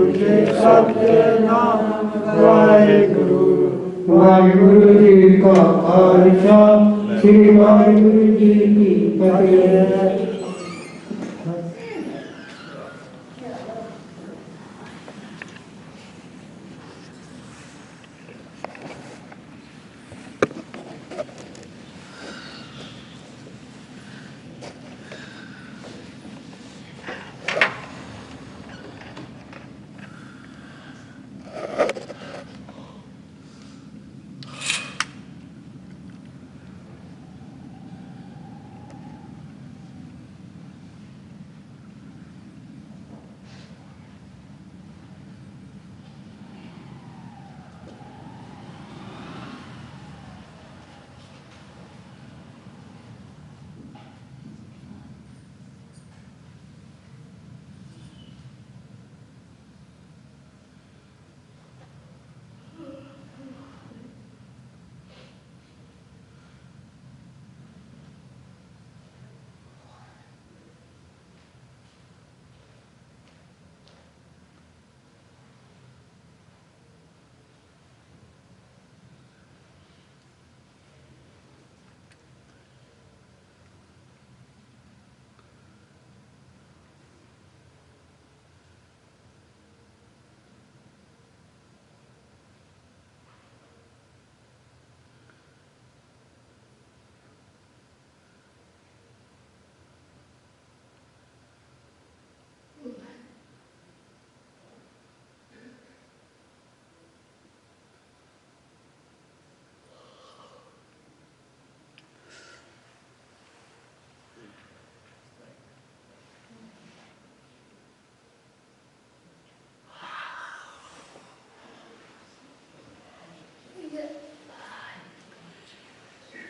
जी सतनाम वाहेगुरु। वाहेगुरु जी का खालसा श्री वाहेगुरु जी की फतेह।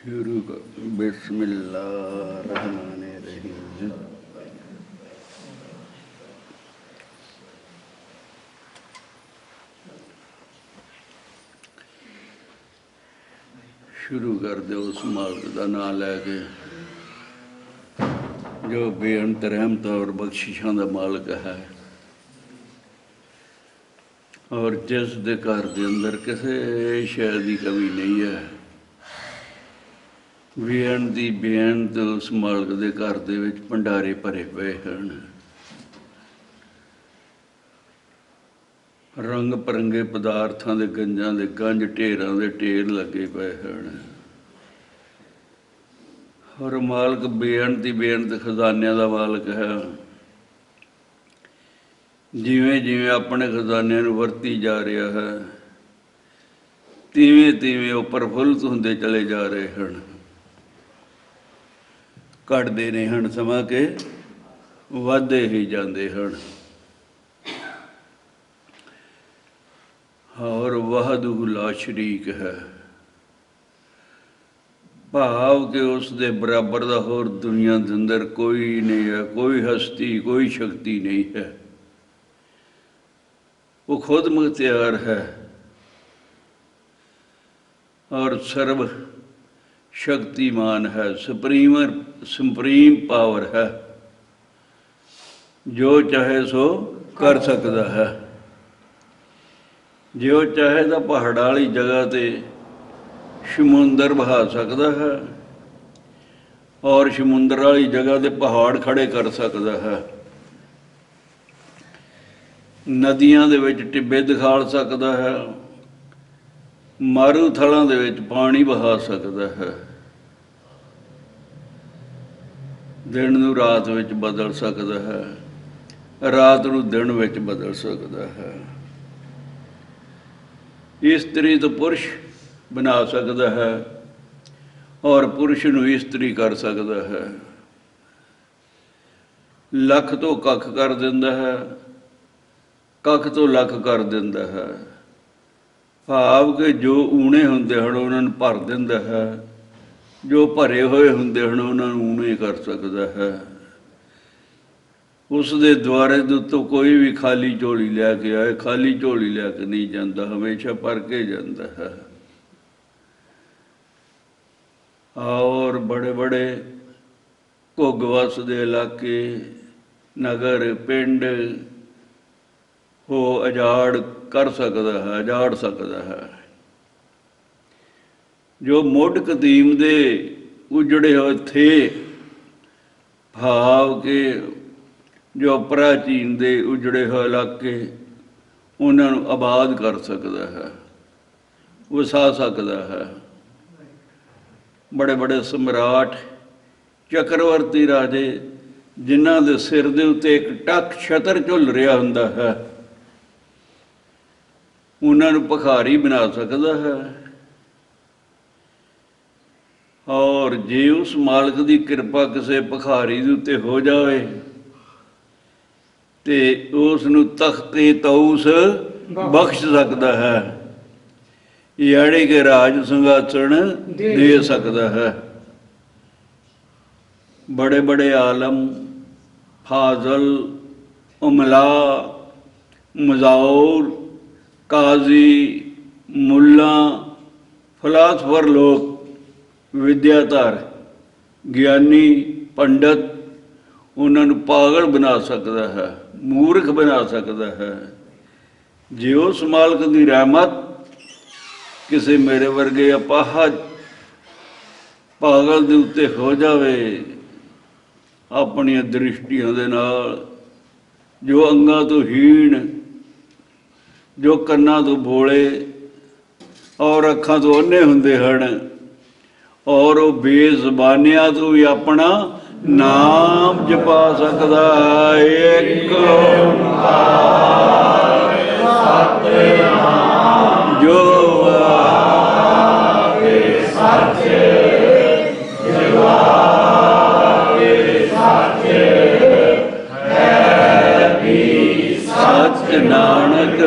शुरू कर। बिस्मिल्लाहिर्रहमानिर्रहीम। शुरू कर दो उस मालिक का नाम लैके जो बेअंत रहमत और बख्शिशों का मालिक है और जिस दे घर के अंदर किसी शय की कमी नहीं है। बेअंत दी बेअंत उस मालिक के घर दे विच भंडारे भरे पे हैं। रंग परंगे पदार्थों के गंजां के गंज ढेरां के ढेर लगे पे हैं और मालिक बेअंत ही बेअंत खजानिया का मालिक है। जिवें जिवें अपने खजानिया नूं वरती जा रहा है तिवें तिवें वो प्रफुल्लित होंदे चले जा रहे हैं। घटते नहीं हैं समा के वधदे ही जाते हैं। और वहदहू ला शरीक है भाव के उस दे बराबर का होर दुनिया के अंदर कोई नहीं है। कोई हस्ती कोई शक्ति नहीं है। वो खुद मुख्तियार है और सर्व शक्तिमान है। सुप्रीम पावर है। जो चाहे सो कर सकता है। जो चाहे तो पहाड़ वाली जगह ते समुंदर बहा सकता है और समुंदर वाली जगह ते पहाड़ खड़े कर सकता है। नदियां दे विच टिब्बे दिखाड़ सकता है। मारू थलों दे विच पानी बहा सकता है। दिन नूं रात विच बदल सकता है। रात नूं दिन विच बदल सकता है। इस्त्री तो पुरुष बना सकता है और पुरुष नूं इस्त्री कर सकता है। लख तो कख कर दिंदा है। कख तो लख कर दिंदा है। भाव के जो ऊणे हुंदे हन उन्हां नूं भर दिंदा है। जो भरे हुए हुंदे हन उन्हां नूं ऊणे कर सकता है। उस दे द्वारे तो कोई भी खाली झोली लैके आए खाली झोली लैके नहीं जाता। हमेशा भर के जाता है। और बड़े बड़े घुग्ग वसदे इलाके नगर पिंड ਉਹ ਉਜਾੜ ਕਰ ਸਕਦਾ ਹੈ, ਉਜਾੜ ਸਕਦਾ ਹੈ। ਜੋ ਮੁੱਢ ਕਦੀਮ ਦੇ ਉਜੜੇ ਹੋਏ ਥੇ, ਭਾਵ ਕਿ ਜੋ ਪ੍ਰਾਚੀਨ ਦੇ ਉਜੜੇ ਹੋਏ ਇਲਾਕੇ, ਉਹਨਾਂ ਨੂੰ ਆਬਾਦ ਕਰ ਸਕਦਾ ਹੈ, ਵਸਾ ਸਕਦਾ ਹੈ। ਬੜੇ ਬੜੇ ਸਮਰਾਟ, ਚੱਕਰਵਰਤੀ ਰਾਜੇ, ਜਿਨ੍ਹਾਂ ਦੇ ਸਿਰ ਦੇ ਉੱਤੇ ਇੱਕ ਟੱਕ ਛਤਰ ਝੁੱਲ ਰਿਹਾ ਹੁੰਦਾ ਹੈ, ਉਹਨਾਂ ਨੂੰ ਭਿਖਾਰੀ ਬਣਾ ਸਕਦਾ ਹੈ। ਔਰ ਜੇ ਉਸ ਮਾਲਕ ਦੀ ਕਿਰਪਾ ਕਿਸੇ ਭਿਖਾਰੀ ਦੇ ਉੱਤੇ ਹੋ ਜਾਵੇ ਤੇ ਉਸ ਨੂੰ ਤਖਤੇ ਤਊਸ ਬਖਸ਼ ਸਕਦਾ ਹੈ, ਯਾਨੀ ਕਿ ਰਾਜ ਸਿੰਘਾਸਣ ਦੇ ਸਕਦਾ ਹੈ। बड़े बड़े आलम, फाजल, उमला, मजाउर, काजी, मुल्ला, फलासफर लोग, विद्याधर, ज्ञानी, पंडित, उन्होंने पागल बना सकता है, मूर्ख बना सकता है। जे उस मालक की रहमत किसी मेरे वर्गे अपाहज पागल दे उत्ते हो जावे, ਆਪਣੀਆਂ ਦ੍ਰਿਸ਼ਟੀਆਂ ਦੇ ਨਾਲ, ਜੋ ਅੰਗਾਂ ਤੋਂ ਹੀਣ, ਜੋ ਕੰਨਾਂ ਤੋਂ ਬੋਲੇ ਔਰ ਅੱਖਾਂ ਤੋਂ ਅੰਨੇ ਹੁੰਦੇ ਹਨ, ਔਰ ਉਹ ਬੇਜ਼ਬਾਨੀਆਂ ਤੋਂ ਵੀ ਆਪਣਾ ਨਾਮ ਜਪਾ ਸਕਦਾ ਹੈ। ਇੱਕ ਸਤਿਨਾਮ ਜੋ नानक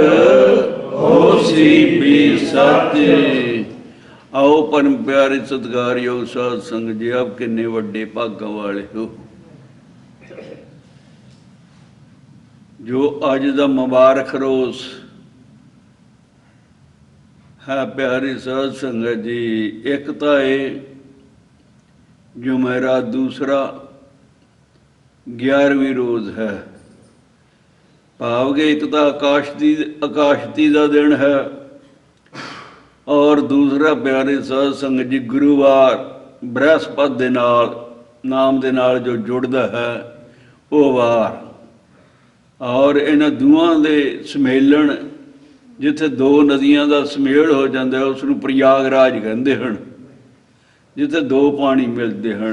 होसी भी सच। आओ परम प्यारे सत्कारयोग साध संगत जी, आप किन्ने वड्डे भागां वाले हो जो अज दा मुबारक रोज है। प्यारी साध संगत जी, एक तो है जुमेरा, दूसरा 11वीं रोज है। भाव के एक तो आकाशती का दिन है और दूसरा प्यारे साध संगत जी गुरुवार बृहस्पति दे नाल नाम दे नाल जो जुड़दा है वो वार। और इन्हां दोवां दे सम्मेलन, जिथे दो नदियां का समेल हो जाता है, उसनूं प्रयागराज कहंदे हन, जिथे दो पानी मिलते हैं।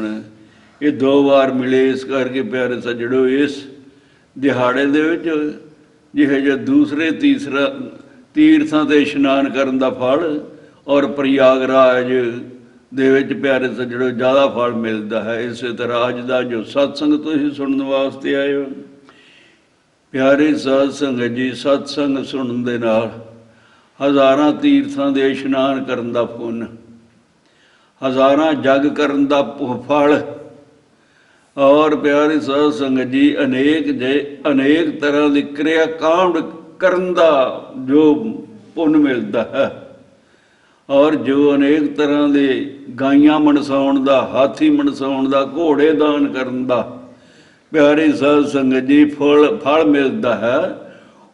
ये दो बार मिले, इस करके प्यारे सज्जणों इस दिहाड़े दे विच जिहे जे दूसरे तीसरा तीर्थां ते इशनान करन दा फल और प्रयागराज दे विच प्यारे सज्जणों ज़्यादा फल मिलता है। इस तरह अज दा जो सत्संग तुसीं सुनन वास्ते आए हो, प्यारे साध संगत जी, सत्संग सुनन दे नाल हज़ारां तीर्थां दे इशनान करन दा पुन्न, हज़ारां जग करन दा फल, और प्यारे साध संगत जी अनेक तरह की क्रिया कांड करन दा जो पुण्य मिलता है, और जो अनेक तरह के गाइयां मनसाउण दा, हाथी मनसाउण दा, घोड़े दान करन दा प्यारे साध संगत जी फल मिलता है।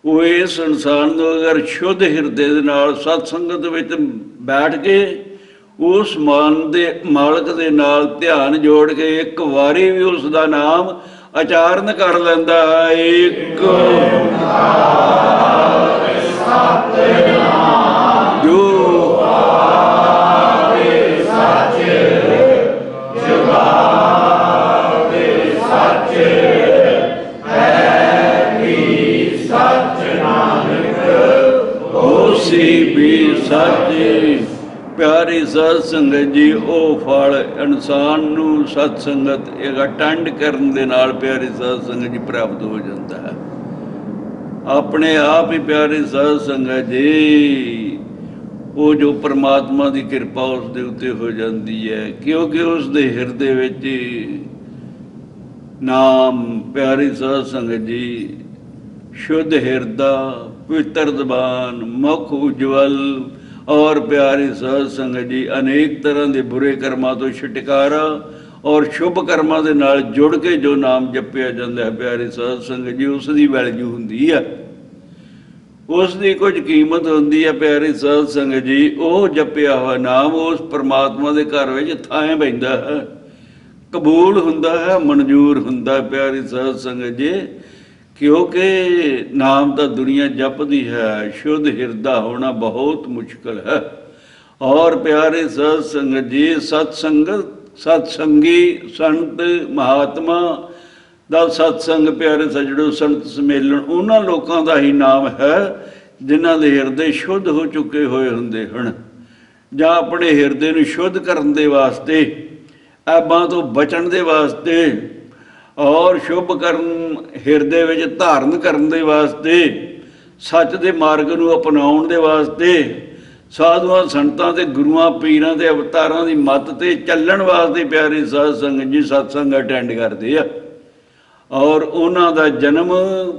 वो इस इंसान को अगर शुद्ध हिरदे दे नाल सत्संगत विच बैठ के उस मालक दे नाल ध्यान जोड़ के एक वारी भी उसका नाम उचारण कर लेंदा है। एक जो होसी भी सच। प्यारी साध संगत जी, वो फल इंसान नूं सत्संगत एक अटेंड करन दे नाल प्यारी साध संगत जी प्राप्त हो जाता है। अपने आप ही प्यारी साध संगत जी वो जो परमात्मा की कृपा उसके उत्ते हो जाती है, क्योंकि उसके हिरदे विच नाम प्यारी साध संगत जी शुद्ध हिरदा, पवित्र जबान, मुख उज्जवल और प्यारी साध संगत जी अनेक तरह के बुरे कर्मां तो छुटकारा और शुभ कर्मां दे नाल जुड़ के जो नाम जपिया जाता है प्यारी साध संगत जी, उसकी वैल्यू हुंदी है। ਉਸ ਦੀ ਕੁਝ ਕੀਮਤ ਹੁੰਦੀ ਹੈ ਪਿਆਰੀ ਸਾਧ ਸੰਗਤ ਜੀ। ਉਹ ਜਪਿਆ ਹੋਇਆ ਨਾਮ ਉਸ ਪਰਮਾਤਮਾ ਦੇ ਘਰ ਵਿੱਚ ਥਾਂ ਬੈਂਦਾ ਹੈ, ਕਬੂਲ ਹੁੰਦਾ ਹੈ, ਮਨਜ਼ੂਰ ਹੁੰਦਾ ਪਿਆਰੀ ਸਾਧ ਸੰਗਤ ਜੀ। ਕਿਉਂਕਿ ਨਾਮ ਤਾਂ ਦੁਨੀਆ ਜਪਦੀ ਹੈ, ਸ਼ੁੱਧ ਹਿਰਦਾ ਹੋਣਾ ਬਹੁਤ ਮੁਸ਼ਕਲ ਹੈ। ਔਰ ਪਿਆਰੇ ਸਾਧ ਸੰਗਤ ਜੀ, ਸਤਸੰਗੀ ਸੰਤ ਮਹਾਤਮਾ ਦਾ ਸਤਸੰਗ ਪਿਆਰੇ ਸੱਜਣੋ, ਸੰਤ ਸਮੇਲਨ ਉਹਨਾਂ ਲੋਕਾਂ ਦਾ ਹੀ ਨਾਮ ਹੈ ਜਿਨ੍ਹਾਂ ਦੇ ਹਿਰਦੇ ਸ਼ੁੱਧ ਹੋ ਚੁੱਕੇ ਹੋਏ ਹੁੰਦੇ ਹਨ, ਜਾਂ ਆਪਣੇ ਹਿਰਦੇ ਨੂੰ ਸ਼ੁੱਧ ਕਰਨ ਦੇ ਵਾਸਤੇ, ਐਬਾਂ ਤੋਂ ਬਚਣ ਦੇ ਵਾਸਤੇ, ਔਰ ਸ਼ੁਭ ਕਰਨ ਹਿਰਦੇ ਵਿੱਚ ਧਾਰਨ ਕਰਨ ਦੇ ਵਾਸਤੇ, ਸੱਚ ਦੇ ਮਾਰਗ ਨੂੰ ਅਪਣਾਉਣ ਦੇ ਵਾਸਤੇ, ਸਾਧੂਆਂ ਸੰਤਾਂ ਤੇ ਗੁਰੂਆਂ ਪੀਰਾਂ ਦੇ ਅਵਤਾਰਾਂ ਦੀ ਮੱਤ ਤੇ ਚੱਲਣ ਵਾਸਤੇ ਪਿਆਰੀ ਸਾਧ ਸੰਗਤ ਜੀ ਸਤਸੰਗ ਅਟੈਂਡ ਕਰਦੇ ਆ। ਔਰ ਉਹਨਾਂ ਦਾ ਜਨਮ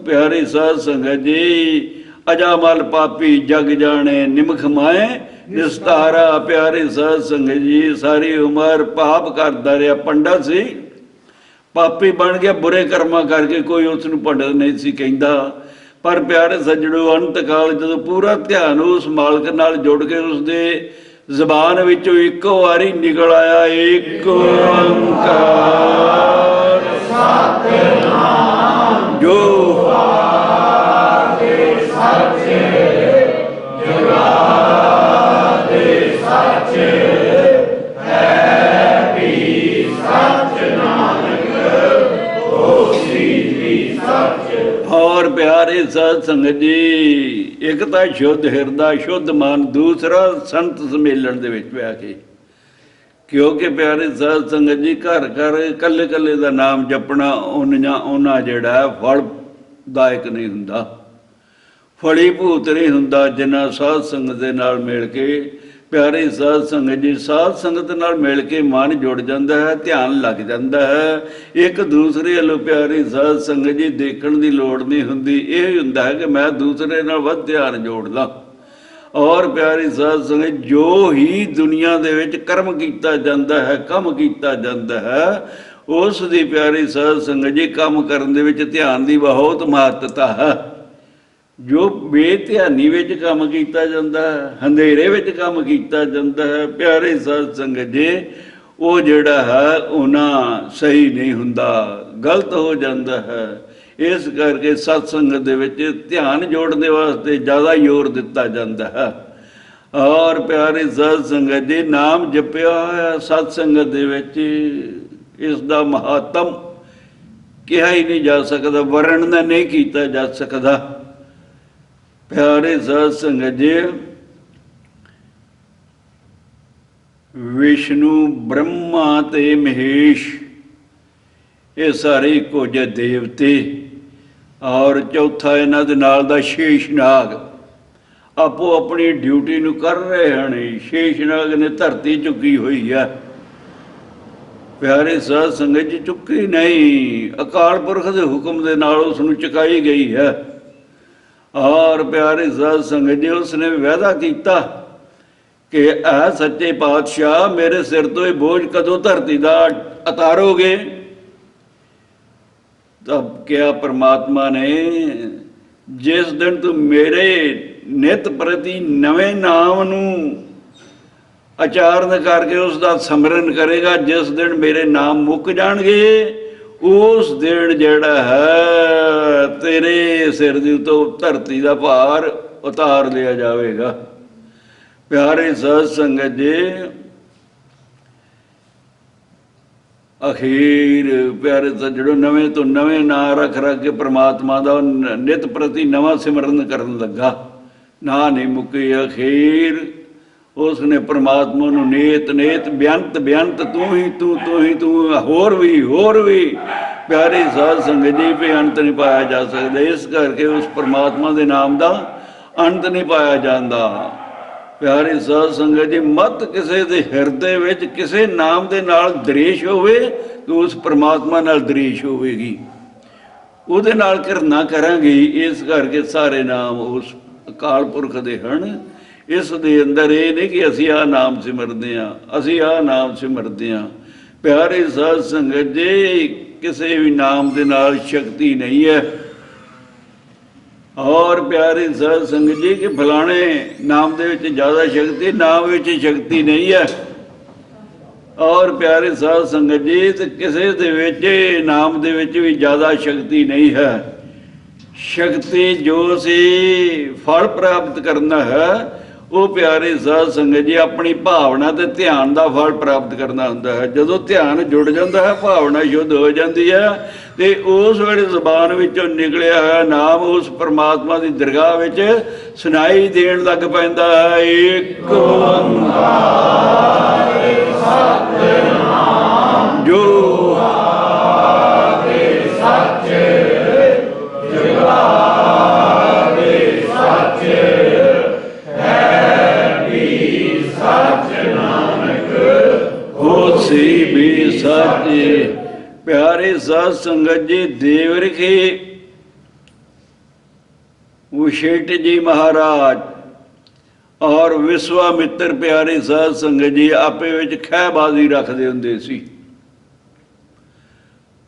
ਪਿਆਰੀ ਸਾਧ ਸੰਗਤ ਜੀ, ਅਜਾਮਲ ਪਾਪੀ ਜਗ ਜਾਣੇ ਨਿਮਖ ਮਾਏ ਨਿਸਤਾਰਾ। ਪਿਆਰੀ ਸਾਧ ਸੰਗਤ ਜੀ ਸਾਰੀ ਉਮਰ ਪਾਪ ਕਰਦਾ ਰਿਹਾ, ਪੰਡਤ ਸੀ, ਪਾਪੀ ਬਣ ਗਿਆ ਬੁਰੇ ਕਰਮਾਂ ਕਰਕੇ, ਕੋਈ ਉਸ ਨੂੰ ਪੰਡਤ ਨਹੀਂ ਸੀ ਕਹਿੰਦਾ। ਪਰ ਪਿਆਰੇ ਸੱਜਣੋ, ਅੰਤ ਕਾਲ ਜਦੋਂ ਪੂਰਾ ਧਿਆਨ ਉਸ ਮਾਲਕ ਨਾਲ ਜੁੜ ਕੇ ਉਸਦੇ ਜ਼ਬਾਨ ਵਿੱਚੋਂ ਇੱਕੋ ਵਾਰੀ ਨਿਕਲ ਆਇਆ, ਏਕ ਓੰਕਾਰ ਸਤਿਨਾਮ ਜੋ ਸੱਚੇ ਜੁਗਾਦੇ ਸੱਚੇ ਹੈ ਵੀ ਸੱਚ ਨਾਨਕ ਹੋਸੀ ਵੀ ਸੱਚ। ਔਰ ਪਿਆਰੇ ਸਾਧ ਸੰਗਤ ਜੀ, ਇੱਕ ਤਾਂ ਸ਼ੁੱਧ ਹਿਰਦਾ ਸ਼ੁੱਧ ਮਨ, ਦੂਸਰਾ ਸੰਤ ਸਮੇਲਣ ਦੇ ਵਿੱਚ ਪਿਆ ਕੇ। ਕਿਉਂਕਿ ਪਿਆਰੇ ਸਾਧ ਸੰਗਤ ਜੀ ਘਰ ਘਰ ਇਕੱਲੇ ਇਕੱਲੇ ਦਾ ਨਾਮ ਜਪਣਾ ਉਹਨਾਂ ਜਿਹੜਾ ਫਲਦਾਇਕ ਨਹੀਂ ਹੁੰਦਾ, ਫਲੀ ਭੂਤ ਨਹੀਂ ਹੁੰਦਾ। ਜਿੰਨਾ ਸਾਧ ਸੰਗਤ ਦੇ ਨਾਲ ਮਿਲ ਕੇ ਪਿਆਰੇ ਸਾਧ ਸੰਗਤ ਜੀ, ਸਾਧ ਸੰਗਤ ਨਾਲ ਮਿਲ ਕੇ ਮਨ ਜੁੜ ਜਾਂਦਾ ਹੈ, ਧਿਆਨ ਲੱਗ ਜਾਂਦਾ ਹੈ। ਇੱਕ ਦੂਸਰੇ ਵੱਲੋਂ ਪਿਆਰੀ ਸਾਧ ਸੰਗਤ ਜੀ ਦੇਖਣ ਦੀ ਲੋੜ ਨਹੀਂ ਹੁੰਦੀ, ਇਹ ਹੁੰਦਾ ਹੈ ਕਿ ਮੈਂ ਦੂਸਰੇ ਨਾਲ ਵੱਧ ਧਿਆਨ ਜੋੜ ਲਾਂ। ਔਰ ਪਿਆਰੀ ਸਾਧ ਸੰਗਤ, ਜੋ ਹੀ ਦੁਨੀਆ ਦੇ ਵਿੱਚ ਕਰਮ ਕੀਤਾ ਜਾਂਦਾ ਹੈ, ਕੰਮ ਕੀਤਾ ਜਾਂਦਾ ਹੈ, ਉਸ ਦੀ ਪਿਆਰੀ ਸਾਧ ਸੰਗਤ ਜੀ ਕੰਮ ਕਰਨ ਦੇ ਵਿੱਚ ਧਿਆਨ ਦੀ ਬਹੁਤ ਮਹੱਤਤਾ ਹੈ। ਜੋ ਬੇਧਿਆਨੀ ਵਿੱਚ ਕੰਮ ਕੀਤਾ ਜਾਂਦਾ ਹੈ, ਹਨੇਰੇ ਵਿੱਚ ਕੰਮ ਕੀਤਾ ਜਾਂਦਾ ਹੈ, ਪਿਆਰੇ ਸਾਧ ਸੰਗਤ ਜੀ, ਉਹ ਜਿਹੜਾ ਹੈ ਉਹਨਾਂ ਸਹੀ ਨਹੀਂ ਹੁੰਦਾ, ਗਲਤ ਹੋ ਜਾਂਦਾ ਹੈ। ਇਸ ਕਰਕੇ ਸਤ ਸੰਗਤ ਦੇ ਵਿੱਚ ਧਿਆਨ ਜੋੜਨ ਦੇ ਵਾਸਤੇ ਜ਼ਿਆਦਾ ਜ਼ੋਰ ਦਿੱਤਾ ਜਾਂਦਾ ਹੈ। ਔਰ ਪਿਆਰੇ ਸਾਧ ਸੰਗਤ ਜੀ, ਨਾਮ ਜਪਿਆ ਹੋਇਆ ਸਤ ਸੰਗਤ ਦੇ ਵਿੱਚ ਇਸ ਦਾ ਮਹੱਤਮ ਕਿਹਾ ਹੀ ਨਹੀਂ ਜਾ ਸਕਦਾ, ਵਰਣਨ ਨਹੀਂ ਕੀਤਾ ਜਾ ਸਕਦਾ। ਪਿਆਰੇ ਸਾਧ ਸੰਗਤ ਜੀ, ਵਿਸ਼ਨੂੰ ਬ੍ਰਹਮਾ ਤੇ ਮਹੇਸ਼ ਇਹ ਸਾਰੇ ਇੱਕੋ ਜਿਹੇ ਦੇਵਤੇ, ਔਰ ਚੌਥਾ ਇਹਨਾਂ ਦੇ ਨਾਲ ਦਾ ਸ਼ੇਸ਼ਨਾਗ ਆਪੋ ਆਪਣੀ ਡਿਊਟੀ ਨੂੰ ਕਰ ਰਹੇ ਹਨ। ਸ਼ੇਸ਼ਨਾਗ ਨੇ ਧਰਤੀ ਚੁੱਕੀ ਹੋਈ ਹੈ, ਪਿਆਰੇ ਸਾਧ ਸੰਗਤ ਜੀ ਚੁੱਕੀ ਨਹੀਂ, ਅਕਾਲ ਪੁਰਖ ਦੇ ਹੁਕਮ ਦੇ ਨਾਲ ਉਸ ਨੂੰ ਚੁਕਾਈ ਗਈ ਹੈ। ਔਰ ਪਿਆਰੇ ਸਾਧ ਸੰਗਤ ਜੀ, ਉਸਨੇ ਵਾਅਦਾ ਕੀਤਾ ਕਿ ਇਹ ਸੱਚੇ ਪਾਤਸ਼ਾਹ ਮੇਰੇ ਸਿਰ ਤੋਂ ਇਹ ਬੋਝ ਕਦੋਂ ਧਰਤੀ ਦਾ ਉਤਾਰੋਗੇ। ਤਬ ਕਿਹਾ ਪਰਮਾਤਮਾ ਨੇ, ਜਿਸ ਦਿਨ ਤੂੰ ਮੇਰੇ ਨਿਤ ਪ੍ਰਤੀ ਨਵੇਂ ਨਾਮ ਨੂੰ ਉਚਾਰਨ ਕਰਕੇ ਉਸ ਦਾ ਸਿਮਰਨ ਕਰੇਗਾ, ਜਿਸ ਦਿਨ ਮੇਰੇ ਨਾਮ ਮੁੱਕ ਜਾਣਗੇ, ਉਸ ਦਿਨ ਜਿਹੜਾ ਹੈ ਤੇਰੇ ਸਿਰ ਦੇ ਉੱਤੋਂ ਧਰਤੀ ਦਾ ਭਾਰ ਉਤਾਰ ਲਿਆ ਜਾਵੇਗਾ। ਪਿਆਰੇ ਸਾਧ ਸੰਗਤ ਜੀ, ਅਖੀਰ ਪਿਆਰੇ ਸੱਜਣੋ, ਨਵੇਂ ਤੋਂ ਨਵੇਂ ਨਾਂ ਰੱਖ ਰੱਖ ਕੇ ਪ੍ਰਮਾਤਮਾ ਦਾ ਨਿਤ ਪ੍ਰਤੀ ਨਵਾਂ ਸਿਮਰਨ ਕਰਨ ਲੱਗਾ, ਨਾ ਨਹੀਂ ਮੁੱਕੀ। ਅਖੀਰ ਉਸ ਨੇ ਪ੍ਰਮਾਤਮਾ ਨੂੰ ਨੇਤ ਨੇਤ ਬੇਅੰਤ ਬੇਅੰਤ ਤੂੰ ਹੀ ਤੂੰ, ਤੂੰ ਹੀ ਤੂੰ, ਹੋਰ ਵੀ ਪਿਆਰੀ ਸਾਧ ਸੰਗਤ ਜੀ, ਵੀ ਅੰਤ ਨਹੀਂ ਪਾਇਆ ਜਾ ਸਕਦਾ। ਇਸ ਕਰਕੇ ਉਸ ਪ੍ਰਮਾਤਮਾ ਦੇ ਨਾਮ ਦਾ ਅੰਤ ਨਹੀਂ ਪਾਇਆ ਜਾਂਦਾ। ਪਿਆਰੀ ਸਾਧ ਸੰਗਤ ਜੀ, ਮਤ ਕਿਸੇ ਦੇ ਹਿਰਦੇ ਵਿੱਚ ਕਿਸੇ ਨਾਮ ਦੇ ਨਾਲ ਦ੍ਰੇਸ਼ ਹੋਵੇ ਤਾਂ ਉਸ ਪ੍ਰਮਾਤਮਾ ਨਾਲ ਦ੍ਰੇਸ਼ ਹੋਵੇਗੀ, ਉਹਦੇ ਨਾਲ ਘਿਰਨਾ ਕਰਾਂਗੇ। ਇਸ ਕਰਕੇ ਸਾਰੇ ਨਾਮ ਉਸ ਅਕਾਲ ਪੁਰਖ ਦੇ ਹਨ। ਇਸ ਦੇ ਅੰਦਰ ਇਹ ਨਹੀਂ ਕਿ ਅਸੀਂ ਆਹ ਨਾਮ ਸਿਮਰਦੇ ਹਾਂ, ਅਸੀਂ ਆਹ ਨਾਮ ਸਿਮਰਦੇ ਹਾਂ। ਪਿਆਰੇ ਸਾਧ ਸੰਗਤ ਜੀ, ਕਿਸੇ ਵੀ ਨਾਮ ਦੇ ਨਾਲ ਸ਼ਕਤੀ ਨਹੀਂ ਹੈ। और प्यारी साध संगत जी कि फलाने नाम दे विच ज़्यादा शक्ति, नाम विच शक्ति नहीं है। और प्यारे साध संगत जी ते किसी दे विच नाम दे विच भी ज़्यादा शक्ति नहीं है। शक्ति जो सी फल प्राप्त करना है वो प्यारे साध संगत जी अपनी भावना ते ध्यान का फल प्राप्त करना होंदा है। जदों ध्यान जुड़ जाता है, भावना शुद्ध हो जाती है, तो उस वेले ज़बान विचों निकलिया है नाम उस परमात्मा की दरगाह विच सुनाई देण लग पैंदा है। एक ओंकार सतनाम जो सच जुगादे सच होसी भी सच। प्यारे साध संगत जी देवरखी वशिष्ठ जी महाराज और विश्वामित्र प्यारे साध संगत जी आपे विच खैबाजी रखते हुंदे सी।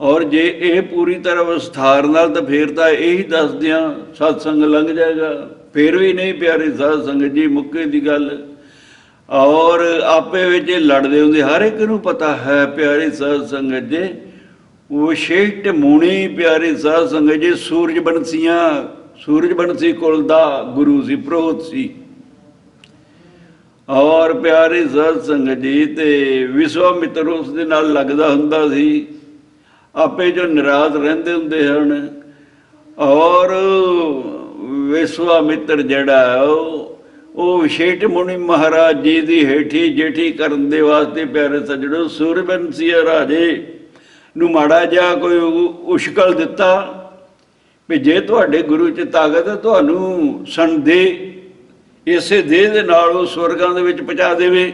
और जे ये पूरी तरह विस्तार नाल तो फिर तो यही दस दियाँ सत्संग लंघ जाएगा, फिर भी नहीं प्यारे साध संगत जी मुक्के की गल। और आपे विच लड़ते होंगे, हर एक नूं पता है प्यारे साध संगत जी वशिष्ठ मुनि प्यारे साध संगत जी सूरजवंशी कुल दा गुरु सी, प्रोहत सी। और प्यारे साध संगत जी ते विश्वामित्र उस दे नाल लगदा हुंदा सी, आपे जो नाराज रहंदे हुंदे हन। और विश्वामित्र जिहड़ा वो वशिष्ठ मुनि महाराज जी की हेठी जेठी करन दे वास्ते प्यारे सज्जणों सूरजवंशी राजे नूं माड़ा जिहा कोई उशकल दिता भी जे तुहाडे गुरु च ताकत है तुहानूं सन दे इसे देह दे नाल वो स्वर्गां दे विच पहुंचा देवे।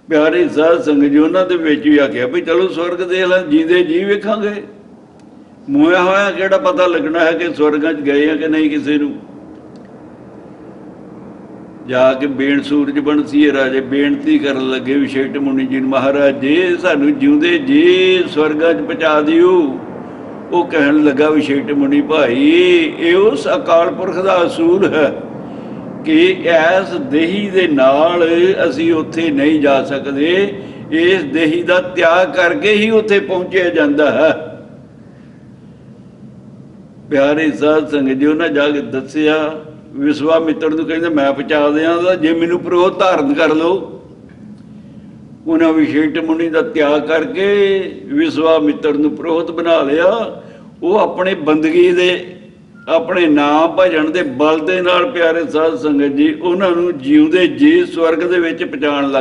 प्यारे साध संगत जी उन्हां दे विच भी आखिया भी चलो स्वर्ग देख ला, जींदे जी वेखांगे, मूया होया किहड़ा पता लगना है कि स्वर्गां च गए हैं कि नहीं। किसी नूं जाके सूरजवंशी राजे बेनती कर लगे वशिष्ठ मुनि जी, महाराज जी सानू जिउंदे जी स्वर्गां च पहुंचा दिओ। वो कहन लगा वशिष्ठ मुनि भाई ये उस अकाल पुरख का असूल है कि इस देही दे नाल असी उत्थे नहीं जा सकते, इस देही का त्याग करके ही उत्थे पहुंचया जाता है। प्यारे साध संगत जी उन्हें जाके दसिया विश्वामित्र नूं, कहंदे मैं पहुंचा दियां जे मैनूं प्रोहत धारण कर लो। उन्हें वशिष्ठ मुनि का त्याग करके विश्वामित्र नूं प्रोहत बना लिया। वो अपने बंदगी दे अपने नाम भजन के बल दे नाल प्यारे साध संगत जी उन्होंने जीवते जी स्वर्ग दे विच पहुंचाण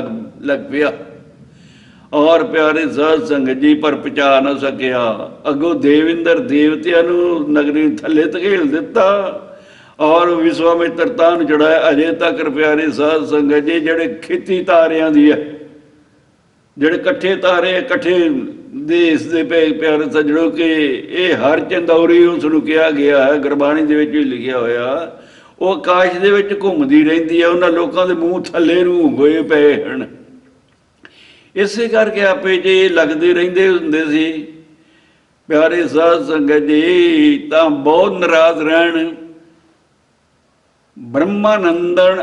लग पिया। और प्यारे साध संगत जी पर पहुंचा ना सकिया। अगों देविंਦਰ देवतियां नूं नगरी थले धकेल दिता और विश्वामित्र तान चढ़ाया। अजे तक प्यारे साध संगत जी जिहड़े खेती तारियां दी है, जिहड़े कट्ठे तारे कट्ठे देश दे प्यारे सज्जणों के ये हर चंदौरी उसनूं कहा गया है, गुरबाणी दे विच भी लिखिया होया। वो आकाश दे विच घुमदी रहिंदी है, उन्हां लोकां दे मूँह थल्ले नूं होए पए हन। इसे करके आपे जे लगदे रहिंदे हुंदे सी प्यारे साध संगत जी तां बहुत नाराज रहण। ब्रह्मानंदन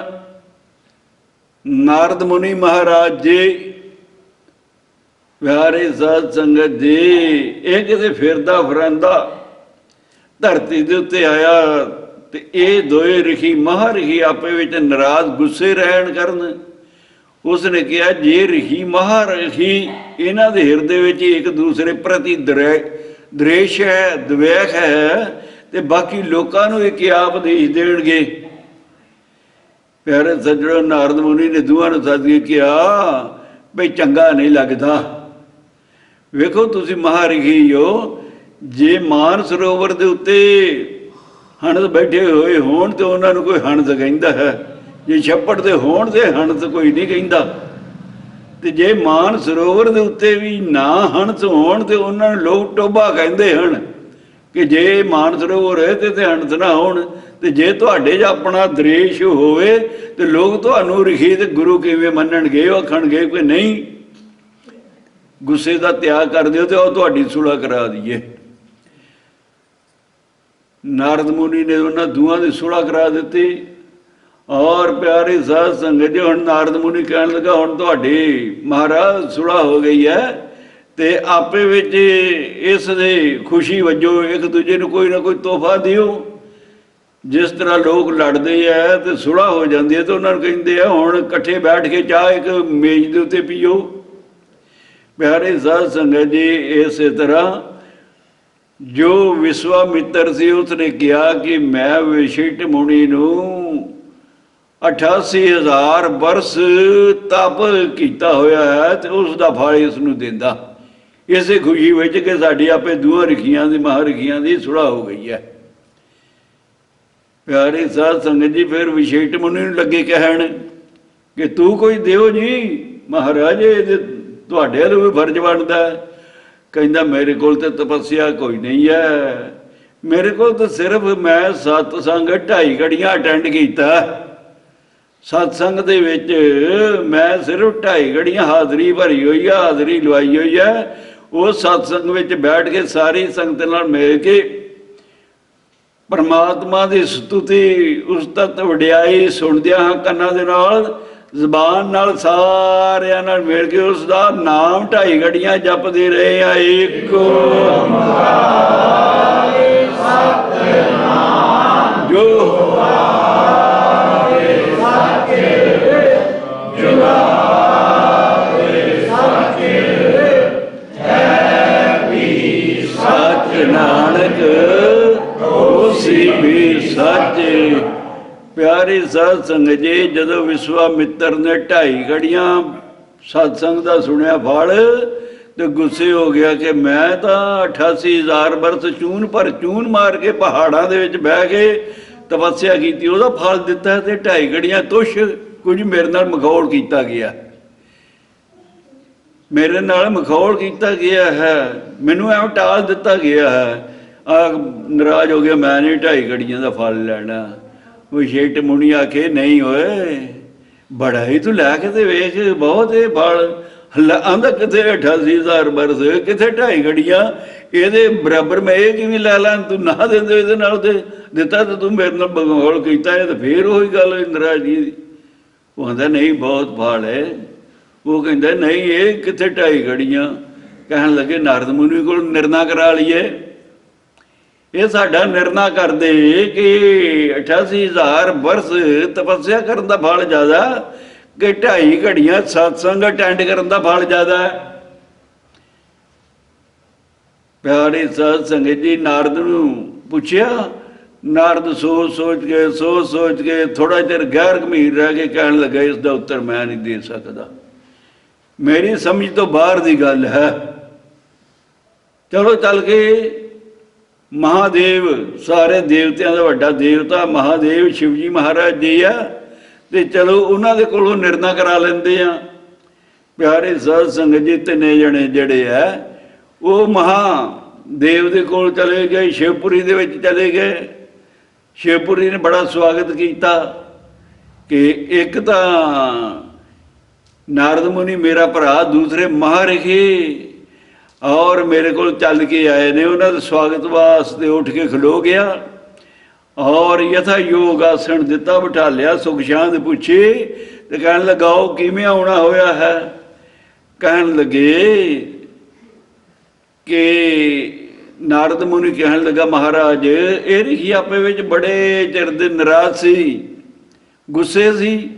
नारद मुनि महाराज जी प्यारे साध संगत जी ये किते फिरदा फिरंदा धरती दे उत्ते आया ते ये दोए ऋषि महारिषि आपे विच नाराज गुस्से रहन करन। उसने कहा जे ऋषि महारिषि इन्हां दे हिरदे विच एक दूसरे प्रति द्वेष है, द्वेष है ते बाकी लोकां नूं इह क्या उपदेश देणगे। प्यारे सज्जणों नारद मुनि ने दोवां नूं सद के कहा बई चंगा नहीं लगदा। वेखो तुसी महारिषि हो, जे मान सरोवर दे उत्ते हणस बैठे होए होण ते उन्हां नूं कोई हणस कहिंदा है, जे छप्पड़ दे होण ते हणस कोई नहीं कहिंदा। ते जे मान सरोवर दे उत्ते भी ना हणस होण ते उन्हां नूं लोक टोभा कहिंदे हन कि जे मान सरोवर है ते हणस ना होण। ते जे तुहाडे च अपना द्वेष होवे ते लोग तुहानूं ऋषि ते गुरु किवें मन्नणगे, आखणगे कि नहीं गुस्से का त्याग कर दिओ ते तुहाडी सुलह करा दईए। ਨਾਰਦ ਮੁਨੀ ਨੇ ਉਹਨਾਂ ਦੋਵਾਂ ਦੀ ਸੁਲ੍ਹਾ ਕਰਾ ਦਿੱਤੀ। ਔਰ ਪਿਆਰੀ ਸਾਧ ਸੰਗਤ ਜੀ, ਹੁਣ ਨਾਰਦ ਮੁਨੀ ਕਹਿਣ ਲੱਗਾ ਹੁਣ ਤੁਹਾਡੀ ਮਹਾਰਾਜ ਸੁਲ੍ਹਾ ਹੋ ਗਈ ਹੈ ਤੇ ਆਪੇ ਵਿੱਚ ਇਸ ਦੇ ਖੁਸ਼ੀ ਵਜੋਂ ਇੱਕ ਦੂਜੇ ਨੂੰ ਕੋਈ ਨਾ ਕੋਈ ਤੋਹਫਾ ਦਿਓ। ਜਿਸ ਤਰ੍ਹਾਂ ਲੋਕ ਲੜਦੇ ਆ ਤੇ ਸੁਲ੍ਹਾ ਹੋ ਜਾਂਦੀ ਹੈ ਤੇ ਉਹਨਾਂ ਨੂੰ ਕਹਿੰਦੇ ਆ ਹੁਣ ਇਕੱਠੇ ਬੈਠ ਕੇ ਚਾਹ ਇੱਕ ਮੇਜ਼ ਦੇ ਉੱਤੇ ਪੀਓ। ਪਿਆਰੇ ਸਾਧ ਸੰਗਤ ਜੀ, ਇਸੇ ਤਰ੍ਹਾਂ ਜੋ ਵਿਸ਼ਵਾਮਿੱਤਰ ਸੀ ਉਸਨੇ ਕਿਹਾ ਕਿ ਮੈਂ ਵਸ਼ਿਸ਼ਠ ਮੁਨੀ ਨੂੰ 88,000 ਵਰਸ ਤਪ ਕੀਤਾ ਹੋਇਆ ਹੈ ਤੇ ਉਸ ਦਾ ਫਲ ਇਸ ਨੂੰ ਦਿੰਦਾ। ਇਸੇ ਖੁਸ਼ੀ ਵਿੱਚ ਕਿ ਸਾਡੀ ਆਪੇ ਦੋਹਾਂ ਰਖੀਆਂ ਦੀ ਮਹਾਰਖੀਆਂ ਦੀ ਸੁਲ੍ਹਾ ਹੋ ਗਈ ਹੈ। ਪਿਆਰੇ ਸਾਧ ਸੰਗਤ ਜੀ, ਫਿਰ ਵਸ਼ਿਸ਼ਠ ਮੁਨੀ ਨੂੰ ਲੱਗੇ ਕਹਿਣ ਕਿ ਤੂੰ ਕੋਈ ਦਿਓ ਜੀ ਮਹਾਰਾਜ, ਇਹ ਤੁਹਾਡੇ ਵੱਲੋਂ ਵੀ ਫਰਜ਼ ਬਣਦਾ। ਕਹਿੰਦਾ ਮੇਰੇ ਕੋਲ ਤਾਂ ਤਪੱਸਿਆ ਕੋਈ ਨਹੀਂ ਹੈ, ਮੇਰੇ ਕੋਲ ਤਾਂ ਸਿਰਫ ਮੈਂ ਸਤਸੰਗ 2.5 ਘੜੀਆਂ ਅਟੈਂਡ ਕੀਤਾ। ਸਤਸੰਗ ਦੇ ਵਿੱਚ ਮੈਂ ਸਿਰਫ 2.5 ਘੜੀਆਂ ਹਾਜ਼ਰੀ ਭਰੀ ਹੋਈ ਆ, ਹਾਜ਼ਰੀ ਲਵਾਈ ਹੋਈ ਹੈ। ਉਹ ਸਤਸੰਗ ਵਿੱਚ ਬੈਠ ਕੇ ਸਾਰੀ ਸੰਗਤ ਨਾਲ ਮਿਲ ਕੇ ਪਰਮਾਤਮਾ ਦੀ ਸਤੁਤੀ, ਉਸਤਤ, ਵਡਿਆਈ ਸੁਣਦਿਆਂ ਹਾਂ ਕੰਨਾਂ ਦੇ ਨਾਲ, ਜ਼ਬਾਨ ਨਾਲ ਸਾਰਿਆਂ ਨਾਲ ਮਿਲ ਕੇ ਉਸ ਦਾ ਨਾਮ 2.5 ਘੜੀਆਂ ਜਪਦੇ ਰਹੇ ਆ। ਇੱਕ ਜੋ ਨਾਨਕ ਹੋਸੀ ਵੀ ਸੱਚ। ਪਿਆਰੀ ਸਾਧ ਸੰਗਤ ਜੀ, ਜਦੋਂ ਵਿਸ਼ਵਾਮਿੱਤਰ ਨੇ 2.5 ਘੜੀਆਂ ਸਤਸੰਗ ਦਾ ਸੁਣਿਆ ਫਲ ਤੇ ਗੁੱਸੇ ਹੋ ਗਿਆ ਕਿ ਮੈਂ ਤਾਂ 88,000 ਵਰਸ ਚੂਨ ਮਾਰ ਕੇ ਪਹਾੜਾਂ ਦੇ ਵਿੱਚ ਬਹਿ ਕੇ ਤਪੱਸਿਆ ਕੀਤੀ, ਉਹਦਾ ਫਲ ਦਿੱਤਾ ਤੇ 2.5 ਘੜੀਆਂ ਤੁਛ ਕੁਝ ਮੇਰੇ ਨਾਲ ਮਖੌਲ ਕੀਤਾ ਗਿਆ, ਮੇਰੇ ਨਾਲ ਮਖੌਲ ਕੀਤਾ ਗਿਆ ਹੈ, ਮੈਨੂੰ ਐਵੇਂ ਟਾਲ ਦਿੱਤਾ ਗਿਆ ਹੈ। ਨਾਰਾਜ਼ ਹੋ ਗਿਆ, ਮੈਂ ਨਹੀਂ 2.5 ਘੜੀਆਂ ਦਾ ਫਲ ਲੈਣਾ। ਵਸ਼ਿਸ਼ਠ ਮੁਨੀ ਆਖੇ ਨਹੀਂ ਹੋਏ, ਬੜਾ ਹੀ ਤੂੰ ਲੈ ਕੇ ਤੇ ਵੇਖ, ਬਹੁਤ ਇਹ ਫਲ ਆਂਦਾ ਕਿੱਥੇ 88,000 ਵਰਸ, ਕਿੱਥੇ 2.5 ਘੜੀਆਂ, ਇਹਦੇ ਬਰਾਬਰ ਮੈਂ ਇਹ ਕਿਵੇਂ ਲੈ ਲਾਂ, ਤੂੰ ਨਾ ਦਿੰਦੇ ਇਹਦੇ ਨਾਲ ਤੇ ਦਿੱਤਾ ਤੇ ਤੂੰ ਮੇਰੇ ਨਾਲ ਮਖੌਲ ਕੀਤਾ। ਇਹ ਤਾਂ ਫੇਰ ਉਹੀ ਗੱਲ ਹੋਈ ਨਾਰਾਜ਼ਗੀ ਦੀ। ਉਹ ਕਹਿੰਦਾ ਨਹੀਂ ਬਹੁਤ ਫਲ ਹੈ। ਉਹ ਕਹਿੰਦਾ ਨਹੀਂ ਇਹ ਕਿੱਥੇ 2.5 ਘੜੀਆਂ। ਕਹਿਣ ਲੱਗੇ ਨਾਰਦ ਮੁਨੀ ਕੋਲ ਨਿਰਣਾ ਕਰਾ ਲਈਏ। ਇਹ ਸਾਡਾ ਨਿਰਣਾ ਕਰਦੇ ਕਿ 88,000 ਵਰਸ ਤਪੱਸਿਆ ਕਰਨ ਦਾ ਫਲ ਜ਼ਿਆਦਾ ਕਿ 2.5 ਘੜੀਆਂ ਸਤਸੰਗ ਅਟੈਂਡ ਕਰਨ ਦਾ ਫਲ ਜ਼ਿਆਦਾ ਹੈ। ਪਿਆਰੇ ਸਾਧ ਸੰਗਤ ਜੀ, ਨਾਰਦ ਨੂੰ ਪੁੱਛਿਆ। ਨਾਰਦ ਸੋਚ ਕੇ ਥੋੜਾ ਚਿਰ ਗੈਰ ਗੰਭੀਰ ਰਹਿ ਕੇ ਕਹਿਣ ਲੱਗਾ ਇਸ ਦਾ ਉੱਤਰ ਮੈਂ ਨਹੀਂ ਦੇ ਸਕਦਾ, ਮੇਰੀ ਸਮਝ ਤੋਂ ਬਾਹਰ ਦੀ ਗੱਲ ਹੈ। ਚਲੋ ਚੱਲ ਕੇ ਮਹਾਦੇਵ, ਸਾਰੇ ਦੇਵਤਿਆਂ ਦਾ ਵੱਡਾ ਦੇਵਤਾ ਮਹਾਦੇਵ ਸ਼ਿਵ ਜੀ ਮਹਾਰਾਜ ਜੀ ਆ, ਤੇ ਚਲੋ ਉਹਨਾਂ ਦੇ ਕੋਲੋਂ ਨਿਰਣਾ ਕਰਾ ਲੈਂਦੇ ਆ। ਪਿਆਰੇ ਸਾਧ ਸੰਗਤ ਜੀ, 3 ਜਣੇ ਜਿਹੜੇ ਆ ਉਹ ਮਹਾਦੇਵ ਦੇ ਕੋਲ ਚਲੇ ਗਏ, ਸ਼ਿਵਪੁਰੀ ਦੇ ਵਿੱਚ ਚਲੇ ਗਏ। ਸ਼ਿਵਪੁਰੀ ਨੇ ਬੜਾ ਸਵਾਗਤ ਕੀਤਾ ਕਿ ਇੱਕ ਤਾਂ ਨਾਰਦ ਮੁਨੀ ਮੇਰਾ ਭਰਾ, ਦੂਸਰੇ ਮਹਾਰਿਖੀ ਔਰ ਮੇਰੇ ਕੋਲ ਚੱਲ ਕੇ ਆਏ ਨੇ, ਉਹਨਾਂ ਦੇ ਸਵਾਗਤ ਵਾਸਤੇ ਉੱਠ ਕੇ ਖਲੋ ਗਿਆ ਔਰ ਯਥਾ ਯੋਗ ਆਸਣ ਦਿੱਤਾ, ਬਿਠਾ ਲਿਆ, ਸੁਖ ਸ਼ਾਂਤ ਪੁੱਛੀ ਤੇ ਕਹਿਣ ਲੱਗਾ ਉਹ ਕਿਵੇਂ ਆਉਣਾ ਹੋਇਆ ਹੈ। ਕਹਿਣ ਲੱਗੇ ਕਿ ਨਾਰਦ ਮੁਨੀ ਕਹਿਣ ਲੱਗਾ ਮਹਾਰਾਜ ਇਹ ਰਿਸ਼ੀ ਆਪੇ ਵਿੱਚ ਬੜੇ ਚਿਰ ਦੇ ਨਾਰਾਜ਼ ਸੀ, ਗੁੱਸੇ ਸੀ,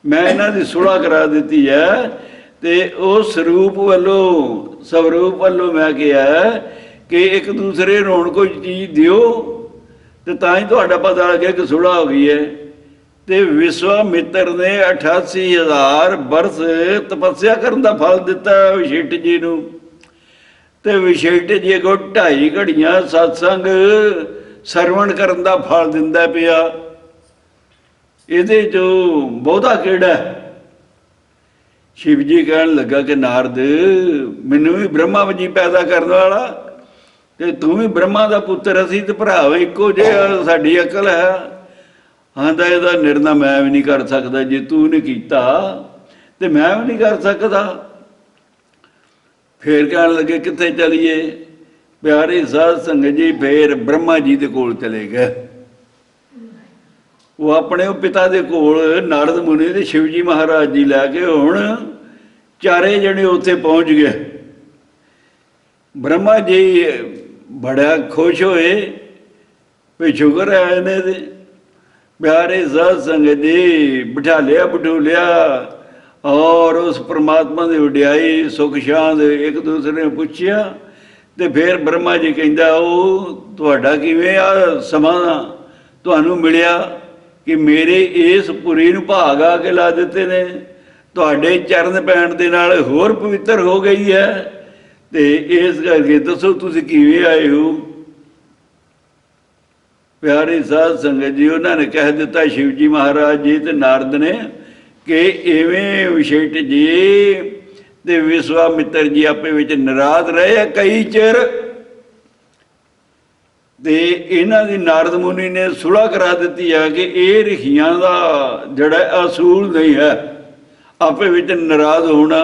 ਮੈਂ ਇਹਨਾਂ ਦੀ ਸੁਲ੍ਹਾ ਕਰਾ ਦਿੱਤੀ ਹੈ ਤੇ ਉਹ ਸਰੂਪ ਵੱਲੋਂ ਸਵਰੂਪ ਵੱਲੋਂ ਮੈਂ ਕਿਹਾ ਕਿ ਇੱਕ ਦੂਸਰੇ ਨੂੰ ਹੁਣ ਕੋਈ ਚੀਜ਼ ਦਿਓ ਤੇ ਤਾਂ ਹੀ ਤੁਹਾਡਾ ਪਤਾ ਲੱਗਿਆ ਕਿ ਸੁਲ੍ਹਾ ਹੋ ਗਈ ਹੈ। ਤੇ ਵਿਸ਼ਵਾਮਿੱਤਰ ਨੇ 88,000 ਵਰਸ ਤਪੱਸਿਆ ਕਰਨ ਦਾ ਫਲ ਦਿੱਤਾ ਵਸ਼ਿਸ਼ਠ ਜੀ ਨੂੰ, ਤੇ ਵਸ਼ਿਸ਼ਠ ਜੀ ਕੋਲ 2.5 ਘੜੀਆਂ ਸਤਸੰਗ ਸਰਵਣ ਕਰਨ ਦਾ ਫਲ ਦਿੰਦਾ ਪਿਆ। ਇਹਦੇ 'ਚੋਂ ਬਹੁਤਾ ਕਿਹੜਾ? ਸ਼ਿਵ ਜੀ ਕਹਿਣ ਲੱਗਾ ਕਿ ਨਾਰਦ ਮੈਨੂੰ ਵੀ ਬ੍ਰਹਮਾ ਜੀ ਪੈਦਾ ਕਰਨ ਵਾਲਾ ਤੇ ਤੂੰ ਵੀ ਬ੍ਰਹਮਾ ਦਾ ਪੁੱਤਰ, ਅਸੀਂ ਤੇ ਭਰਾ ਇੱਕੋ ਜਿਹਾ, ਸਾਡੀ ਅਕਲ ਹੈ। ਆਂਦਾ ਇਹਦਾ ਨਿਰਣਾ ਮੈਂ ਵੀ ਨਹੀਂ ਕਰ ਸਕਦਾ, ਜੇ ਤੂੰ ਨਹੀਂ ਕੀਤਾ ਤੇ ਮੈਂ ਵੀ ਨਹੀਂ ਕਰ ਸਕਦਾ। ਫੇਰ ਕਹਿਣ ਲੱਗੇ ਕਿੱਥੇ ਚਲੀਏ? ਪਿਆਰੀ ਸਾਧ ਸੰਗਤ ਜੀ ਫਿਰ ਬ੍ਰਹਮਾ ਜੀ ਦੇ ਕੋਲ ਚਲੇ ਗਏ। ਉਹ ਆਪਣੇ ਉਹ ਪਿਤਾ ਦੇ ਕੋਲ ਨਾਰਦ ਮੁਨੀ ਤੇ ਸ਼ਿਵ ਜੀ ਮਹਾਰਾਜ ਜੀ ਲੈ ਕੇ ਹੁਣ ਚਾਰੇ ਜਣੇ ਉੱਥੇ ਪਹੁੰਚ ਗਏ। ਬ੍ਰਹਮਾ ਜੀ ਬੜਾ ਖੁਸ਼ ਹੋਏ ਵੀ ਸ਼ੁਕਰ ਹੈ ਇਹਨੇ ਦੇ ਪਿਆਰੇ ਸਾਧ ਸੰਗਤ ਜੀ ਬਿਠਾ ਲਿਆ ਔਰ ਉਸ ਪ੍ਰਮਾਤਮਾ ਦੀ ਵਡਿਆਈ ਸੁਖ ਸ਼ਾਂਤ ਇੱਕ ਦੂਸਰੇ ਨੇ ਪੁੱਛਿਆ। ਤੇ ਫਿਰ ਬ੍ਰਹਮਾ ਜੀ ਕਹਿੰਦਾ ਉਹ ਤੁਹਾਡਾ ਕਿਵੇਂ ਆ ਸਮਾਂ ਤੁਹਾਨੂੰ ਮਿਲਿਆ ਕਿ ਮੇਰੇ ਇਸ ਪੁਰੀ ਨੂੰ ਭਾਗ ਆ ਕੇ ਲਾ ਦਿੱਤੇ ਨੇ, ਤੁਹਾਡੇ ਚਰਨ ਪੈਣ ਦੇ ਨਾਲ ਹੋਰ ਪਵਿੱਤਰ ਹੋ ਗਈ ਹੈ, ਤੇ ਇਸ ਕਰਕੇ ਦੱਸੋ ਤੁਸੀਂ ਕਿਵੇਂ ਆਏ ਹੋ। ਪਿਆਰੀ ਸਾਧ ਸੰਗਤ ਜੀ ਉਹਨਾਂ ਨੇ ਕਹਿ ਦਿੱਤਾ ਸ਼ਿਵ ਜੀ ਮਹਾਰਾਜ ਜੀ ਤੇ ਨਾਰਦ ਨੇ ਕਿ ਇਵੇਂ ਵਿਸ਼ੇਟ ਜੀ ਤੇ ਵਿਸ਼ਵਾਮਿੱਤਰ ਜੀ ਆਪੇ ਵਿੱਚ ਨਾਰਾਜ਼ ਰਹੇ ਕਈ ਚਿਰ, ਤੇ ਇਹਨਾਂ ਦੀ ਨਾਰਦ ਮੁਨੀ ਨੇ ਸੁਲ੍ਹਾ ਕਰਾ ਦਿੱਤੀ ਹੈ ਕਿ ਇਹ ਰਿਖੀਆਂ ਦਾ ਜਿਹੜਾ ਅਸੂਲ ਨਹੀਂ ਹੈ ਆਪੇ ਵਿੱਚ ਨਾਰਾਜ਼ ਹੋਣਾ,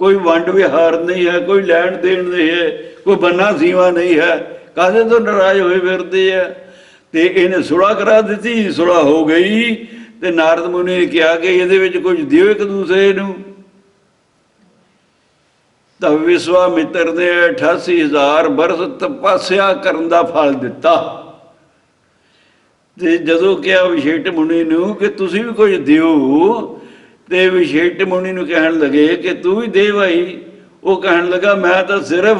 ਕੋਈ ਵੰਡ ਵਿਹਾਰ ਨਹੀਂ ਹੈ, ਕੋਈ ਲੈਣ ਦੇਣ ਨਹੀਂ ਹੈ, ਕੋਈ ਬੰਨਾ ਸੀਵਾ ਨਹੀਂ ਹੈ, ਕਾਹਦੇ ਤੋਂ ਨਾਰਾਜ਼ ਹੋਏ ਫਿਰਦੇ ਆ। ਤੇ ਇਹਨੇ ਸੁਲ੍ਹਾ ਕਰਾ ਦਿੱਤੀ, ਸੁਲ੍ਹਾ ਹੋ ਗਈ ਤੇ ਨਾਰਦ ਮੁਨੀ ਨੇ ਕਿਹਾ ਕਿ ਇਹਦੇ ਵਿੱਚ ਕੁਝ ਦਿਓ ਇੱਕ ਦੂਸਰੇ ਨੂੰ। ਤਾਂ ਵਿਸ਼ਵਾਮਿੱਤਰ ਨੇ 88,000 ਬਰਸ ਤਪੱਸਿਆ ਕਰਨ ਦਾ ਫਲ ਦਿੱਤਾ। ਤੇ ਜਦੋਂ ਕਿਹਾ ਵਿਸ਼ੇਟ ਮੁਨੀ ਨੂੰ ਕਿ ਤੁਸੀਂ ਵੀ ਕੁਝ ਦਿਓ, ਤੇ ਵਿਸ਼ੇਟ ਮੁਨੀ ਨੂੰ ਕਹਿਣ ਲੱਗੇ ਕਿ ਤੂੰ ਵੀ ਦੇ ਭਾਈ। ਉਹ ਕਹਿਣ ਲੱਗਾ ਮੈਂ ਤਾਂ ਸਿਰਫ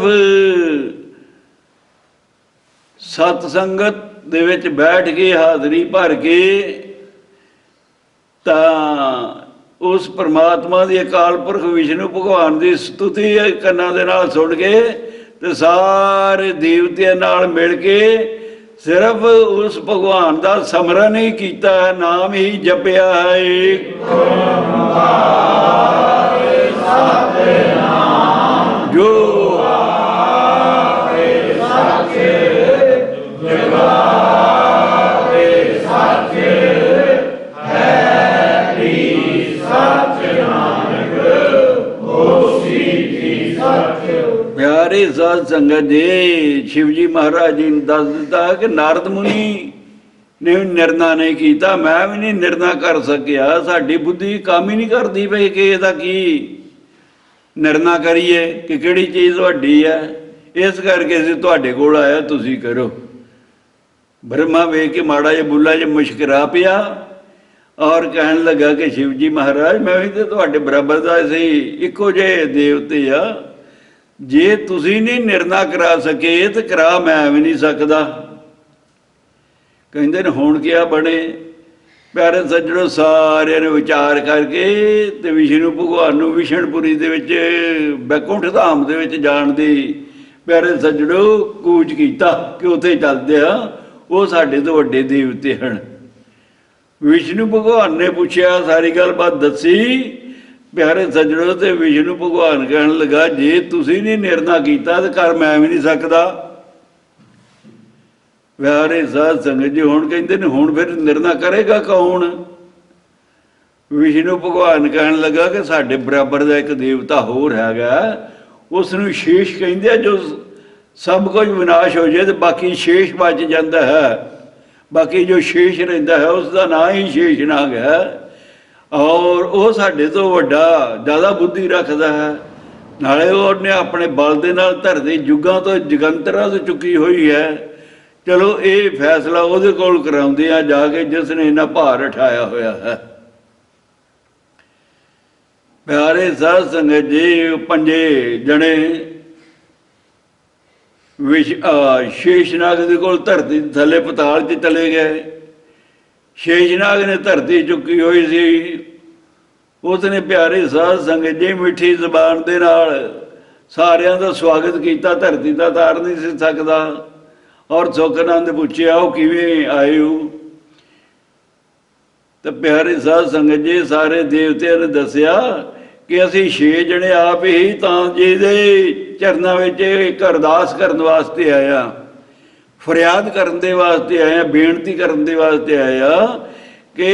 ਸਤ ਸੰਗਤ ਦੇ ਵਿੱਚ ਬੈਠ ਕੇ ਹਾਜ਼ਰੀ ਭਰ ਕੇ ਤਾਂ ਉਸ ਪਰਮਾਤਮਾ ਦੀ ਅਕਾਲ ਪੁਰਖ ਵਿਸ਼ਨੂੰ ਭਗਵਾਨ ਦੀ ਸਤੁਤੀ ਕੰਨਾਂ ਦੇ ਨਾਲ ਸੁਣ ਕੇ ਤੇ ਸਾਰੇ ਦੇਵਤਿਆਂ ਨਾਲ ਮਿਲ ਕੇ ਸਿਰਫ ਉਸ ਭਗਵਾਨ ਦਾ ਸਿਮਰਨ ਹੀ ਕੀਤਾ, ਨਾਮ ਹੀ ਜਪਿਆ ਹੈ। ਜੋ ਪਿਆਰੇ ਸਾਧ ਸੰਗਤ ਜੀ ਸ਼ਿਵ ਜੀ ਮਹਾਰਾਜ ਜੀ ਨੇ ਦੱਸ ਦਿੱਤਾ ਕਿ ਨਾਰਦ ਮੁਨੀ ਨੇ ਨਿਰਣਾ ਨਹੀਂ ਕੀਤਾ, ਮੈਂ ਵੀ ਨਹੀਂ ਨਿਰਣਾ ਕਰ ਸਕਿਆ, ਸਾਡੀ ਬੁੱਧੀ ਕੰਮ ਹੀ ਨਹੀਂ ਕਰਦੀ ਪਈ ਕਿ ਇਹਦਾ ਕੀ ਨਿਰਣਾ ਕਰੀਏ ਕਿ ਕਿਹੜੀ ਚੀਜ਼ ਵੱਡੀ ਹੈ, ਇਸ ਕਰਕੇ ਅਸੀਂ ਤੁਹਾਡੇ ਕੋਲ ਆਇਆ, ਤੁਸੀਂ ਕਰੋ। ਬ੍ਰਹਮਾ ਵੇਖ ਕੇ ਮਾੜਾ ਜਿਹਾ ਬੁੱਲਾ ਜਿਹਾ ਮੁਸ਼ਕਰਾ ਪਿਆ ਔਰ ਕਹਿਣ ਲੱਗਾ ਕਿ ਸ਼ਿਵ ਜੀ ਮਹਾਰਾਜ ਮੈਂ ਵੀ ਤਾਂ ਤੁਹਾਡੇ ਬਰਾਬਰ ਦਾ ਸੀ, ਇੱਕੋ ਜਿਹੇ ਦੇਵਤੇ ਆ, ਜੇ ਤੁਸੀਂ ਨਹੀਂ ਨਿਰਣਾ ਕਰਾ ਸਕੇ ਤੇ ਕਰਾ ਮੈਂ ਵੀ ਨਹੀਂ ਸਕਦਾ। ਕਹਿੰਦੇ ਨੇ ਹੁਣ ਕਿਆ ਬਣੇ। ਪਿਆਰੇ ਸੱਜਣੋ ਸਾਰਿਆਂ ਨੇ ਵਿਚਾਰ ਕਰਕੇ ਤੇ ਵਿਸ਼ਨੂੰ ਭਗਵਾਨ ਨੂੰ ਵਿਸ਼ਨਪੁਰੀ ਦੇ ਵਿੱਚ ਬੈਕੁੰਠ ਧਾਮ ਦੇ ਵਿੱਚ ਜਾਣ ਦੀ ਪਿਆਰੇ ਸੱਜਣੋ ਕੂਚ ਕੀਤਾ ਕਿ ਉੱਥੇ ਚੱਲਦੇ ਆ, ਉਹ ਸਾਡੇ ਤੋਂ ਵੱਡੇ ਦੇਵਤੇ ਹਨ। ਵਿਸ਼ਨੂੰ ਭਗਵਾਨ ਨੇ ਪੁੱਛਿਆ, ਸਾਰੀ ਗੱਲਬਾਤ ਦੱਸੀ ਪਿਆਰੇ ਸੱਜਣੋ, ਤੇ ਵਿਸ਼ਨੂੰ ਭਗਵਾਨ ਕਹਿਣ ਲੱਗਾ ਜੇ ਤੁਸੀਂ ਨਹੀਂ ਨਿਰਣਾ ਕੀਤਾ ਤੇ ਕਰ ਮੈਂ ਵੀ ਨਹੀਂ ਸਕਦਾ। ਪਿਆਰੇ ਸਾਧ ਸੰਗਤ ਜੀ ਹੁਣ ਕਹਿੰਦੇ ਨੇ ਹੁਣ ਫਿਰ ਨਿਰਣਾ ਕਰੇਗਾ ਕੌਣ। ਵਿਸ਼ਨੂੰ ਭਗਵਾਨ ਕਹਿਣ ਲੱਗਾ ਕਿ ਸਾਡੇ ਬਰਾਬਰ ਦਾ ਇੱਕ ਦੇਵਤਾ ਹੋਰ ਹੈਗਾ, ਉਸ ਨੂੰ ਸ਼ੇਸ਼ ਕਹਿੰਦੇ ਆ, ਜੋ ਸਭ ਕੁਝ ਵਿਨਾਸ਼ ਹੋ ਜਾਏ ਤੇ ਬਾਕੀ ਸ਼ੇਸ਼ ਬਚ ਜਾਂਦਾ ਹੈ, ਬਾਕੀ ਜੋ ਸ਼ੇਸ਼ ਰਹਿੰਦਾ ਹੈ ਉਸ ਦਾ ਨਾਂ ਹੀ ਸ਼ੇਸ਼ਨਾਗ ਹੈ, ਔਰ ਉਹ ਸਾਡੇ ਤੋਂ ਵੱਡਾ ਜ਼ਿਆਦਾ ਬੁੱਧੀ ਰੱਖਦਾ ਹੈ। ਨਾਲੇ ਉਹਨੇ ਆਪਣੇ ਬਲ ਦੇ ਨਾਲ ਧਰਤੀ ਯੁੱਗਾਂ ਤੋਂ ਜਗੰਤਰਾਂ ਤੋਂ ਚੁੱਕੀ ਹੋਈ ਹੈ। ਚਲੋ ਇਹ ਫੈਸਲਾ ਉਹਦੇ ਕੋਲ ਕਰਾਉਂਦੇ ਆ ਜਾ ਕੇ ਜਿਸ ਨੇ ਇੰਨਾ ਭਾਰ ਉਠਾਇਆ ਹੋਇਆ ਹੈ। ਪਿਆਰੇ ਸਾਧ ਸੰਗਤ ਜੀ ਪੰਜੇ ਜਣੇ ਸ਼ੇਸ਼ਨਾਗ ਦੇ ਕੋਲ ਧਰਤੀ ਥੱਲੇ ਪਤਾਲ 'ਚ ਚਲੇ ਗਏ। ਸ਼ੇਸ਼ਨਾਗ ਨੇ ਧਰਤੀ ਚੁੱਕੀ ਹੋਈ ਸੀ, ਉਸਨੇ ਪਿਆਰੇ ਸਾਧ ਸੰਗਤ ਜੀ ਮਿੱਠੀ ਜ਼ਬਾਨ ਦੇ ਨਾਲ ਸਾਰਿਆਂ ਦਾ ਸਵਾਗਤ ਕੀਤਾ, ਧਰਤੀ ਦਾ ਤਾਰ ਨਹੀਂ ਸੀ ਸਕਦਾ, ਔਰ ਸੁਖਨੰਦ ਪੁੱਛਿਆ ਉਹ ਕਿਵੇਂ ਆਏ ਹੋ। ਤੇ ਪਿਆਰੇ ਸਾਧ ਸੰਗਤ ਜੀ ਸਾਰੇ ਦੇਵਤਿਆਂ ਨੇ ਦੱਸਿਆ ਕਿ ਅਸੀਂ 6 ਜਣੇ ਆਪ ਹੀ ਤਾਂ ਜਿਹਦੇ ਚਰਨਾਂ ਵਿੱਚ ਇੱਕ ਅਰਦਾਸ ਕਰਨ ਵਾਸਤੇ ਆਇਆ, ਫਰਿਆਦ ਕਰਨ ਦੇ ਵਾਸਤੇ ਆਇਆ, ਬੇਨਤੀ ਕਰਨ ਦੇ ਵਾਸਤੇ ਆਇਆ ਕਿ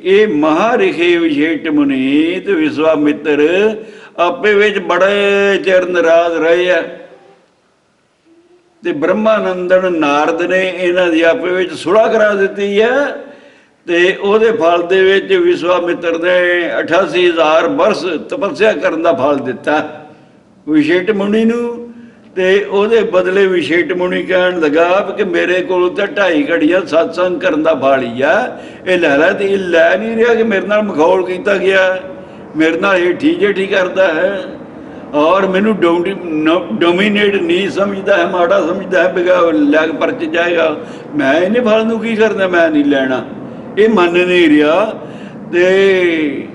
ਇਹ ਮਹਾਰਿਖੇ ਵਿਸ਼ੇਟ ਮੁਨੀ ਤੇ ਵਿਸ਼ਵਾਮਿੱਤਰ ਆਪੇ ਵਿੱਚ ਬੜੇ ਚਿਰ ਨਾਰਾਜ਼ ਰਹੇ ਆ। ਤੇ ਬ੍ਰਹਮਾਨੰਦਨ ਨਾਰਦ ਨੇ ਇਹਨਾਂ ਦੀ ਆਪੇ ਵਿੱਚ ਸੁਲ੍ਹਾ ਕਰਾ ਦਿੱਤੀ ਹੈ। ਤੇ ਉਹਦੇ ਫਲ ਦੇ ਵਿੱਚ ਵਿਸ਼ਵਾਮਿੱਤਰ ਨੇ 88,000 ਬਰਸ ਤਪੱਸਿਆ ਕਰਨ ਦਾ ਫਲ ਦਿੱਤਾ ਵਿਸ਼ੇਟ ਮੁਨੀ ਨੂੰ। ਤੇ ਉਹਦੇ ਬਦਲੇ ਵਿਸ਼ੇਟ ਮੁਨੀ ਕਹਿਣ ਲੱਗਾ ਕਿ ਮੇਰੇ ਕੋਲ ਤਾਂ 2.5 ਘੜੀਆਂ ਸਤਸੰਗ ਕਰਨ ਦਾ ਫਲ ਹੀ ਆ, ਇਹ ਲੈ ਲੈ। ਤੇ ਇਹ ਲੈ ਨਹੀਂ ਰਿਹਾ ਕਿ ਮੇਰੇ ਨਾਲ ਮਖੌਲ ਕੀਤਾ ਗਿਆ, ਮੇਰੇ ਨਾਲ ਇਹ ਠੀਕ ਕਰਦਾ ਹੈ ਔਰ ਮੈਨੂੰ ਡੋਮੀਨੇਟ ਨਹੀਂ ਸਮਝਦਾ ਹੈ, ਮਾੜਾ ਸਮਝਦਾ ਹੈ, ਬਿਗਾ ਲੈ ਕੇ ਪਰਚ ਜਾਏਗਾ। ਮੈਂ ਇਹਨੇ ਫਲ ਨੂੰ ਕੀ ਕਰਨਾ, ਮੈਂ ਨਹੀਂ ਲੈਣਾ। ਇਹ ਮੰਨ ਨਹੀਂ ਰਿਹਾ। ਤੇ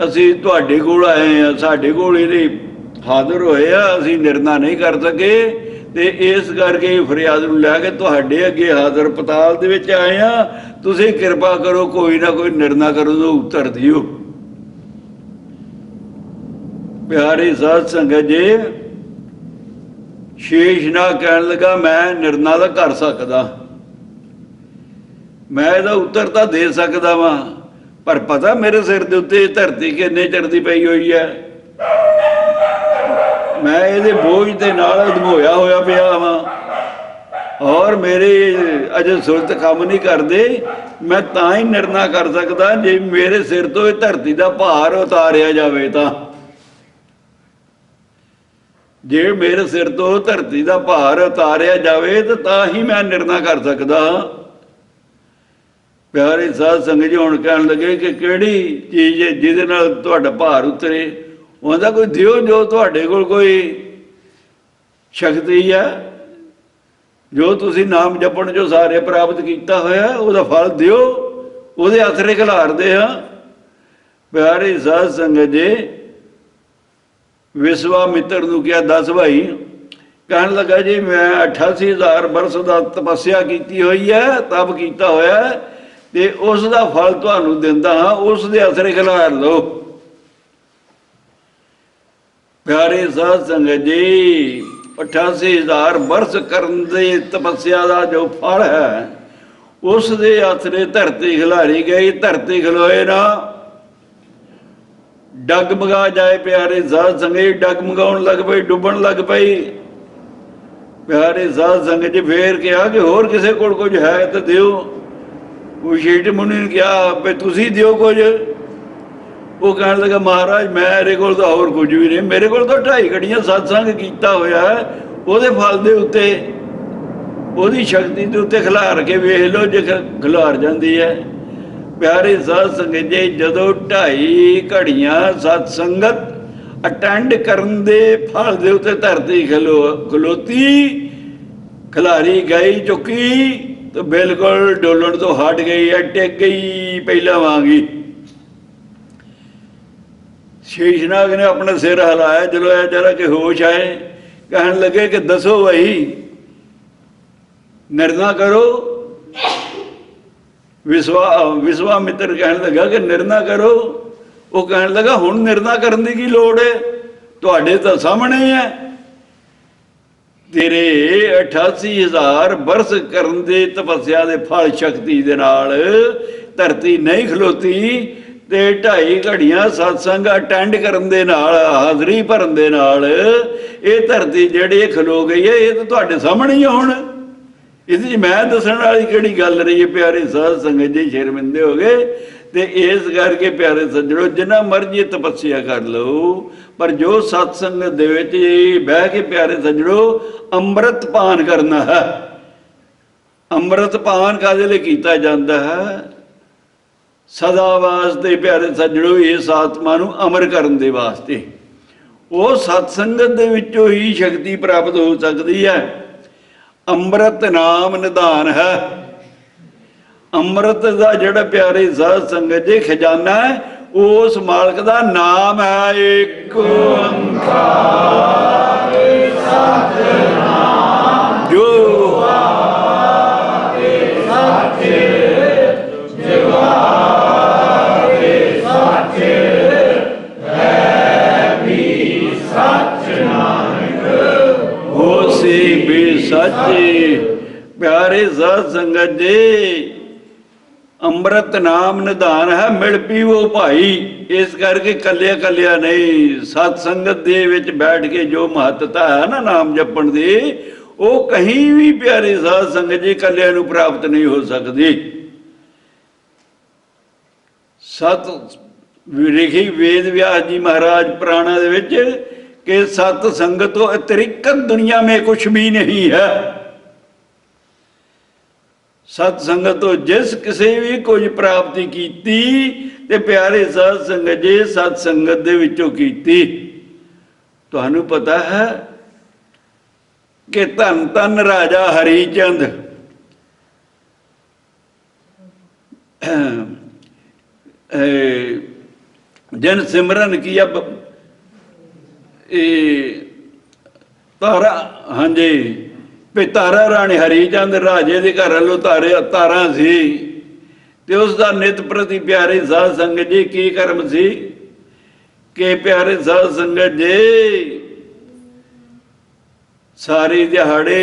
ਅਸੀਂ ਤੁਹਾਡੇ ਕੋਲ ਆਏ ਹਾਂ, ਸਾਡੇ ਕੋਲ ਇਹਦੇ ਹਾਜ਼ਰ ਹੋਏ ਆ, ਅਸੀਂ ਨਿਰਣਾ ਨਹੀਂ ਕਰ ਸਕੇ ਤੇ ਇਸ ਕਰਕੇ ਫਰਿਆਦ ਨੂੰ ਲੈ ਕੇ ਤੁਹਾਡੇ ਅੱਗੇ ਹਾਜ਼ਰ ਪਤਾਲ ਦੇ ਵਿੱਚ ਆਏ ਆ। ਤੁਸੀਂ ਕਿਰਪਾ ਕਰੋ, ਕੋਈ ਨਾ ਕੋਈ ਨਿਰਣਾ ਕਰੋ ਤਾਂ ਉੱਤਰ ਦਿਓ। ਪਿਆਰੇ ਸਾਧ ਸੰਗਤ ਜੀ, ਸ਼ੇਸ਼ਨਾਗ ਕਹਿਣ ਲੱਗਾ ਮੈਂ ਨਿਰਣਾ ਤਾਂ ਕਰ ਸਕਦਾ, ਮੈਂ ਇਹਦਾ ਉੱਤਰ ਤਾਂ ਦੇ ਸਕਦਾ ਵਾਂ, ਪਰ ਪਤਾ ਮੇਰੇ ਸਿਰ ਦੇ ਉੱਤੇ ਧਰਤੀ ਕਿੰਨੇ ਚਿਰ ਦੀ ਪਈ ਹੋਈ ਹੈ, ਮੈਂ ਇਹਦੇ ਬੋਝ ਦੇ ਨਾਲ ਧਮੋਇਆ ਹੋਇਆ ਪਿਆ ਵਾਂ ਔਰ ਮੇਰੇ ਅਜੇ ਸੁਰਤ ਕੰਮ ਨਹੀਂ ਕਰਦੇ। ਮੈਂ ਤਾਂ ਹੀ ਨਿਰਣਾ ਕਰ ਸਕਦਾ ਜੇ ਮੇਰੇ ਸਿਰ ਤੋਂ ਇਹ ਧਰਤੀ ਦਾ ਭਾਰ ਉਤਾਰਿਆ ਜਾਵੇ। ਤਾਂ ਜੇ ਮੇਰੇ ਸਿਰ ਤੋਂ ਧਰਤੀ ਦਾ ਭਾਰ ਉਤਾਰਿਆ ਜਾਵੇ ਤਾਂ ਹੀ ਮੈਂ ਨਿਰਣਾ ਕਰ ਸਕਦਾ। ਪਿਆਰੇ ਸਾਧ ਸੰਗਤ ਜੀ, ਹੁਣ ਕਹਿਣ ਲੱਗੇ ਕਿ ਕਿਹੜੀ ਚੀਜ਼ ਹੈ ਜਿਹਦੇ ਨਾਲ ਤੁਹਾਡਾ ਭਾਰ ਉਤਰੇ? ਉਹਦਾ ਕੋਈ ਦਿਓ ਜੋ ਤੁਹਾਡੇ ਕੋਲ ਕੋਈ ਸ਼ਕਤੀ ਹੈ, ਜੋ ਤੁਸੀਂ ਨਾਮ ਜਪਣ ਜੋ ਸਾਰੇ ਪ੍ਰਾਪਤ ਕੀਤਾ ਹੋਇਆ ਉਹਦਾ ਫਲ ਦਿਓ, ਉਹਦੇ ਆਸਰੇ ਖਿਲਾਰਦੇ ਹਾਂ। ਪਿਆਰੇ ਸਾਧ ਸੰਗਤ ਜੀ, ਵਿਸ਼ਵਾਮਿੱਤਰ ਨੂੰ ਕਿਹਾ 10 ਭਾਈ। ਕਹਿਣ ਲੱਗਾ ਜੀ ਮੈਂ 88,000 ਬਰਸ ਦਾ ਤਪੱਸਿਆ ਕੀਤੀ ਹੋਈ ਹੈ, ਤਪ ਕੀਤਾ ਹੋਇਆ ਤੇ ਉਸ ਦਾ ਫਲ ਤੁਹਾਨੂੰ ਦਿੰਦਾ ਹਾਂ, ਉਸ ਦੇ ਆਸਰੇ ਖਿਲਾਰ ਲਓ। ਪਿਆਰੇ ਸਾਧ ਸੰਗਤ ਜੀ, 88,000 ਬਰਸ ਕਰਨ ਦੇ ਤਪੱਸਿਆ ਦਾ ਜੋ ਫਲ ਹੈ ਉਸ ਦੇ ਆਸਰੇ ਧਰਤੀ ਖਿਲਾਰੀ ਗਈ। ਧਰਤੀ ਖਲੋਏ ਨਾ ਡਗਮਗਾ ਜਾਏ। ਪਿਆਰੇ ਸਾਧ ਸੰਗਤ, ਡਗਮਗਾਉਣ ਲੱਗ ਪਈ, ਡੁੱਬਣ ਲੱਗ ਪਈ। ਪਿਆਰੇ ਸਾਧ ਸੰਗਤ ਜੀ, ਫੇਰ ਕਿਹਾ ਕਿ ਹੋਰ ਕਿਸੇ ਕੋਲ ਕੁਝ ਹੈ ਤਾਂ ਦਿਓ। ਵਿਸ਼ੇਟ ਮੁਨੀ ਨੇ ਕਿਹਾ ਵੀ ਤੁਸੀਂ ਦਿਓ ਕੁਝ। ਉਹ ਕਹਿਣ ਲੱਗਾ ਮਹਾਰਾਜ ਮੇਰੇ ਕੋਲ ਤਾਂ ਹੋਰ ਕੁਝ ਵੀ ਨਹੀਂ, ਮੇਰੇ ਕੋਲ ਤਾਂ 2.5 ਘੜੀਆਂ ਸਤਸੰਗ ਕੀਤਾ ਹੋਇਆ, ਉਹਦੇ ਫਲ ਦੇ ਉੱਤੇ, ਉਹਦੀ ਸ਼ਕਤੀ ਦੇ ਉੱਤੇ ਖਿਲਾਰ ਕੇ ਵੇਖ ਲਓ ਜੇ ਖਿਲਾਰ ਜਾਂਦੀ ਹੈ। ਪਿਆਰੇ ਸਾਧ ਸੰਗਤ ਜੀ, ਜਦੋਂ 2.5 ਘੜੀਆਂ ਸਤਸੰਗਤ ਅਟੈਂਡ ਕਰਨ ਦੇ ਫਲ ਦੇ ਉੱਤੇ ਧਰਤੀ ਖਲੋਤੀ, ਖਿਲਾਰੀ ਗਈ, ਚੁੱਕੀ ਤਾਂ ਬਿਲਕੁਲ ਡੋਲਣ ਤੋਂ ਹਟ ਗਈ ਹੈ, ਟਿਕ ਗਈ ਪਹਿਲਾਂ ਵਾਂਗੀ। ਸ਼ੇਸ਼ਨਾਗ ਨੇ ਆਪਣਾ ਸਿਰ ਹਿਲਾਇਆ, ਜਦੋਂ ਇਹ ਜਰਾ ਕਿ ਹੋਸ਼ ਆਏ। ਕਹਿਣ ਲੱਗੇ ਕਿ ਦੱਸੋ ਭਾਈ, ਨਿਰਣਾ ਕਰੋ। ਵਿਸ਼ਵਾਮਿੱਤਰ ਕਹਿਣ ਲੱਗਾ ਕਿ ਨਿਰਣਾ ਕਰੋ। ਉਹ ਕਹਿਣ ਲੱਗਾ ਹੁਣ ਨਿਰਣਾ ਕਰਨ ਦੀ ਕੀ ਲੋੜ ਹੈ, ਤੁਹਾਡੇ ਤਾਂ ਸਾਹਮਣੇ ਹੈ। ਤੇਰੇ 88,000 ਬਰਸ ਕਰਨ ਦੇ ਤਪੱਸਿਆ ਦੇ ਫਲ ਸ਼ਕਤੀ ਦੇ ਨਾਲ ਧਰਤੀ ਨਹੀਂ ਖਲੋਤੀ ਤੇ 2.5 ਘੜੀਆਂ ਸਤਸੰਗ ਅਟੈਂਡ ਕਰਨ ਦੇ ਨਾਲ, ਹਾਜ਼ਰੀ ਭਰਨ ਦੇ ਨਾਲ ਇਹ ਧਰਤੀ ਜਿਹੜੀ ਖਲੋ ਗਈ ਹੈ, ਇਹ ਤਾਂ ਤੁਹਾਡੇ ਸਾਹਮਣੇ ਹੀ ਹੁਣ। ਇਹਦੇ 'ਚ ਮੈਂ ਦੱਸਣ ਵਾਲੀ ਕਿਹੜੀ ਗੱਲ ਰਹੀ ਹੈ? ਪਿਆਰੇ ਸਾਧ ਸੰਗਤ ਜੀ ਸ਼ਰਮਿੰਦੇ ਹੋ ਗਏ। ਤੇ ਇਸ ਕਰਕੇ ਪਿਆਰੇ ਸੱਜਣੋ, ਜਿੰਨਾ ਮਰਜ਼ੀ ਤਪੱਸਿਆ ਕਰ ਲਓ, ਪਰ ਜੋ ਸਤਸੰਗ ਦੇ ਵਿੱਚ ਬਹਿ ਕੇ ਪਿਆਰੇ ਸੱਜਣੋ ਅੰਮ੍ਰਿਤ ਪਾਨ ਕਰਨਾ ਹੈ। ਅੰਮ੍ਰਿਤ ਪਾਨ ਕਾਹਦੇ ਲਈ ਕੀਤਾ ਜਾਂਦਾ ਹੈ? ਸਦਾ ਵਾਸਤੇ ਪਿਆਰੇ ਸੱਜਣੋ, ਇਸ ਆਤਮਾ ਨੂੰ ਅਮਰ ਕਰਨ ਦੇ ਵਾਸਤੇ। ਉਹ ਸਤਸੰਗਤ ਦੇ ਵਿੱਚੋਂ ਹੀ ਸ਼ਕਤੀ ਪ੍ਰਾਪਤ ਹੋ ਸਕਦੀ ਹੈ। ਅੰਮ੍ਰਿਤ ਨਾਮ ਨਿਧਾਨ ਹੈ। ਅੰਮ੍ਰਿਤ ਦਾ ਜਿਹੜਾ ਪਿਆਰੇ ਸਾਧ ਸੰਗਤ ਜੀ ਖਜ਼ਾਨਾ ਹੈ, ਉਸ ਮਾਲਕ ਦਾ ਨਾਮ ਹੈ ਏਕ ਓੰਕਾਰ ਸਤਿਨਾਮ। ਜੋ ਸੱਚੇ। ਪਿਆਰੇ ਸਾਧ ਸੰਗਤ ਜੀ, ਅੰਮ੍ਰਿਤ ਨਾਮ ਨਿਧਾਨ ਹੈ, ਮਿਲ ਪੀਵੋ ਭਾਈ। ਇਸ ਕਰਕੇ ਕੱਲਿਆ ਕੱਲਿਆ ਨਹੀਂ, ਸਤ ਸੰਗਤ ਦੇ ਵਿੱਚ ਬੈਠ ਕੇ ਜੋ ਮਹੱਤਤਾ ਹੈ ਨਾ ਨਾਮ ਜਪਣ ਦੀ, ਉਹ ਕहीं ਵੀ ਪਿਆਰੇ ਸਾਧ ਸੰਗਤ ਜੀ ਕੱਲਿਆਂ ਨੂੰ ਪ੍ਰਾਪਤ ਨਹੀਂ ਹੋ ਸਕਦੀ। ਸਤ ਲਿਖੀ ਵੇਦ व्यास जी महाराज पुराणा ਦੇ ਵਿੱਚ कि सत संगत तो अतिरिक्त दुनिया में कुछ भी नहीं है। सत संगत तो जिस किसी भी कुछ प्राप्ति कीती ते प्यारे साध संगत जी सत संगत दे विचों कीती। तुहानू पता है कि धन धन राजा हरीचंद जिन सिमरन किया तारा, हाँ जी, भी तारा राणी हरीचंद राजे के घर वालों तारा सी ते उसका नित प्रति प्यारे साध संगत जी की कर्म सी कि प्यारे साध संगत जी सारी दिहाड़े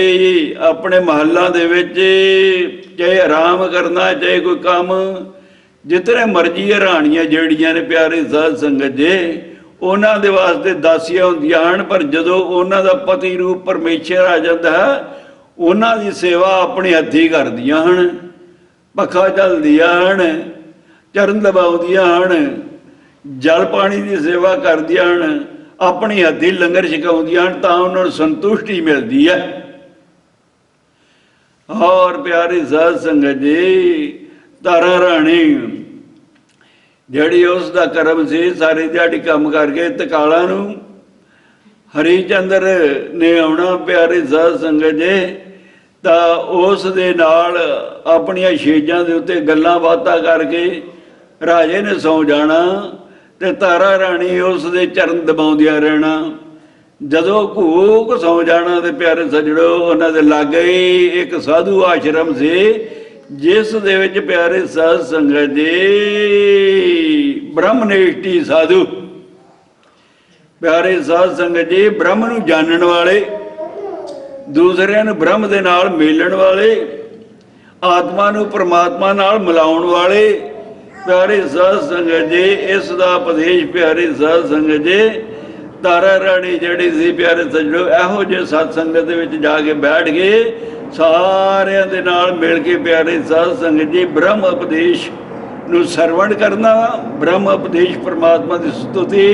अपने महलों दे विच चाहे आराम करना चाहे कोई काम, जितने मर्जी राणियां जड़ियां ने प्यारे साध संगत जी उन्हां दे वास्ते दासियां हुंदियां हन, पर जदों उन्हां दा पति रूप परमेश्वर आ जाता है उन्हां दी सेवा अपने हथी करदियां हन, पखा झलदियां हन, चरण दबाउंदियां हन, जल पानी की सेवा करदियां हन, अपनी हथी लंगर छकाउंदियां हन, तां उन्हां नूं संतुष्टि मिलदी है। और प्यारे साध संगत जी तारा राणी जड़ी उसका कर्म से सारी दिहाड़ी काम करके तकाला नूं हरीचंद्र ने आना प्यारे साध संगत जी, तां उस दे नाल अपनियां छेजां दे उत्ते गल्लां बातां करके राजे ने सौ जाना ते तारा राणी उस दे चरण दबाउंदियां रहना। जदों घूक सौ जाना ते प्यारे सजड़ो उन्हां दे लागे एक साधु आश्रम से जिस दे विच प्यारे साध संगत जी ब्रह्मनिष्ठी साधु, प्यारे साध संगत जी ब्रह्म नूं जानण वाले, दूसरिਆਂ ਨੂੰ ब्रह्म दे नाल मिलण वाले, आत्मा नूं परमात्मा नाल मिलाउण वाले प्यारे साध संगत जी इस दा उपदेश प्यारे साध संगत जी तारा राणी जिहड़ी सी प्यारे सजणो इहो जे सत संगत दे विच जा के बैठ गए सारिਆਂ दे नाल मिल के प्यारे साध संगत जी ब्रह्म उपदेश नूं सरवण करना, ब्रह्म उपदेश परमात्मा की स्तुति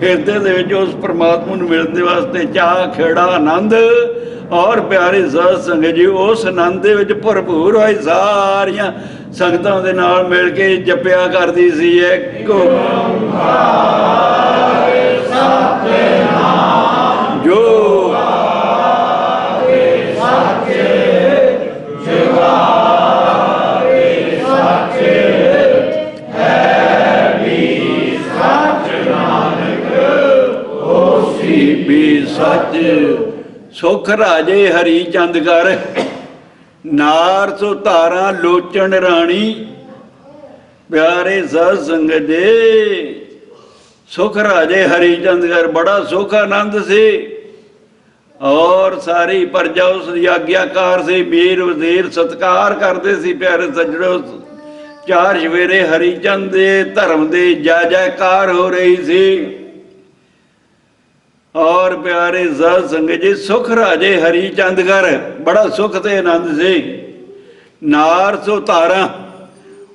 हिरदे दे विच उस परमात्मा नूं मिलण दे वास्ते चाह खेड़ा आनंद और प्यारे साध संगत जी उस आनंद दे विच भरपूर होई सारियां संगतां दे नाल मिल के जपिया करदी सी एक जो भी सच सुख राजे हरीचंद कर नार सो तारा लोचन राणी। प्यारे साध संगत जी सुख राजे हरीचंद कर बड़ा सुख आनंद से और सारी प्रजा उसकी आज्ञाकार से वीर वजीर सत्कार करते सी। प्यारे सज्जणों चार सवेरे हरीचंद दे धर्म दे जय जयकार हो रही सी। और प्यारे साध संगत जी सुख राजे हरीचंद कर बड़ा सुख ते आनंद से। नार सो तारा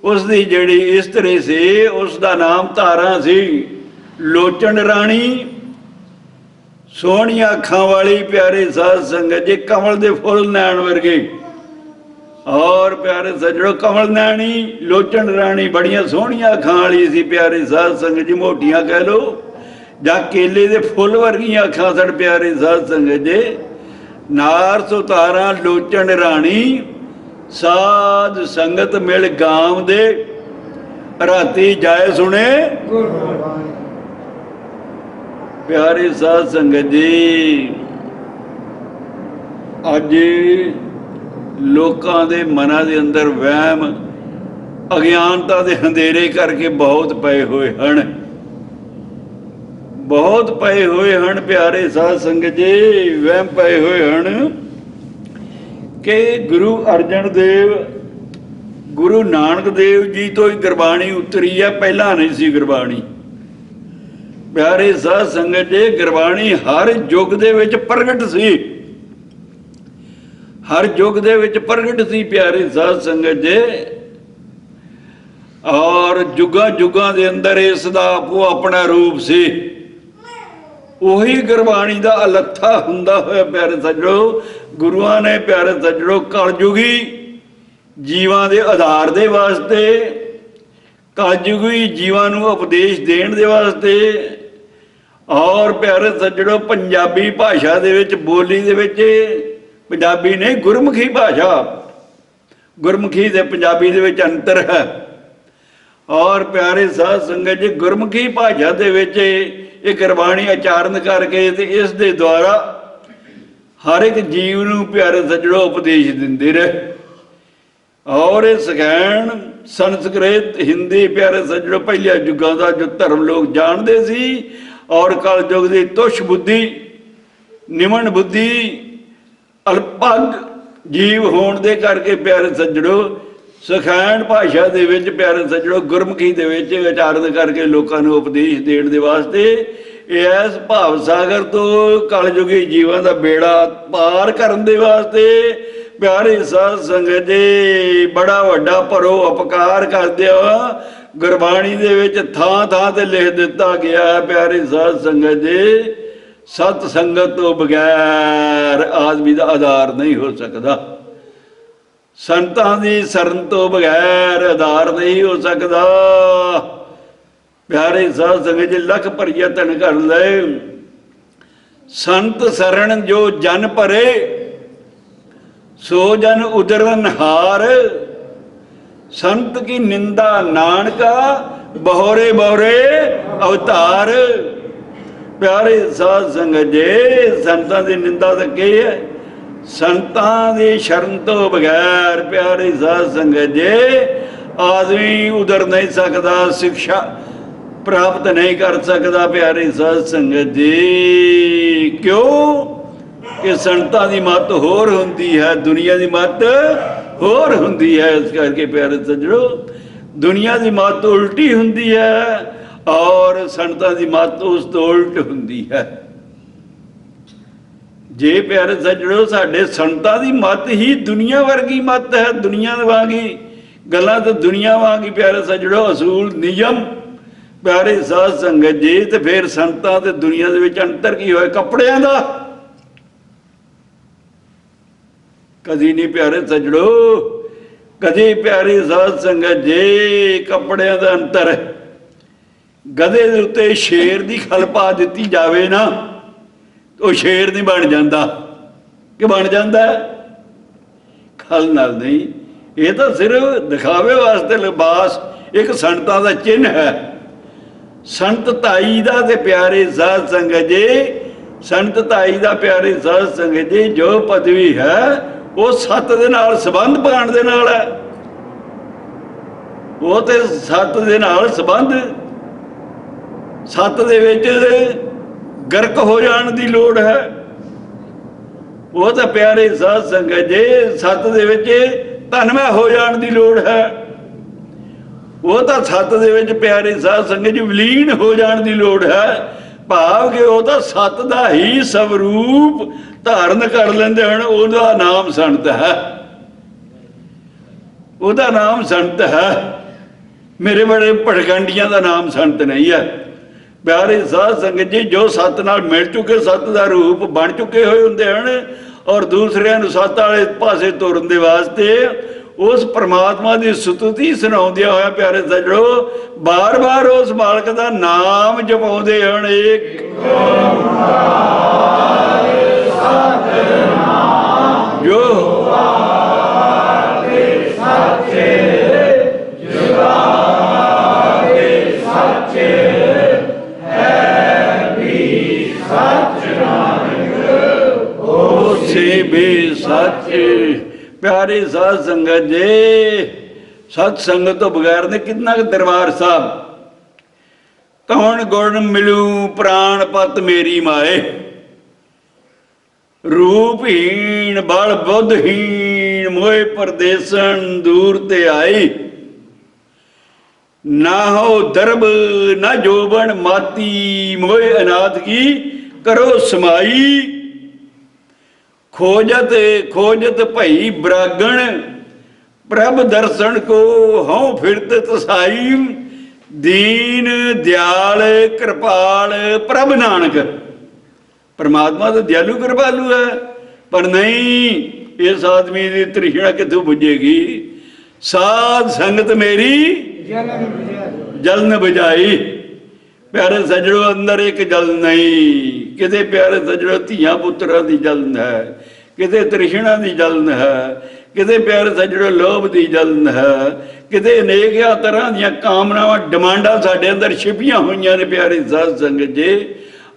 उसकी जिहड़ी स्त्री सी उसका नाम तारा सी। लोचन राणी सोहणिया अखां वाली प्यारे साध संगत जी कमल दे फुल नैण वर्गे। और प्यारे सज्जणों कमल नैणी लोचन राणी बड़ियां सोहणिया अखां वाली सी। प्यारे साध संगत जी मोटियां कह लो जा केले दे फुल वर्गियां अखां सन। प्यारे साध संगत जी नार सो तारा लोचन राणी साध संगत मिल गांव दे राती जाए सुने। प्यारे साध संगत जी अज लोकां दे मनां दे अंदर वहम अज्ञानता दे अंधेरे करके बहुत पए हुए हन, बहुत पए हुए हन। प्यारे साध संगत जी वहम पए हुए हन कि गुरु अर्जन देव ਗੁਰੂ ਨਾਨਕ ਦੇਵ ਜੀ ਤੋਂ ਹੀ ਗੁਰਬਾਣੀ ਉਤਰੀ ਹੈ, ਪਹਿਲਾਂ ਨਹੀਂ ਸੀ ਗੁਰਬਾਣੀ। ਪਿਆਰੇ ਸਾਧ ਸੰਗਤ ਜੀ, ਗੁਰਬਾਣੀ ਹਰ ਯੁੱਗ ਦੇ ਵਿੱਚ ਪ੍ਰਗਟ ਸੀ, ਹਰ ਯੁੱਗ ਦੇ ਵਿੱਚ ਪ੍ਰਗਟ ਸੀ ਪਿਆਰੇ ਸਾਧ ਸੰਗਤ ਜੀ। ਔਰ ਯੁੱਗਾਂ ਯੁੱਗਾਂ ਦੇ ਅੰਦਰ ਇਸ ਦਾ ਆਪੋ ਆਪਣਾ ਰੂਪ ਸੀ। ਉਹੀ ਗੁਰਬਾਣੀ ਦਾ ਅਲੱਥਾ ਹੁੰਦਾ ਹੋਇਆ ਪਿਆਰੇ ਸੱਜਣੋ, ਗੁਰੂਆਂ ਨੇ ਪਿਆਰੇ ਸੱਜਣੋ ਕਲਯੁਗੀ ਜੀਵਾਂ ਦੇ ਆਧਾਰ ਦੇ ਵਾਸਤੇ, ਕਲਯੁਗੀ ਜੀਵਾਂ ਨੂੰ ਉਪਦੇਸ਼ ਦੇਣ ਦੇ ਵਾਸਤੇ, ਔਰ ਪਿਆਰੇ ਸੱਜਣੋ ਪੰਜਾਬੀ ਭਾਸ਼ਾ ਦੇ ਵਿੱਚ, ਬੋਲੀ ਦੇ ਵਿੱਚ, ਪੰਜਾਬੀ ਨਹੀਂ ਗੁਰਮੁਖੀ ਭਾਸ਼ਾ, ਗੁਰਮੁਖੀ ਤੇ ਪੰਜਾਬੀ ਦੇ ਵਿੱਚ ਅੰਤਰ ਹੈ। ਔਰ ਪਿਆਰੇ ਸਾਧ ਸੰਗਤ ਜੀ, ਗੁਰਮੁਖੀ ਭਾਸ਼ਾ ਦੇ ਵਿੱਚ ਇਹ ਗੁਰਬਾਣੀ ਉਚਾਰਨ ਕਰਕੇ ਤੇ ਇਸ ਦੇ ਦੁਆਰਾ ਹਰ ਇੱਕ ਜੀਵ ਨੂੰ ਪਿਆਰੇ ਸੱਜਣੋ ਉਪਦੇਸ਼ ਦਿੰਦੇ ਰਹੇ। ਔਰ ਇਹ ਸਿਖਾਉਣ ਸੰਸਕ੍ਰਿਤ, ਹਿੰਦੀ ਪਿਆਰੇ ਸੱਜਣੋ ਪਹਿਲੇ ਯੁੱਗਾਂ ਦਾ ਜੋ ਧਰਮ ਲੋਕ ਜਾਣਦੇ ਸੀ। ਔਰ ਕਲਯੁਗ ਦੀ ਤੁਸ਼ ਬੁੱਧੀ, ਨਿਮਨ ਬੁੱਧੀ, ਅਲਪਗ ਜੀਵ ਹੋਣ ਦੇ ਕਰਕੇ ਪਿਆਰੇ ਸੱਜਣੋ ਸਿਖਾਉਣ ਭਾਸ਼ਾ ਦੇ ਵਿੱਚ ਪਿਆਰੇ ਸੱਜਣੋ ਗੁਰਮੁਖੀ ਦੇ ਵਿੱਚ ਉਚਾਰਨ ਕਰਕੇ ਲੋਕਾਂ ਨੂੰ ਉਪਦੇਸ਼ ਦੇਣ ਦੇ ਵਾਸਤੇ, ਇਸ ਭਾਵ ਸਾਗਰ ਤੋਂ ਕਲਯੁਗੀ ਜੀਵਾਂ ਦਾ ਬੇੜਾ ਪਾਰ ਕਰਨ ਦੇ ਵਾਸਤੇ ਪਿਆਰੇ ਸਾਧ ਸੰਗਤ ਜੀ ਬੜਾ ਵੱਡਾ ਭਰੋ ਉਪਕਾਰ ਕਰਦੇ ਆ। ਗੁਰਬਾਣੀ ਦੇ ਵਿੱਚ ਥਾਂ ਥਾਂ ਤੇ ਲਿਖ ਦਿੱਤਾ ਗਿਆ ਪਿਆਰੇ ਸਾਧ ਸੰਗਤ ਜੀ, ਸਤ ਸੰਗਤ ਤੋਂ ਬਗੈਰ ਆਦਮੀ ਦਾ ਆਧਾਰ ਨਹੀਂ ਹੋ ਸਕਦਾ, ਸੰਤਾਂ ਦੀ ਸ਼ਰਨ ਤੋਂ ਬਗੈਰ ਆਧਾਰ ਨਹੀਂ ਹੋ ਸਕਦਾ। ਪਿਆਰੇ ਸਾਧ ਸੰਗਤ ਜੀ ਲੱਖ ਪ੍ਰਯਤਨ ਕਰ ਲੈ, ਸੰਤ ਸ਼ਰਨ ਜੋ ਜਨ ਭਰੇ, ਸੋ ਜਨ ਉਦਰਨ ਹਾਰ, ਸੰਤ ਕੀ ਨਿੰਦਾ ਨਾਨਕਾ, ਬਹੁਰੇ ਬਹੁਰੇ ਅਵਤਾਰ। ਪਿਆਰੇ ਸਾਧ ਸੰਗਤ ਜੀ, ਸੰਤਾਂ ਦੀ ਨਿੰਦਾ ਤਾਂ ਕੀ ਹੈ? ਸੰਤਾਂ ਦੀ ਸ਼ਰਨ ਤੋਂ ਬਗੈਰ ਪਿਆਰੇ ਸਾਧ ਸੰਗਤ ਜੀ ਆਦਮੀ ਉਧਰ ਨਹੀਂ ਸਕਦਾ, ਸਿੱਖਿਆ ਪ੍ਰਾਪਤ ਨਹੀਂ ਕਰ ਸਕਦਾ ਪਿਆਰੇ ਸਾਧ ਸੰਗਤ ਜੀ। ਕਿਉਂ ਕਿ ਸੰਤਾਂ ਦੀ ਮੱਤ ਹੋਰ ਹੁੰਦੀ ਹੈ, ਦੁਨੀਆ ਦੀ ਮੱਤ ਹੋਰ ਹੁੰਦੀ ਹੈ। ਇਸ ਕਰਕੇ ਪਿਆਰੇ ਸੱਜਣੋ ਦੁਨੀਆ ਦੀ ਮੱਤ ਉਲਟੀ ਹੁੰਦੀ ਹੈ ਔਰ ਸੰਤਾਂ ਦੀ ਮੱਤ ਉਸ ਤੋਂ ਉਲਟ ਹੁੰਦੀ ਹੈ। ਜੇ ਪਿਆਰੇ ਸੱਜਣੋ ਸਾਡੇ ਸੰਤਾਂ ਦੀ ਮੱਤ ਹੀ ਦੁਨੀਆ ਵਰਗੀ ਮੱਤ ਹੈ, ਦੁਨੀਆ ਵਾਂਗੀ ਗੱਲਾਂ ਤਾਂ ਦੁਨੀਆ ਵਾਂਗੀ ਪਿਆਰੇ ਸੱਜਣੋ ਅਸੂਲ ਨਿਯਮ ਪਿਆਰੇ ਸਾਧ ਸੰਗਤ ਜੀ, ਤੇ ਫਿਰ ਸੰਤਾਂ ਤੇ ਦੁਨੀਆ ਦੇ ਵਿੱਚ ਅੰਤਰ ਕੀ ਹੋਇਆ? ਕੱਪੜਿਆਂ ਦਾ। ਕਦੀ ਨਹੀਂ ਪਿਆਰੇ ਸੱਜਣੋ, ਕਦੀ ਪਿਆਰੀ ਸਾਧ ਸੰਗਤ ਜੀ ਕੱਪੜਿਆਂ ਦਾ ਅੰਤਰ। ਗਧੇ ਦੇ ਉੱਤੇ ਸ਼ੇਰ ਦੀ ਖਲ ਪਾ ਦਿੱਤੀ ਜਾਵੇ ਨਾ, ਉਹ ਸ਼ੇਰ ਨਹੀਂ ਬਣ ਜਾਂਦਾ ਕਿ ਬਣ ਜਾਂਦਾ? ਖਲ ਨਾਲ ਨਹੀਂ। ਇਹ ਤਾਂ ਸਿਰਫ ਦਿਖਾਵੇ ਵਾਸਤੇ ਲਿਬਾਸ ਇੱਕ ਸੰਤਾਂ ਦਾ ਚਿੰਨ੍ਹ ਹੈ। ਸੰਤਤਾਈ ਦਾ ਤੇ ਪਿਆਰੇ ਸਾਧ ਸੰਗਤ ਜੀ, ਸੰਤਤਾਈ ਦਾ ਪਿਆਰੇ ਸਾਧ ਸੰਗਤ ਜੀ ਜੋ ਪਦਵੀ ਹੈ ਉਹ ਸੱਤ ਦੇ ਨਾਲ ਸੰਬੰਧ ਪਾਉਣ ਦੇ ਨਾਲ ਹੈ। ਉਹ ਤੇ ਸੱਤ ਦੇ ਨਾਲ ਸੰਬੰਧ, ਸੱਤ ਦੇ ਵਿੱਚ ਗਰਕ ਹੋ ਜਾਣ ਦੀ ਲੋੜ ਹੈ। ਉਹ ਤਾਂ ਪਿਆਰੇ ਸਾਧ ਸੰਗਤ ਜੀ ਸੱਤ ਦੇ ਵਿੱਚ ਧਨਮੈ ਹੋ ਜਾਣ ਦੀ ਲੋੜ ਹੈ। ਉਹ ਤਾਂ ਸੱਤ ਦੇ ਵਿੱਚ ਪਿਆਰੇ ਸਾਧ ਸੰਗਤ ਜੀ ਵਿਲੀਨ ਹੋ ਜਾਣ ਦੀ ਲੋੜ ਹੈ। ਭਾਵ ਕਿ ਉਹ ਤਾਂ ਸੱਤ ਦਾ ਹੀ ਸਵਰੂਪ ਧਾਰਨ ਕਰ ਲੈਂਦੇ ਹਨ। ਉਹਦਾ ਨਾਮ ਸੰਤ ਹੈ, ਉਹਦਾ ਨਾਮ ਸੰਤ ਹੈ। ਮੇਰੇ ਬੜੇ ਭਟਕੰਡੀਆਂ ਦਾ ਨਾਮ ਸੰਤ ਨਹੀਂ ਹੈ। ਪਿਆਰੇ ਸਾਧ ਸੰਗਤ ਜੀ ਜੋ ਸੱਤ ਨਾਲ ਮਿਲ ਚੁੱਕੇ, ਸੱਤ ਦਾ ਰੂਪ ਬਣ ਚੁੱਕੇ ਹੋਏ ਹੁੰਦੇ ਹਨ ਔਰ ਦੂਸਰਿਆਂ ਨੂੰ ਸੱਤ ਵਾਲੇ ਪਾਸੇ ਤੋਰਨ ਦੇ ਵਾਸਤੇ ਉਸ ਪਰਮਾਤਮਾ ਦੀ ਸਤੁਤੀ ਸੁਣਾਉਂਦਿਆਂ ਹੋਇਆ ਪਿਆਰੇ ਸੱਜਣੋ ਬਾਰ-ਬਾਰ ਉਸ ਮਾਲਕ ਦਾ ਨਾਮ ਜਪਾਉਂਦੇ ਹਨ। ਇੱਕ ਜੋ ਵੀ ਸੱਚ। ਪਿਆਰੇ ਸਾਧ ਸੰਗਤ ਜੀ ਸਤ ਸੰਗਤ ਤੋਂ ਬਗੈਰ ਨੇ ਕਿੰਨਾ ਕੁ ਦਰਬਾਰ ਸਾਹਿਬ। ਕੌਣ ਗੁਣ ਮਿਲੂ ਪ੍ਰਾਣ ਪਤ ਮੇਰੀ ਮਾਏ, ਰੂਪਹੀਣ ਬਲ ਬੁੱਧਹੀਣ मोए परदेसन दूर ते आई। ना हो दरब ना जोबन माती मोए अनाथ की करो समाई। खोजत खोजत भई बरागण प्रभ दर्शन को हूँ फिरत तसाई। दीन दयाल कृपाल प्रभ नानक। परमात्मा तो दयालु कृपालु है, पर नहीं इस आदमी की तृष्णा कितों बुझेगी। साध संगत मेरी जल न बुझाई। प्यारे सजड़ो अंदर एक जल नहीं, किते प्यारे सजड़ो धियां पुत्रां दी जलन है, किते तृष्णा दी जलन है, किते प्यारे सजड़ो लोभ दी जलन है, किते अनेक तरह दी कामनावां डिमांडां साडे अंदर छिपियां होईयां ने प्यारी साध संगत जी।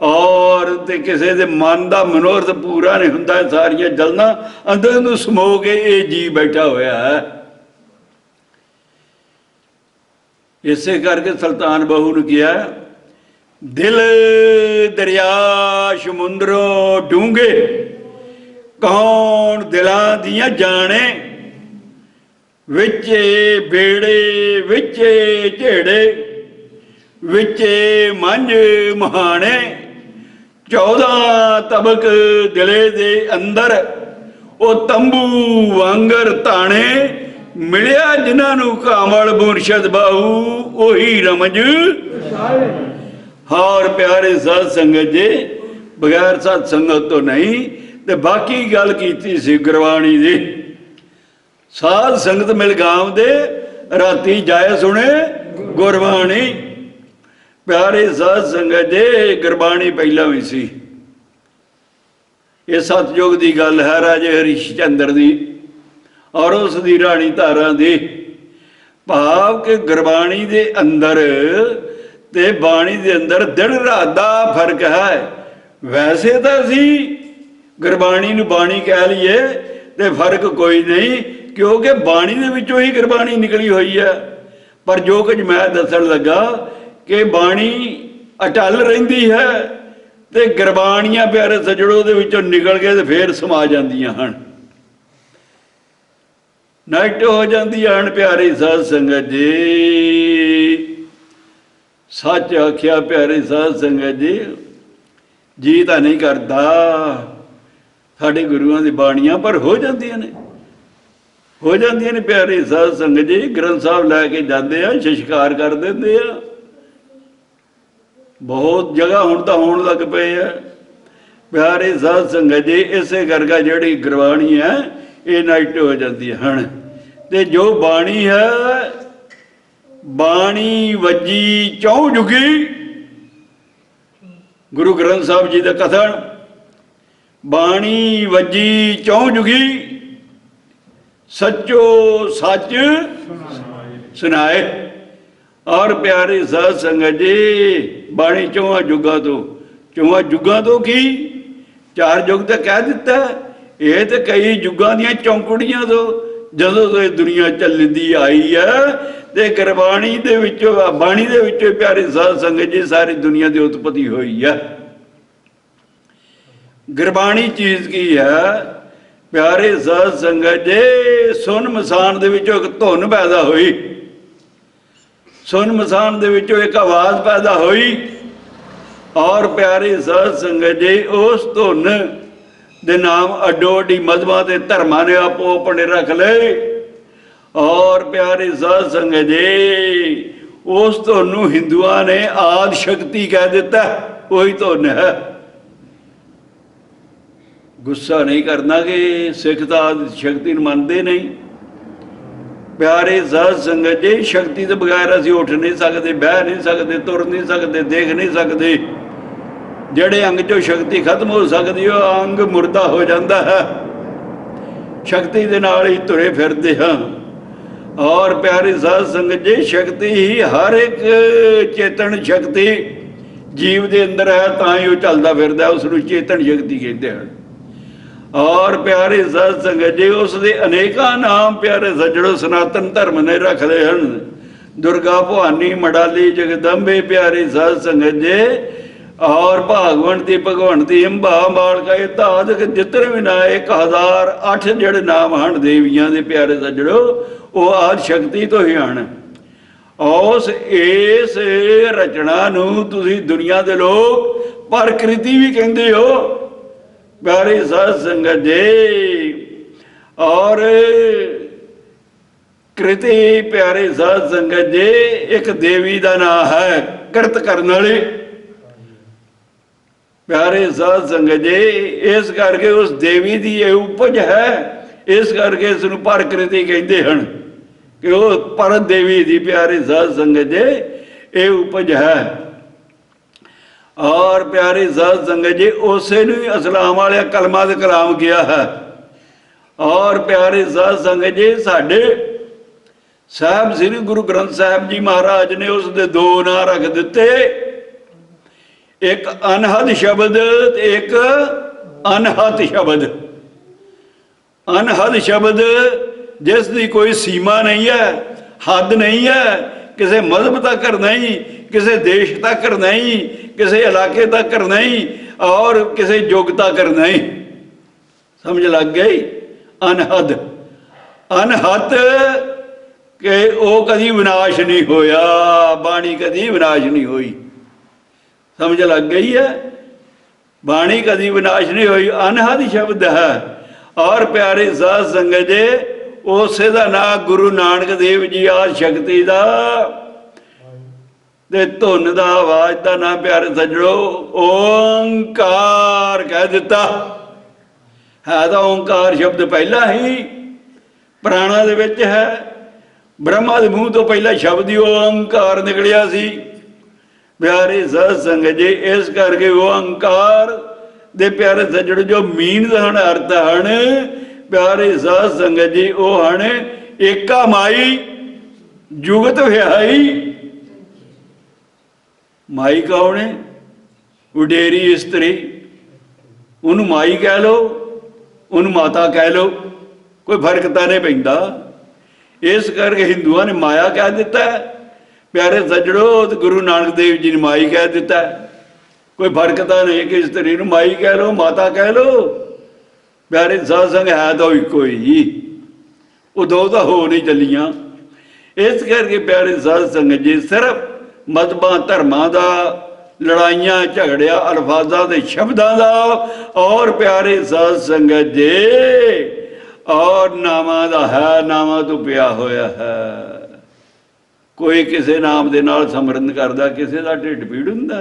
और ते किसी दे मन का मनोरथ पूरा नहीं हुंदा, सारियां जलना अंदर नूं समो के ये जी बैठा होया है। इसे करके सुल्तान बहू ने किया, दिल दरिया समुंदरों डूंगे कौन दिलां दियां जाने। विचे बेड़े विचे झेड़े विचे मंझ महाने। 14 तबक दिले दे अंदर ओ तंबू वांगर ताने। मिलिया जिन्हों कामल मुरशद बाहू ओही रमज। और प्यारे साध संगत जी बगैर साध संगत तो नहीं। ते बाकी गल की सी गुरबाणी दी। साध संगत मिल गांव दे राती जाए सुने गुरबाणी। प्यारे साध संगत जी गुरबाणी पहला भी सी। ये सतयुग की गल है राजे हरीश चंद्र दी और उसकी राणी तारा दी। भाव के गुरबाणी दे अंदर ते बाणी दे अंदर दिन रात दा फर्क है। वैसे तो असी गुरबाणी नूं बाणी कह लीए ते फर्क कोई नहीं, क्योंकि बाणी दे विचों ही गुरबाणी निकली हुई है। पर जो कुछ मैं दसन लगा कि बाणी अटल रहिंदी है ते गुरबाणियां प्यारे सजड़ों दे विचों निकल के ते फिर समा जांदियां हन, नष्ट हो जांदियां हन। प्यारी साध संगत जी सच आख्या प्यारे साध संगत जी, जी तो नहीं करता साडे गुरुआं दी बाणियां, पर हो जांदियां ने, हो जांदियां ने। प्यारे साध संगत जी ग्रंथ साहब लैके जाते हैं, संस्कार कर देंगे आ। बहुत जगह हुण तां होण लग पे है। प्यारे साध संगत जी इसे करके जिहड़ी गुरबाणी है ये नष्ट हो जाती है। ते जो बाणी है बाणी वजी चौं जुगी। गुरु ग्रंथ साहब जी का कथन, बाणी वजी चौं जुगी सच्चो सच सुनाए। और प्यारे साध संगत जी बाणी चौहां जुगां तो, चौहां जुगां तो की 4 युग तो कह दिता, ये तो कई युगां दियां चौंकड़ियां तो जदों तो दुनिया चलदी आई है। ते गुरबाणी दे विचों बाणी दे विचों प्यारे साध संगत जी सारी दुनिया की उत्पत्ति हुई है। गुरबाणी चीज़ की है प्यारे साध संगत जी, सुन मसान दे विचों एक धुन पैदा हुई, सुन मसान दे विचों एक आवाज़ पैदा हुई। और प्यारे साध संगत जी उस धुन दे नाम अड्डो अड्डी मजहबां ते धर्मां ने आपो अपने रख ले। और प्यारे साध संगत जी उस धुन नूं हिंदुआं ने आदि शक्ति कह दिता, वही धुन है। गुस्सा नहीं करना कि सिख तो आदि शक्ति मानते नहीं। प्यारे साध संगत जी शक्ति तो बगैर असीं उठ नहीं सकते, बह नहीं सकते, तुर नहीं सकते, देख नहीं सकते। जड़े अंग चो शक्ति खत्म हो सकती है अंग मुर्दा हो जाता है। शक्ति दे नाल ही तुरे फिरते हैं। और प्यारे साध संगत जी शक्ति ही हर एक चेतन शक्ति जीव के अंदर है, तां ही वो चलता फिरदा, उसनूं चेतन शक्ति कहते हैं। और प्यारे साध संगत जी उसके अनेका नाम प्यारे सजड़ो सनातन धर्म ने रख ले हैं। दुर्गा भवानी मडाली जगदम्बे प्यारे साध संगत जी। और भागवंती भगवंती अंबा मालका ये धात जितने भी ना 1008 ਜਿਹੜੇ नाम हैं देवियां दे प्यारे सज्जणो वो आदि शक्ति तो ही हैं। उस इस रचना नूं तुसीं दुनिया दे लोग प्रकृति भी कहते हो प्यारी साध संगत जी। और कृति प्यारी साध संगत जी एक देवी का नाम है कृत करने वाली प्यारे साध संगत जी। इस करके उस देवी की यह उपज है, इस करके इसनूं प्रकृति कहते हैं कि वो पर देवी की प्यारी साध संगत जी ये उपज है। और प्यारी साध संगत जी उसे इस्लाम वाले कलमा ते कलाम किया है। और प्यारी साध संगत जी साडे साहब श्री गुरु ग्रंथ साहब जी महाराज ने उसके दो नाम रख दिते, एक अनहद शब्द एक अनहत शब्द। अनहद शब्द जिसकी कोई सीमा नहीं है, हद नहीं है, किसी मजहब तक नहीं, किसी देश तक नहीं, किसी इलाके तक नहीं और किसी युग तक नहीं। समझ लग गई? अनहद अनहत के वो कभी विनाश नहीं होया, बाणी कभी विनाश नहीं हुई। समझ लग गई है? बाणी कभी विनाश नहीं हुई, अनहद शब्द है। और प्यारे साध संगत जी उसे दा नाम गुरु नानक देव जी आदि शक्ति का धुन का आवाज का नाम प्यारे सज्जणो ओंकार कह दिता है। तो ओंकार शब्द पहला ही प्राणा दे विच है, ब्रह्मा के मूँह तो पहला शब्द ही ओंकार निकलिया सी प्यारे साध संगत जी। इस करके ओंकार दे प्यारे सज्जणो जो मीन हन अर्थ हन प्यारे साध संगत जी वो हन एका माई जुगत विहाई। माई कौन है? उडेरी इस्त्री, उन्होंने माई कह लो उन्होंने माता कह लो, कोई फर्क तो नहीं पैंदा। इस करके हिंदुओं ने माया कह दिता है, प्यारे सज्जणो गुरु नानक देव जी ने माई कह दिता है। कोई फर्क तो नहीं कि स्त्री नूं माई कह लो माता कह लो, प्यारे साध संग है तो इको ही, वो दो तो हो नहीं चलियां। इस करके प्यारे साध संगत जी सिर्फ मजहबां धर्मां दा लड़ाइयां झगड़िया अल्फाजां दे शब्दां दा और प्यारे साध संगत जी और नामां दा है, नामां तो पिया होया है। कोई किसी नाम दे नाल सिमरन करदा किसी दा ढिड पीड़ हुंदा,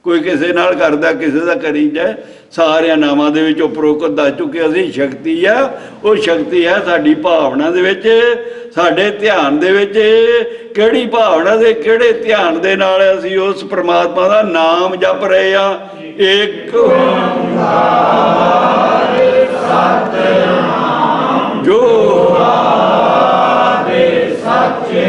कोई किसी नाल करदा किसी दा करी जाए। सारे नामां दे विच उपरोक्त दस चुके असीं शक्ति है, वो शक्ति है साडी भावना दे विच, साडे ध्यान दे विच। किहड़ी भावना दे किहड़े ध्यान दे नाल असीं उस परमात्मा दा नाम जप रहे हां। एक ओंकार सतनाम जो आदि सच्चे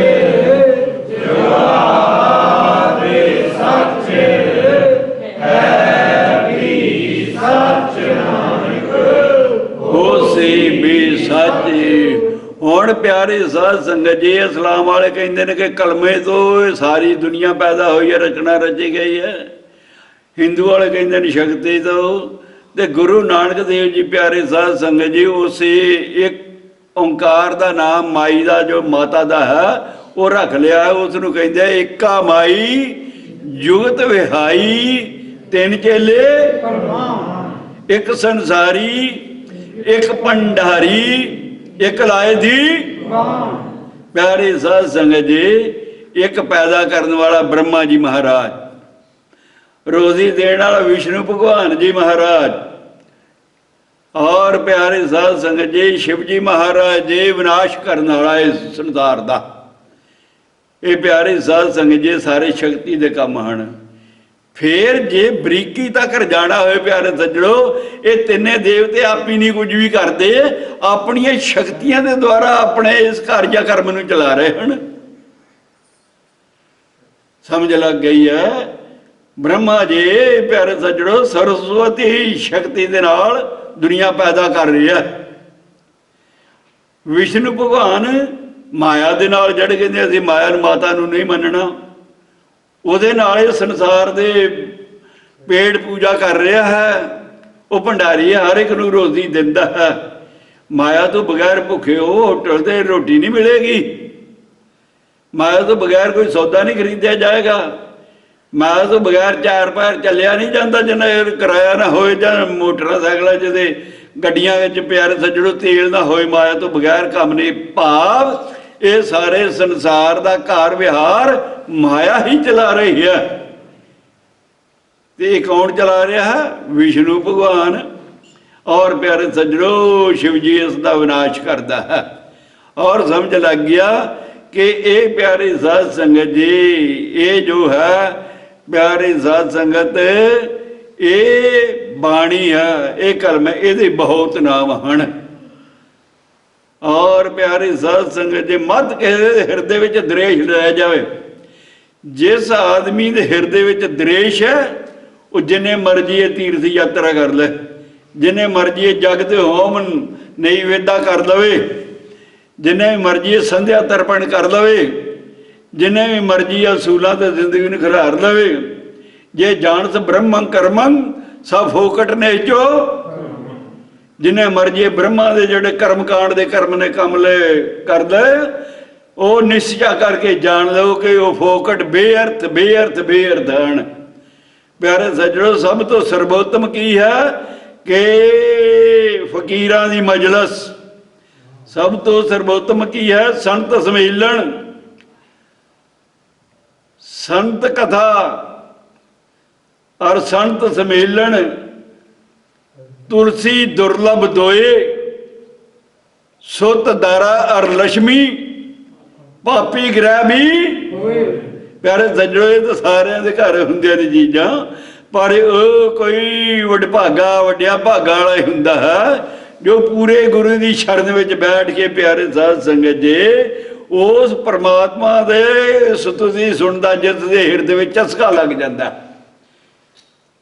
हुण प्यारे साध संगत जी इस्लाम वाले कहते हैं कि कलमे तो सारी दुनिया पैदा हुई है, रचना रची गई है। हिंदू वाले कहते हैं शक्ति तो ते गुरु नानक देव जी प्यारे साध संगत जी उसे एक ओंकार का नाम माई का जो माता का है वो रख लिया है। उसनूं कहते हैं एका माई जुगत विहाई तीन चेले, एक संसारी एक भंडारी एक लाए दी। प्यारे साध संगत जी एक पैदा करने वाला ब्रह्मा जी महाराज, रोजी देने वाला विष्णु भगवान जी महाराज और प्यारे साध संगत जी शिव जी महाराज जी विनाश करने वाला इस संसार का। ये प्यारे साध संगत जी सारे शक्ति के काम हैं। फिर जे बरीकी तक जाना हो प्यारे सज्जणो ये तिने देवते आप ही नहीं कुछ भी करते, अपन शक्तियां के द्वारा अपने इस कार्यक्रम में चला रहे हैं। समझ लग गई है? ब्रह्मा जी प्यारे सज्जणो सरस्वती शक्ति के नाल दुनिया पैदा कर रही है। विष्णु भगवान माया के नाल जड़ कहते असीं माया माता नूं नहीं मनना, ਉਹਦੇ ਨਾਲ संसार दे पेट पूजा कर रहा है, वो भंडारी है, हर एक नूं रोजी दिंदा है। माया तो बगैर भुखे हो होटल से रोटी नहीं मिलेगी, माया तो बगैर कोई सौदा नहीं खरीदा जाएगा, माया तो बगैर चार पैर चलिया नहीं जाता, जिन्ना किराया ना होए जां मोटरसाइकिल जिहदे गड्डियां विच प्यारे सज्जणों तेल ना होए, माया तो बगैर काम नहीं। भाव ये सारे संसार का कार विहार माया ही चला रही है। तो कौन चला रहा है? विष्णु भगवान। और प्यारे सज्जनों शिव जी इसका विनाश करता है। और समझ लग गया कि ये प्यारी साध संगत जी, ये जो है प्यारी साध संगत, ये बाणी है, ये कलम है, ये बहुत नाम हैं। और प्यारी साध संगत जी मत किसी हिरदे विच द्वेष रह जाए। जिस आदमी के हिरदे विच द्वेष है वो जिन्ने मर्जी ये तीर्थ यात्रा कर ले, जिन्ने मर्जी ये जग ते होम नैवेद्य कर लवे, जिन्ने भी मर्जी ये संध्या तर्पण कर लवे, जिन्ने भी मर्जी असूलों से जिंदगी ने खिलार लवे। जे जानस ब्रह्मं कर्मं सब फोकट नेचो, जिन्हें मर्जी ब्रह्मा के जोड़े कर्म कांड के कर्म ने कम ले कर दे, वो निश्चय करके जान लो कि वो फोकट बेअर्थ बेअर्थ बेअर्थ हैं। प्यारे सज्जनों सब तो सर्वोत्तम की है कि फकीरां दी मजलस, सब तो सर्वोत्तम की है संत सम्मेलन, संत कथा और संत सम्मेलन। तुलसी दुर्लभ दोए, सुत दारा और लक्ष्मी, पापी ग्रह भी। प्यारे सज्जणों ये तो सारे के घर होंदियां ने चीज़ां, पर कोई वडभागा वड्डिया भागा वाला ही हुंदा है जो पूरे गुरु की शरण में बैठ के प्यारे साध संगत जी उस परमात्मा दे स्तुति सुनदा, जिस दे हिरदे में चस्का लग जाता,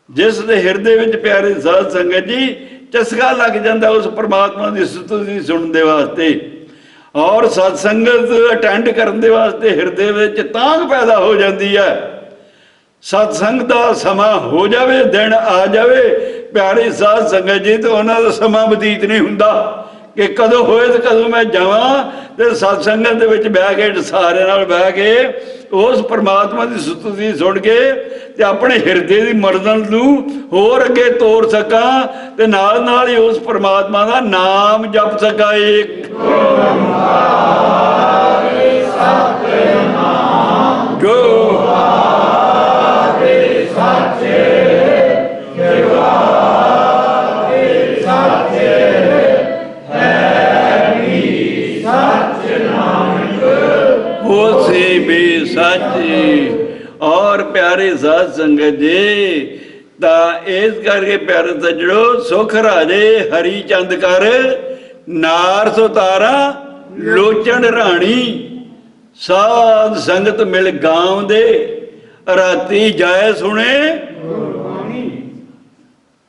जिस दे हिरदे में प्यारे साध संगत जी चस्का लग जाता उस परमात्मा की स्तुति सुनने वास्ते और सत्संगत अटेंड करने वास्ते हिरदे में तांग पैदा हो जाती है। सत्संग का समा हो जाए, दिन आ जाए प्यारे साध संगत जी, तो उन्होंने समा बतीत नहीं हुंदा कि कदों होए तो कदों मैं जावां ते सत्संगत दे विच बह के सारे नाल बह के उस परमात्मा की स्तुति सुन के ते अपने हिरदे की मर्दन नूं होर अगे तोर सकां ते नाल नाल ही उस परमात्मा का नाम जप सकां। जो सच। और प्यारे साध संगत जी ता इस करके प्यारे सज्जणों सुख राजे हरी चंद कर, नार सुतारा लोचन राणी, साध संगत मिल गांव दे, राती जाए सुने।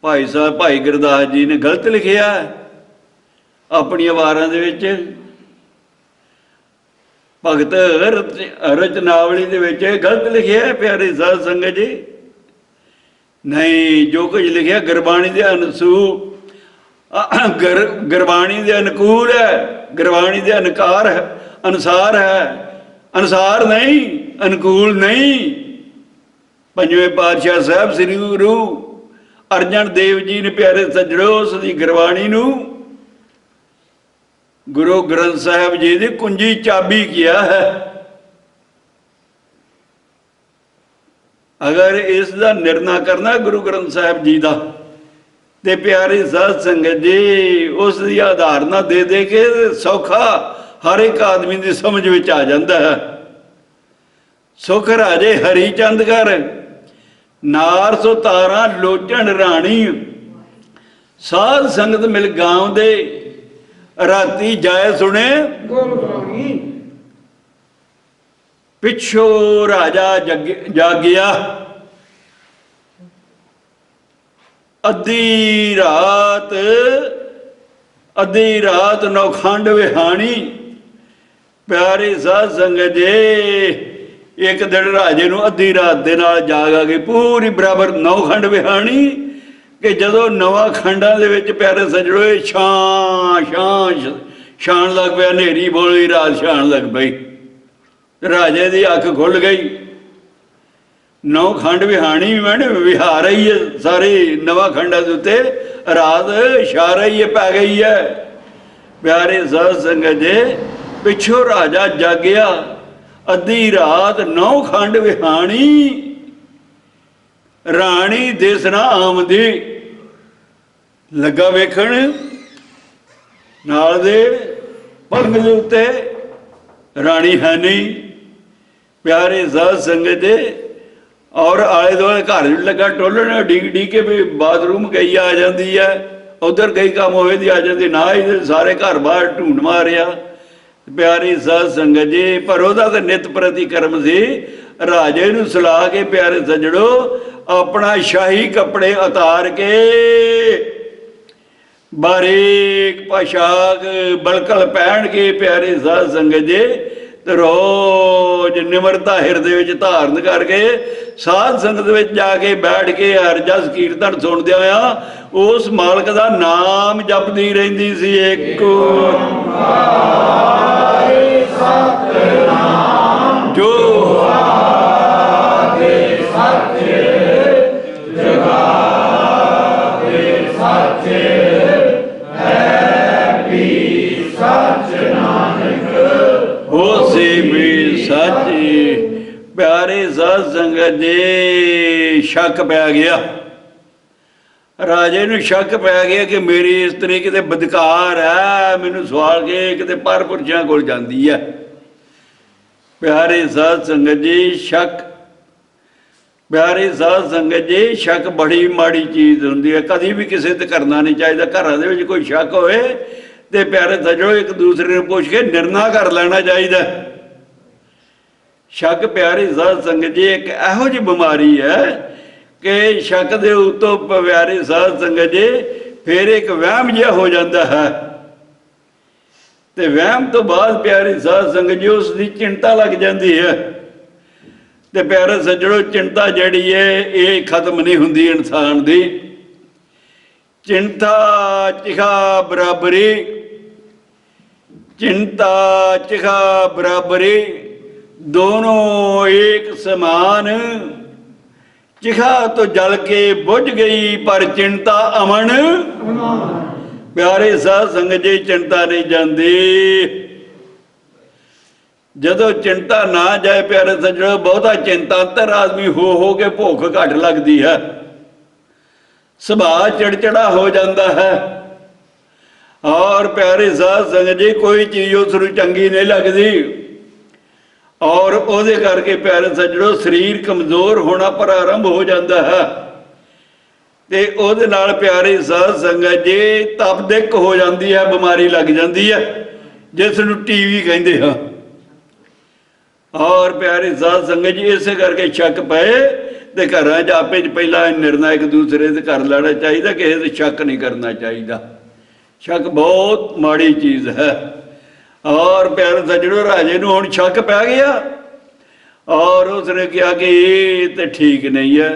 भाई साहब भाई गुरदास जी ने गलत लिखिया अपनी वारां दे विच, भगत रचनावली दे विच गलत लिखिया है प्यारे साध संगत जी। नहीं, जो कुछ लिखिया गुरबाणी दे गुरबाणी दे अनुकूल है, गुरबाणी दे अनुकार है, अनुसार है, अनुसार नहीं, अनुकूल नहीं। पंजवें पातशाह साहब श्री गुरु अर्जन देव जी ने प्यारे सज्जणों उसकी गुरबाणी नूं गुरु ग्रंथ साहब जी की कुंजी चाबी किया है। अगर इसका निर्णय करना गुरु ग्रंथ साहब जी का, ते प्यारी साध संगत जी उसकी आधारना दे दे के सौखा हर एक आदमी की समझ में आ जाता है। सुख राजे हरी चंद कर, नार सुतारा लोचन राणी, साध संगत मिल गांव दे, राती जाए सुने। पिछो राजा जागिया, अद्धी रात नौखंड विहानी। प्यारे साध संगत जी एक दिन राजे नूं अद्धी रात दे नाल जाग आ गई पूरी बराबर 9 खंड विहाणी कि जदों 9 खंडां दे विच प्यारे सजणो छाण लग पिया, हनेरी बोली रात छाण लग पई। राजे की अख खुल गई। 9 खंड विहाणी मैंने विहार ही है सारे 9 खंडा के उत्ते रात छा रही है, पै गई है। प्यारे साध संगत जी पिछों राजा जागया अद्धी रात 9 खंड विहाणी राणी दिसना आमदी लगा वेखण नाल दे पलंग दे उत्ते राणी है नहीं। प्यारे साध संगत जी और आले दुआले घर लगा टोलण डिग डिग के भी बाथरूम गई आ जाती है, उधर कई काम होए दी आ जाती ना ही सारे घर बाहर ढूंढ मारिया। प्यारी साध संगत जी पर ओदा तो नित प्रति कर्म सी। राजे नूं सलाह के प्यारे सजड़ो अपना शाही कपड़े उतार के बारीक पोशाक बलकल पहन के प्यारे साध संगत जी रोज निमरता हिरदे विच धारण करके साध संगत विच जाके बैठ के हर जस कीर्तन सुनदे होया उस मालक दा नाम जपदी रहिंदी सी। एक जो प्यारे साध संगत जी शक पै गया। राजे नूं शक पै गया कि मेरी इस्त्री किते बदकार है, मैनूं सवाल के किते पर पुरशां कोल जांदी है। प्यारे साध संगत जी शक, प्यारे साध संगत जी शक बड़ी माड़ी चीज़ हुंदी है, कभी भी किसी ते करना नहीं चाहिए। घरां दे विच कोई शक होए ते प्यारे सजो एक दूसरे नूं पुछ के निर्णय कर लेना चाहिए। शक प्यारी साध संगत जी एक इहो जी बीमारी है कि शक दे उत्तों प्यारी साध संगत जी फिर एक वहम जिहा हो जाता है ते वहम तो बाद प्यारी साध संगत जी उसकी चिंता लग जाती है। ते प्यारे सज्जणों चिंता जिहड़ी है ये खत्म नहीं हुंदी इंसान दी। चिंता चिखा बराबरी, चिंता चिखा बराबरी दोनों एक समान। चिखा तो जल के बुझ गई पर चिंता अमन। प्यारे साध संगत जी चिंता नहीं जाती। जदों चिंता ना जाए प्यारे सज्जणों बहुता चिंता अंतर आदमी हो के भुख घट लगती है, सुभाव चिड़चिड़ा हो जाता है और प्यारे साध संगत जी कोई चीज़ उसनूं चंगी नहीं लगती और उहदे करके प्यारे सज्जणों शरीर कमज़ोर होना प्रारंभ हो जाता है ते उहदे नाल प्यारे साध संगत जी तपदिक हो जाती है, बीमारी लग जाती है जिसनूं टीवी कहते हैं। और प्यारे साध संगत जी इस करके शक पे ते घरां च आपे पहला निर्णय एक दूसरे से कर लेना चाहिए, किसी से शक नहीं करना चाहिए। शक बहुत माड़ी चीज़ है। और प्यारे सज्जणों राजे नूं हुण शक पै गया और उसने कहा कि ये तो ठीक नहीं है।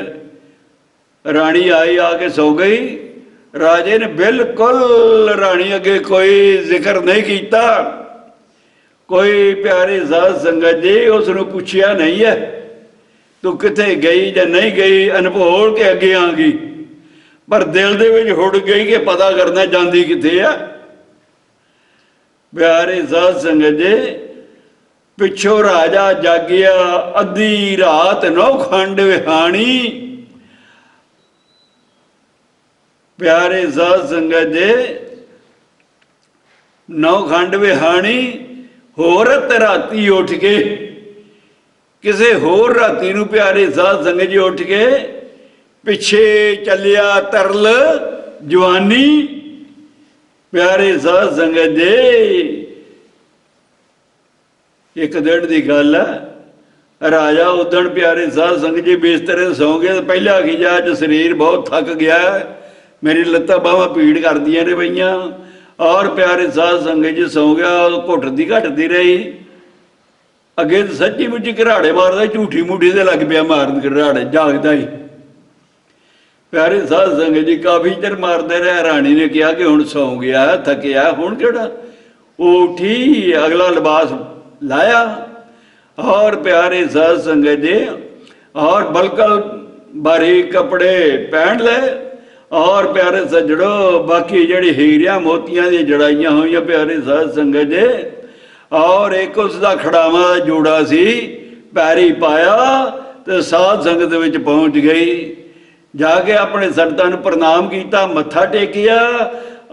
राणी आई आके सो गई। राजे ने बिल्कुल राणी अगे कोई जिक्र नहीं किया, कोई प्यारी साध संगत जी उसनूं पुछया नहीं है तू किथे गई या नहीं गई, अनभोल के अगे आ गई पर दिल दे विच हुड़ गई कि पता करना जांदी किथे है। प्यारे साध संगत जी पिछों राजा जागिया अद्धी रात 9 खंड विहाणी। प्यारे साध संगत जी 9 खंड विहाणी होरत राती उठ के किसी होर राती नूं प्यारे साध संगत जी उठ के पिछे चलिया तरल जवानी। प्यारे साध संगत जी एक दिन की गल है राजा उदण प्यारे साध संगत जी बिस्तरे सौ गए। पहले आखी जा अज शरीर बहुत थक गया है, मेरी लत्तां बाहां पीड़ करदियां ने पईयां और प्यारे साध संगत जी सौ गया, घुटदी घटदी रही। ਅੱਗੇ ਤਾਂ ਸੱਚੀ ਮੁੱਚੀ ਘਰਾੜੇ ਮਾਰਦਾ, ਝੂਠੀ ਮੂਠੀ ਤੇ ਲੱਗ ਪਿਆ ਮਾਰਨ ਘਰਾੜੇ, ਜਾਗਦਾ ਹੀ। ਪਿਆਰੇ ਸਾਧ ਸੰਗਤ ਜੀ, ਕਾਫੀ ਚਿਰ ਮਾਰਦੇ ਰਹੇ। ਰਾਣੀ ਨੇ ਕਿਹਾ ਕਿ ਹੁਣ ਸੌਂ ਗਿਆ, ਥੱਕਿਆ, ਹੁਣ ਕਿਹੜਾ। ਉਹ ਉੱਠੀ, ਅਗਲਾ ਲਿਬਾਸ ਲਾਇਆ और प्यारे साध संगत जी और बलकल बारीक कपड़े पहन ले और प्यारे सजड़ो बाकी जड़ी हीरिया मोतियां दी जड़ाइयां हुई प्यारे साध संगत जी और एक उसका खड़ावा जोड़ा सी पैरी पाया तो साध संगत विच पहुंच गई। जाके अपने संतां नूं प्रणाम किया, मत्था टेकिया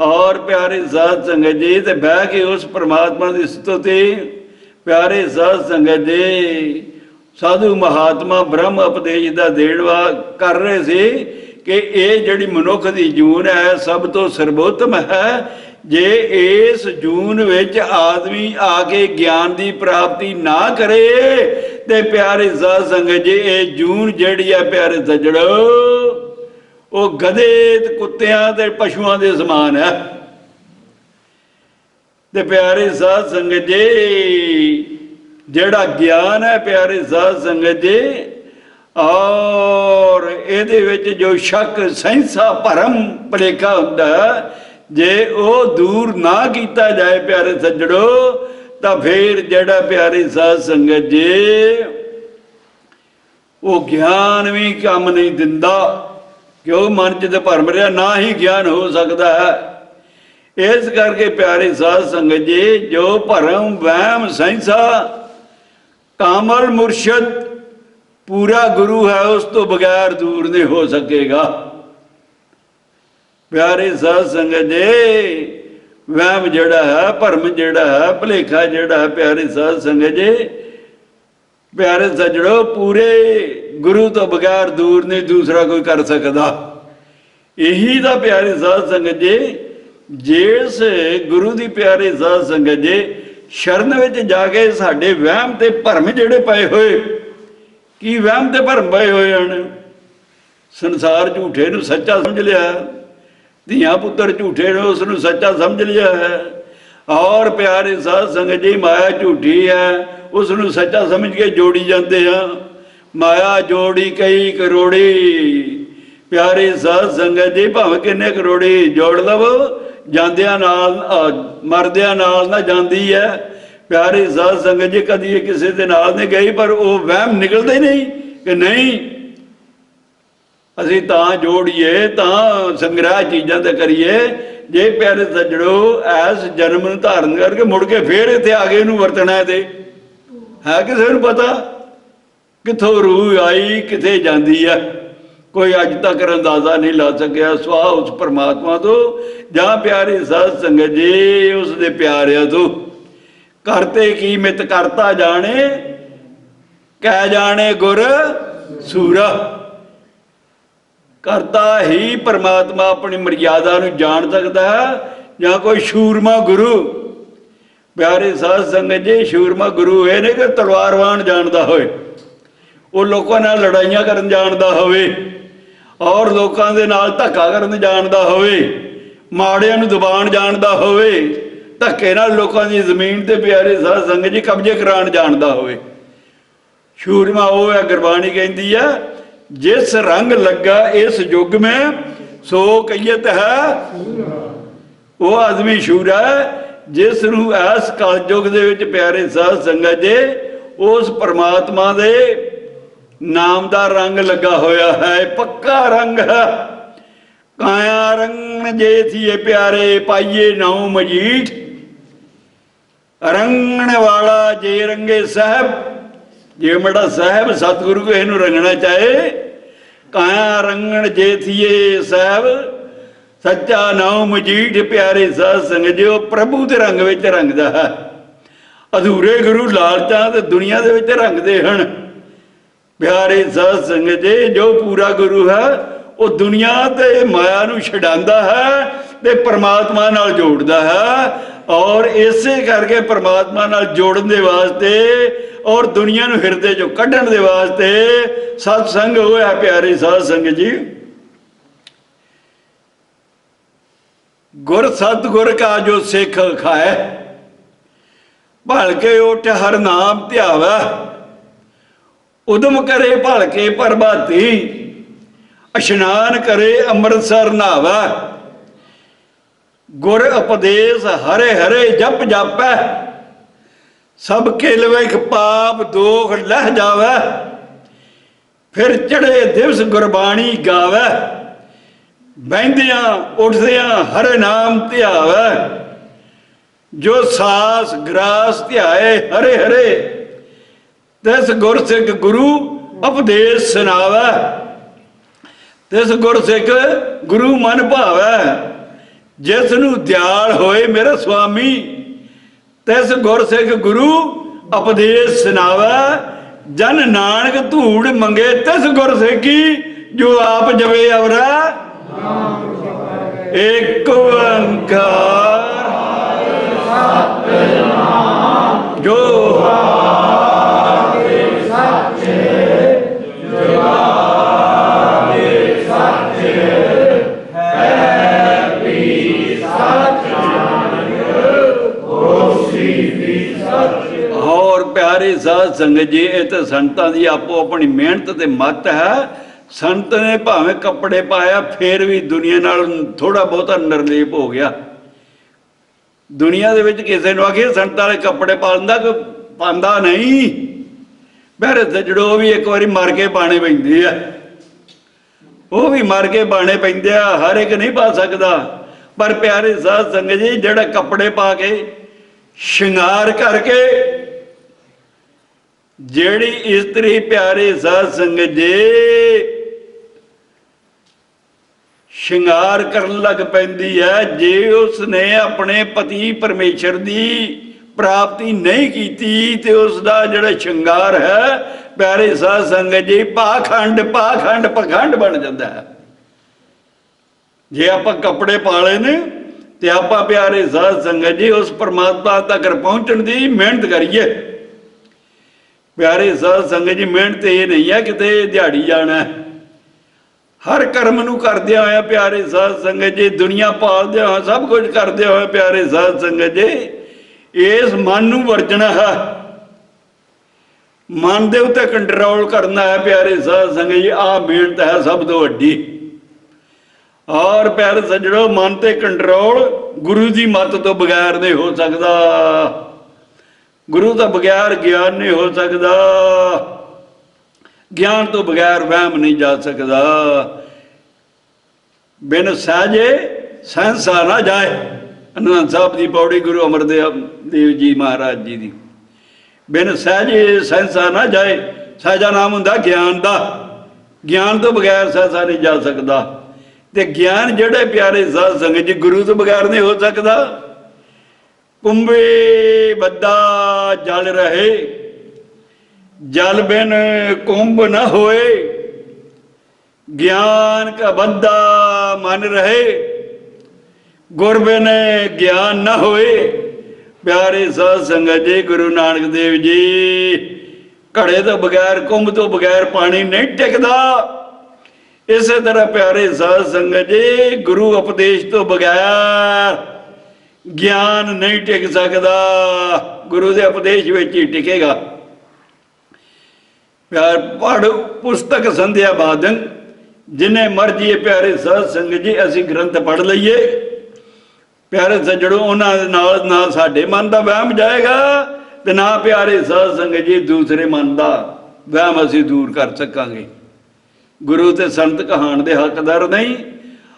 और प्यारे साध संगत जी ते बह के उस परमात्मा की स्तुति प्यारे साध संगत जी साधु महात्मा ब्रह्म उपदेश का देणवा कर रहे थे कि ये जिहड़ी मनुख की जून है सब तो सर्वोत्तम है। जे इस जून विच आदमी आके ज्ञान की प्राप्ति ना करे ते प्यारे साध संगत जी ये जून जिहड़ी है प्यारे सज्जणो वो गधे कुत्तियां ते पशुआं दे समान है। ते प्यारे साध संगत जी जेड़ा ज्ञान है प्यारे साध संगत जी और इहदे विच जो शक सहिंसा भरम भुलेखा हुंदा जे वो दूर ना किया जाए प्यारे सज्जणो तां फिर जेड़ा प्यारे साध संगत जी वो ज्ञान भी काम नहीं दिंदा क्यों मन च ते भरम रहा ना ही ज्ञान हो सकता है। इस करके प्यारे साध संगत जी जो भरम वहम सहिंसा कामल मुर्शद पूरा गुरु है उस तो बगैर दूर नहीं हो सकेगा। प्यारे साध संगत जी वहम जड़ा है भरम जड़ा है भुलेखा जड़ा है प्यारे साध संगत जी प्यारे सज्जणों पूरे गुरु तो बगैर दूर नहीं दूसरा कोई कर सकता। यही तो प्यारे साध संगत जी जिस गुरु की प्यारे साध संगत जी शरण विच जाके साडे वहम ते भरम जिहड़े पए होए की वहम ते भरम पए होए हन संसार झूठे नूं सच्चा समझ लिया, धियां पुत्तर झूठे ने उसनूं सच्चा समझ लिया है और प्यारे साध संगत जी माया झूठी है उसनूं सच्चा समझ के जोड़ी जाते हैं। माया जोड़ी कई करोड़ी प्यारे साध संगत जी भावें किन्ने करोड़ी जोड़ लवो ਜਾਂਦਿਆਂ ਨਾਲ ਮਰਦਿਆਂ ਨਾਲ ਨਾ ਜਾਂਦੀ है। प्यारे साध संगत जी कदी किसी के नाल नहीं गई पर वो वहम निकलते नहीं कि नहीं असीं तां जोड़िए तां संग्रह चीज़ां ते करिए जे प्यारे सज्जणों ऐस जन्म नूं धारण करके मुड़ के फिर इत्थे आ के इहनूं वरतना है किसी नूं पता कित्थों रूह आई कित्थे जांदी है कोई अज तक अंदाजा नहीं ला सकिया सुहा उस परमात्मा तो जहाँ प्यारे साध संगत जी उसके प्यारिया तो करते की मित करता जाने कह जाने गुर सूरा करता ही परमात्मा अपनी मर्यादा नूं जान सकता है या कोई शूरमा गुरु। प्यारे साध संगत जी शूरमा गुरु ये नहीं कि तलवारवान जानता होए वो लोगों नाल लड़ाइयां करन जानदा होवे और लोगों के नाल धक्का करन जानदा होवे माड़ियां नूं दबाण जानदा होवे धक्के नाल लोगों की जमीन ते प्यारे साध संगत जी कब्जे कराण जानदा होवे। शूरमा वो है गुरबाणी कहती है जिस रंग लगा इस युग में सो कहियत है वो आदमी शूरा है जिस नूं इस कलयुग दे विच प्यारे साध संगत जी उस परमात्मा दे नाम का रंग लगा होया है पक्का रंग है। काया रंग जे थिए प्यारे पाइए नाउ मजीठ रंगण वाला जे रंगे साहब जे मेरा साहब सतगुरु को इनू रंगना चाहे काया रंगण जे थिए साहब सच्चा नाउ मजीठ प्यारे साध संगत जी प्रभु के रंग विच रंगदा है। अधूरे गुरु लालचां ते दुनिया दे विच रंगदे हन। प्यारे साध संगत जी जो पूरा गुरु है वो दुनिया ते माया नूं छडांदा है ते परमात्मा नाल जोड़दा है और इसे करके परमात्मा नाल जोड़न दे वास्ते और दुनिया नूं हिरदे चों कढण दे वास्ते सत्संग होया। प्यारे साध संगत जी गुर सतगुर का जो सिख खाए ਭਲ ਕੇ ਉਠ ਹਰ ਨਾਮ ਧਿਆਵੈ, ਉਦਮ ਕਰੇ ਭਲ ਕੇ ਪ੍ਰਭਾਤੀ, ਇਸ਼ਨਾਨ करे ਅੰਮ੍ਰਿਤਸਰ ਨਹਾਵੈ, ਗੁਰ ਉਪਦੇਸ਼ ਹਰੇ ਹਰੇ ਜਪ ਜਾਪੈ, ਸਭ ਕਿਲ ਵੇਖ ਪਾਪ ਦੋਖ ਲਹਿ ਜਾਵੈ, ਫਿਰ ਚੜੇ ਦਿਵਸ ਗੁਰਬਾਣੀ ਗਾਵੈ, ਬਹਿੰਦਿਆਂ ਉੱਠਦਿਆਂ ਹਰੇ ਨਾਮ ਧਿਆਵੈ, ਜੋ ਸਾਸ ਗ੍ਰਾਸ ਧਿਆਏ ਹਰੇ ਹਰੇ, ਤਿਸ ਗੁਰਸਿੱਖ ਗੁਰੂ ਉਪਦੇਸ਼ ਸੁਣਾਵੈ, ਤਿਸ ਗੁਰਸਿੱਖ ਗੁਰੂ ਮਨ ਭਾਵੈ, ਜਿਸ ਨੂੰ ਦਿਆਲ ਹੋਏ ਮੇਰਾ ਸੁਆਮੀ, ਤਿਸ ਗੁਰਸਿੱਖ ਗੁਰੂ ਉਪਦੇਸ਼ ਸੁਣਾਵੈ, ਜਨ ਨਾਨਕ ਧੂੜ ਮੰਗੇ ਤਿਸ ਗੁਰਸਿੱਖੀ, ਜੋ ਆਪ ਜਵੇ ਅਵਰਾ ਏਕ ਓੰਕਾਰ ਜੋ और प्यारे साध संगत जी, ये तो संतां दी आपो अपनी मेहनत ते मत है। संत ने भावें कपड़े पाया फिर भी दुनिया नाल थोड़ा बहुता निर्लेप हो गया। दुनिया दे विच किसे नूं आखिए संतां वाले कपड़े पाउंदा कोई पांदा नहीं। प्यारे सज्जणो, भी एक बारी मर के पाने पैंदे आ, वो भी मर के पाने पैंदे आ, हर एक नहीं पा सकदा। पर प्यारे साध संगत जी, जिहड़ा कपड़े पा के श्रृंगार करके जेड़ी इस्त्री प्यारे साध संगत जी श्रृंगार करन लग पैंदी है, जे उसने अपने पति परमेश्वर दी प्राप्ति नहीं कीती ते उसदा जिहड़ा श्रृंगार है प्यारे साध संगत जी पाखंड पाखंड पखंड बन जाता है। जे आपां कपड़े पाले ने ते आपां प्यारे साध संगत जी उस परमात्मा तक पहुंचण दी मेहनत करिए। प्यारे साध संगत जी, मेहनत ये नहीं है किते दिहाड़ी जाना है। हर कर्म नूं करदिया होया प्यारे साध संगत जी, दुनिया पालदिया होया सब कुछ करदिया होया प्यारे साध संगत जी, इस मन नूं वरजना है, मन दे उत्ते कंट्रोल करना है प्यारे साध संगत जी। आ मेहनत है सब तो वड्डी। और प्यारे सज्जणों, मन ते कंट्रोल गुरु की मत तो बगैर नहीं हो सकता। गुरु तो बगैर ज्ञान नहीं हो सकता, ज्ञान तो बगैर वहम नहीं जा सकता। बिन सहजे सहसा ना जाए, आनंद साहब की पौड़ी गुरु अमरदेव देव जी महाराज जी की। बिन सहजे सहसा ना जाए, सहजा नाम हुंदा ज्ञान का, ज्ञान तो बगैर सहसा नहीं जा सकता। ते ज्ञान जिहड़े प्यारे साध संगत जी गुरु तो बगैर नहीं हो सकता। कुंभे बद्दा जल रहे, जल बिन कुंभ न होए, ज्ञान का बद्दा मन रहे, गुर बिन ज्ञान न होए। प्यारे साध संगत जी, गुरु नानक देव जी घड़े तो बगैर कुंभ तो बगैर पानी नहीं टिकदा। इस तरह प्यारे साध संगत जी, गुरु उपदेश तो बगैर ज्ञान नहीं टिक सकता, गुरु के उपदेश विच ही टिकेगा। प्यार पढ़ पुस्तक संध्या बादन, जिन्हें मर्जी है प्यारे साध संगत जी असी ग्रंथ पढ़ लीए। प्यारे सज्जणों, उन्होंने नाल ना साडे मन का वहम जाएगा ते ना प्यारे साध संगत जी दूसरे मन का वहम असी दूर कर सकांगे। गुरु ते संत कहाण दे हकदार नहीं।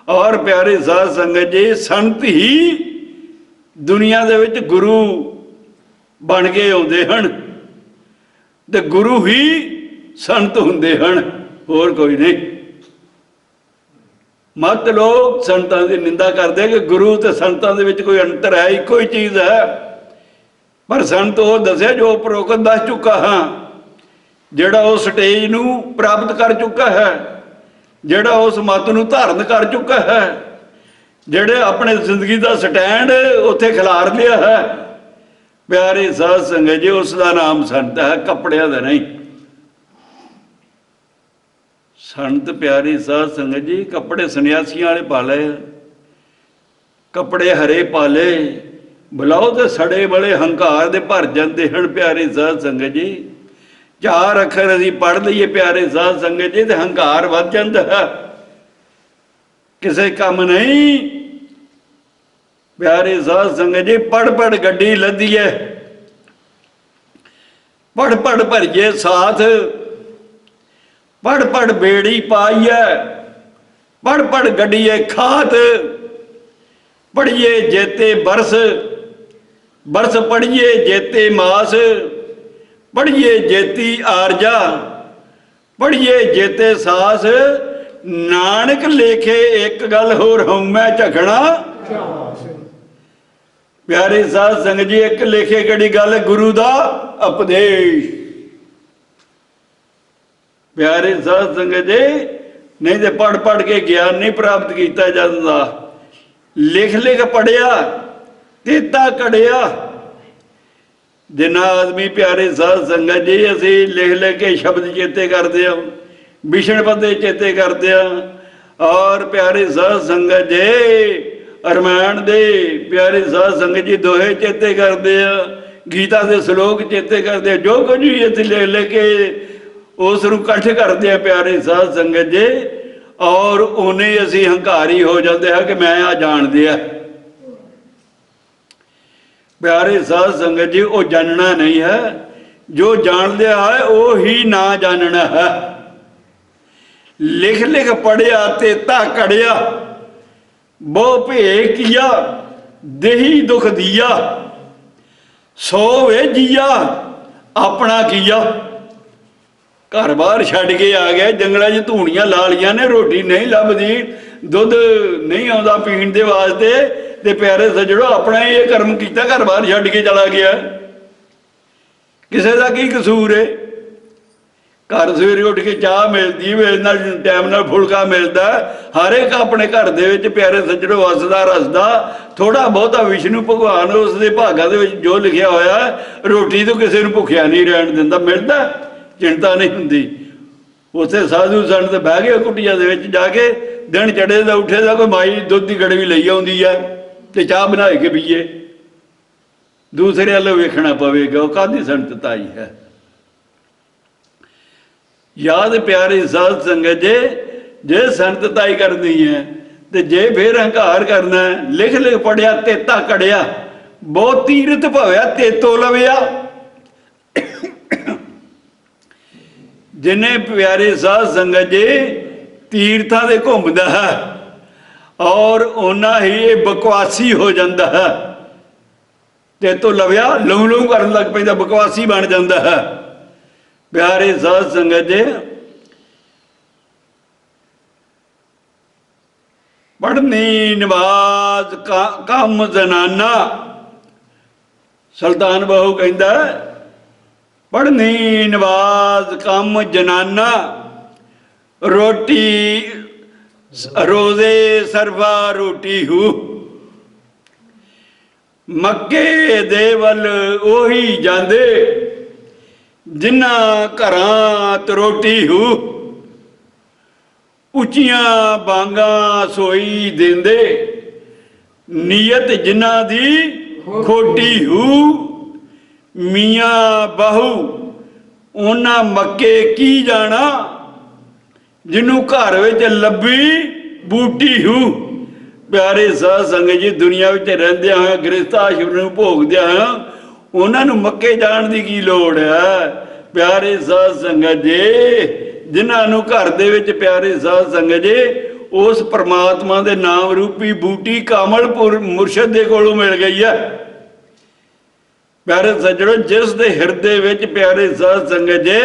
और प्यारे साध संगत जी, संत ही दुनिया दे विच गुरु बन के आउंदे हन ते गुरु ही संत हुंदे हन, होर कोई नहीं। मत लोग संतां दी निंदा करदे कि गुरु ते संतां दे विच कोई अंतर है, इक्को ही चीज़ है। पर संत वो दस्या जो उपरोक्त दस चुका हाँ, जिहड़ा उस स्टेज नूं प्राप्त कर चुका है, जिहड़ा उस मत नूं धारण कर चुका है, जिहड़े अपने जिंदगी का स्टैंड उत्थे खिलार लिया है। प्यारे साध संगत जी, उसका नाम संत है, कपड़िया का नहीं। संत प्यारी साध संगत जी कपड़े सन्यासियों वाले पाले, कपड़े हरे पाले, बुलाओ तो सड़े बड़े हंकार दे भर जाते हैं प्यारे साध संगत जी। 4 अखर असीं पढ़ लईए प्यारे साध संगत जी तो हंकार वध जाता है, किसी काम नहीं। प्यारे साध संगत जी पढ़ पढ़ गड्डी लदी है, पढ़ पढ़ भरिए साथ, पढ़ पढ़ बेड़ी पाई है, पढ़ पढ़ गड्डीए खात, पढ़िए जेते बरस, बरस पढ़िए जेते मास, पढ़िए जेती आरजा, पढ़िए जेते सास। नानक लेखे एक गल होर हूं मैं झखना। प्यारे साध संगत जी एक लेखे किहड़ी गल, गुरु दा उपदेश। प्यारे साध संगत जी नहीं तो पढ़ पढ़ के ज्ञान नहीं प्राप्त किया जाता, लिख लिख पढ़िया तेता कड़िया। जिन्ना आदमी प्यारे साध संगत जी असी लिख लिख के शब्द चेते करते हैं, विषण पते चेते करते हैं, और प्यारे साध संगत जी रामायण दे प्यारे साध संगत जी दोहे चेते करते हैं, गीता के श्लोक चेते करते हैं, जो कुछ भी असी लिख लिख के उस इकट्ठ करते हैं प्यारे साध संगत जी, और उन्हें असी हंकारी हो जाते हैं कि मैं आ जान दिया। प्यारे साध संगत जी वो जानना नहीं है, जो जान लिया है वो ही ना जानना है। लिख लिख पढ़िया तेता कड़िया, वो भे किया देही दुख दिया, 100 वे जिया अपना किया। घर बार छड़ के आ गया, जंगलों च धूणियां ला लिया ने, रोटी नहीं लभदी, दुध नहीं आता पीण दे वास्ते, ते प्यारे सज्जणों अपना ये कर्म किया, घर बार छड़ के चला गया। किसी का की कसूर है? घर सवेरे उठ के चाह मिलती, टाइम नाल फुलका मिलता, हर एक अपने घर दे प्यारे सज्जणों वसदा रसदा। थोड़ा बहुता विष्णु भगवान उसके भागा दे विच जो लिखिया होया, रोटी तो किसी को भुखिया नहीं रहन दिंदा, मिलता चिंता नहीं हुंदी। उत्थे साधु संत बह गए कुटिया दे विच जाके, दिन चढ़े दा उठे दा कोई माई दुध की गड़वी लई आउंदी है ते चाह बना के पीए, दूसरे वालों वेखना पवेगा वो कादी संतताई है। याद प्यारे साध संगत जे, जे संतताई करनी है ते जे फिर हंकार करना है, लिख लिख पढ़िया तेता कड़िया, बहुत तीरथ भव्या तेतो लविया। जिन्हें प्यारे साध संगत जी तीर्थां दे घूमदा है और उन्ना ही ये बकवासी हो जाता है, तेतो लविया लूं लूं करन लग पैंदा, बकवासी बन जाता है। प्यारे साध संगत जी पढ़नी नवाज काम जनाना, सुल्तान बहू कहता पढ़नी नवाज काम जनाना, रोटी रोजे सरफा रोटी हूँ। मक्के दे वल ओही जांदे, जिन्ना घरां त रोटी हूँ। उचियां बांगा सोई देंदे, नीयत जिन्ना दी खोटी हूँ। मियाँ बहू उन्ना मक्के की जाना, जिन्हों घर विच लभी बूटी हूँ। प्यारे साध संगत जी दुनिया में रहंदे होए गृहस्थ आश्रम नूं भोगदे होए उन्होंने मक्के जाण दी की लोड़ है। प्यारे साध संगत जी जिन्होंने घर दे विच प्यारे साध संगत जी उस परमात्मा दे नाम रूपी बूटी कामलपुर मुर्शद दे कोलों मिल गई है। प्यारे सज्जणों जिस दे हिरदे विच प्यारे साध संगत जी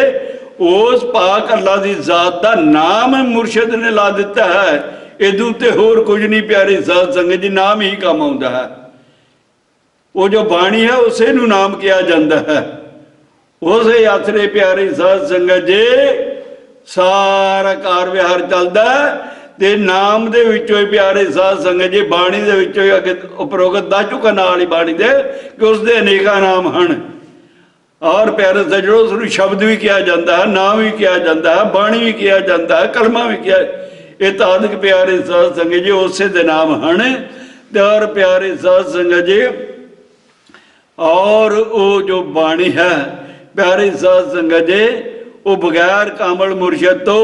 उस पाक अल्लाह की जात का नाम मुर्शद ने ला दिता है। इदू ते होर कुछ नहीं प्यारे साध संगत जी, नाम ही काम आउंदा है। वो जो बाणी है उसे नू नाम किया जाता है। उसे आसरे प्यारे साध संगत जी सारा कार विहार चलता है ते नाम दे विचों प्यारे साध संगत जी बाणी दे विचों अगे उपरोक्त दस चुका नाल ही बाणी दे कि उसदे अनेका नाम हैं। और प्यारे सज्जणों उसनूं शब्द भी किया जाता है, नाम भी किया जाता है, बाणी भी किया जाता है, कलमा भी किया। ये तादक प्यारे साध संगत जी उसे दे नाम हैं। और प्यारे साध संगत जी और वो जो बाणी है प्यारी साध संगत जी, वो बगैर कामल मुर्शद तो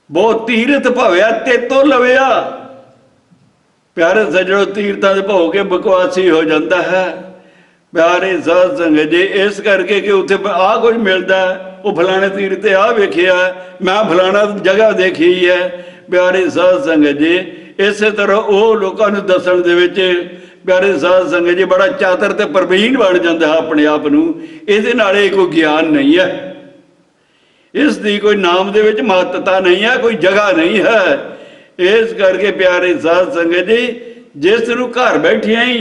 बहुत तीरथ भव्या ते तो लविया। प्यारे सजड़ो तीर्थां दे भो के बकवासी हो जाता है प्यारे साध संगत जी, इस करके कि उत्थे आ कुछ मिलता है, वो फलाने तीर्थ ते आ वेखिया, मैं फलाना जगह देखी है। प्यारे साध संगत जी, इस तरह वो लोगों को दसन दे विच प्यारे साध संगत जी बड़ा चातर ते प्रवीण बन जाता है अपने आप नूं। इहदे नाल कोई ज्ञान नहीं है, इसकी कोई नाम दे विच महत्ता नहीं है, कोई जगह नहीं है। इस करके प्यारे साध संगत जी, जिस नूं घर बैठिया ही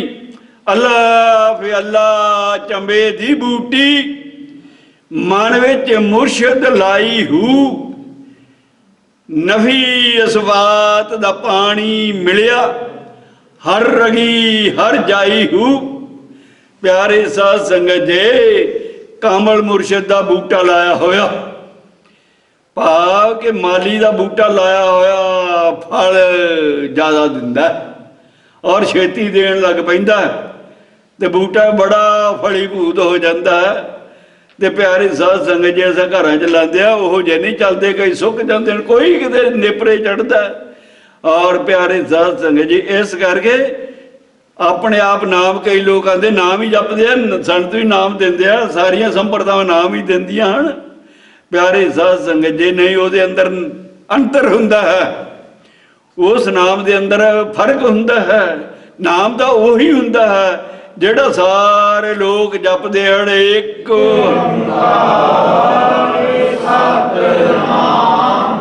अल्लाह फे अल्लाह चंबे दी बूटी, मन विच मुर्शद लाई हू, नफी असवात दा पानी मिलिया, हर रगी हर जाई हू। प्यारे साध संगत जी, कामल मुर्शद दा बूटा लाया होया, भाव के माली दा बूटा लाया होया फल ज्यादा दिंदा और छेती देन लग पैंदा, ते बूटा बड़ा फलीभूत हो जाता है। ते प्यारे साध संगत जी असां घरां च लांदे आ, ओहो जे नहीं चलते, कई सुक जाते हैं, कोई किते नेपरे चढ़ता है। और प्यारे साध संगत जी, इस करके अपने आप नाम कई लोग आते नाम ही जपते हैं, संत भी नाम देंदे आ, सारियां संप्रदावां नाम ही देंदियां हन। प्यारे साध संगत जी, नहीं उहदे अंदर अंतर हुंदा है, उस नाम दे अंदर फर्क हुंदा है। नाम दा उही हुंदा है जिहड़ा सारे लोग जपदे हन, एक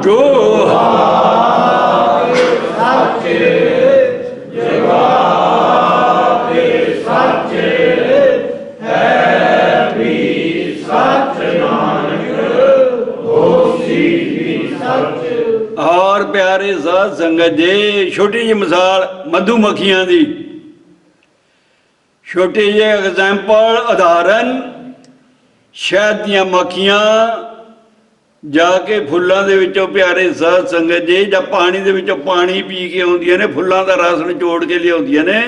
जो और प्यारे साध संगत जी, छोटी जी मिसाल मधुमक्खियां दी, छोटी जी एग्जाम्पल उदाहरण, शहद दियां मक्खियां जाके फुल्लां दे विचों प्यारे साध संगत जी, जब पानी दे विचों पानी पी के आउंदियां ने, फुल्लां दा रस निचोड़ के लियाउंदियां ने,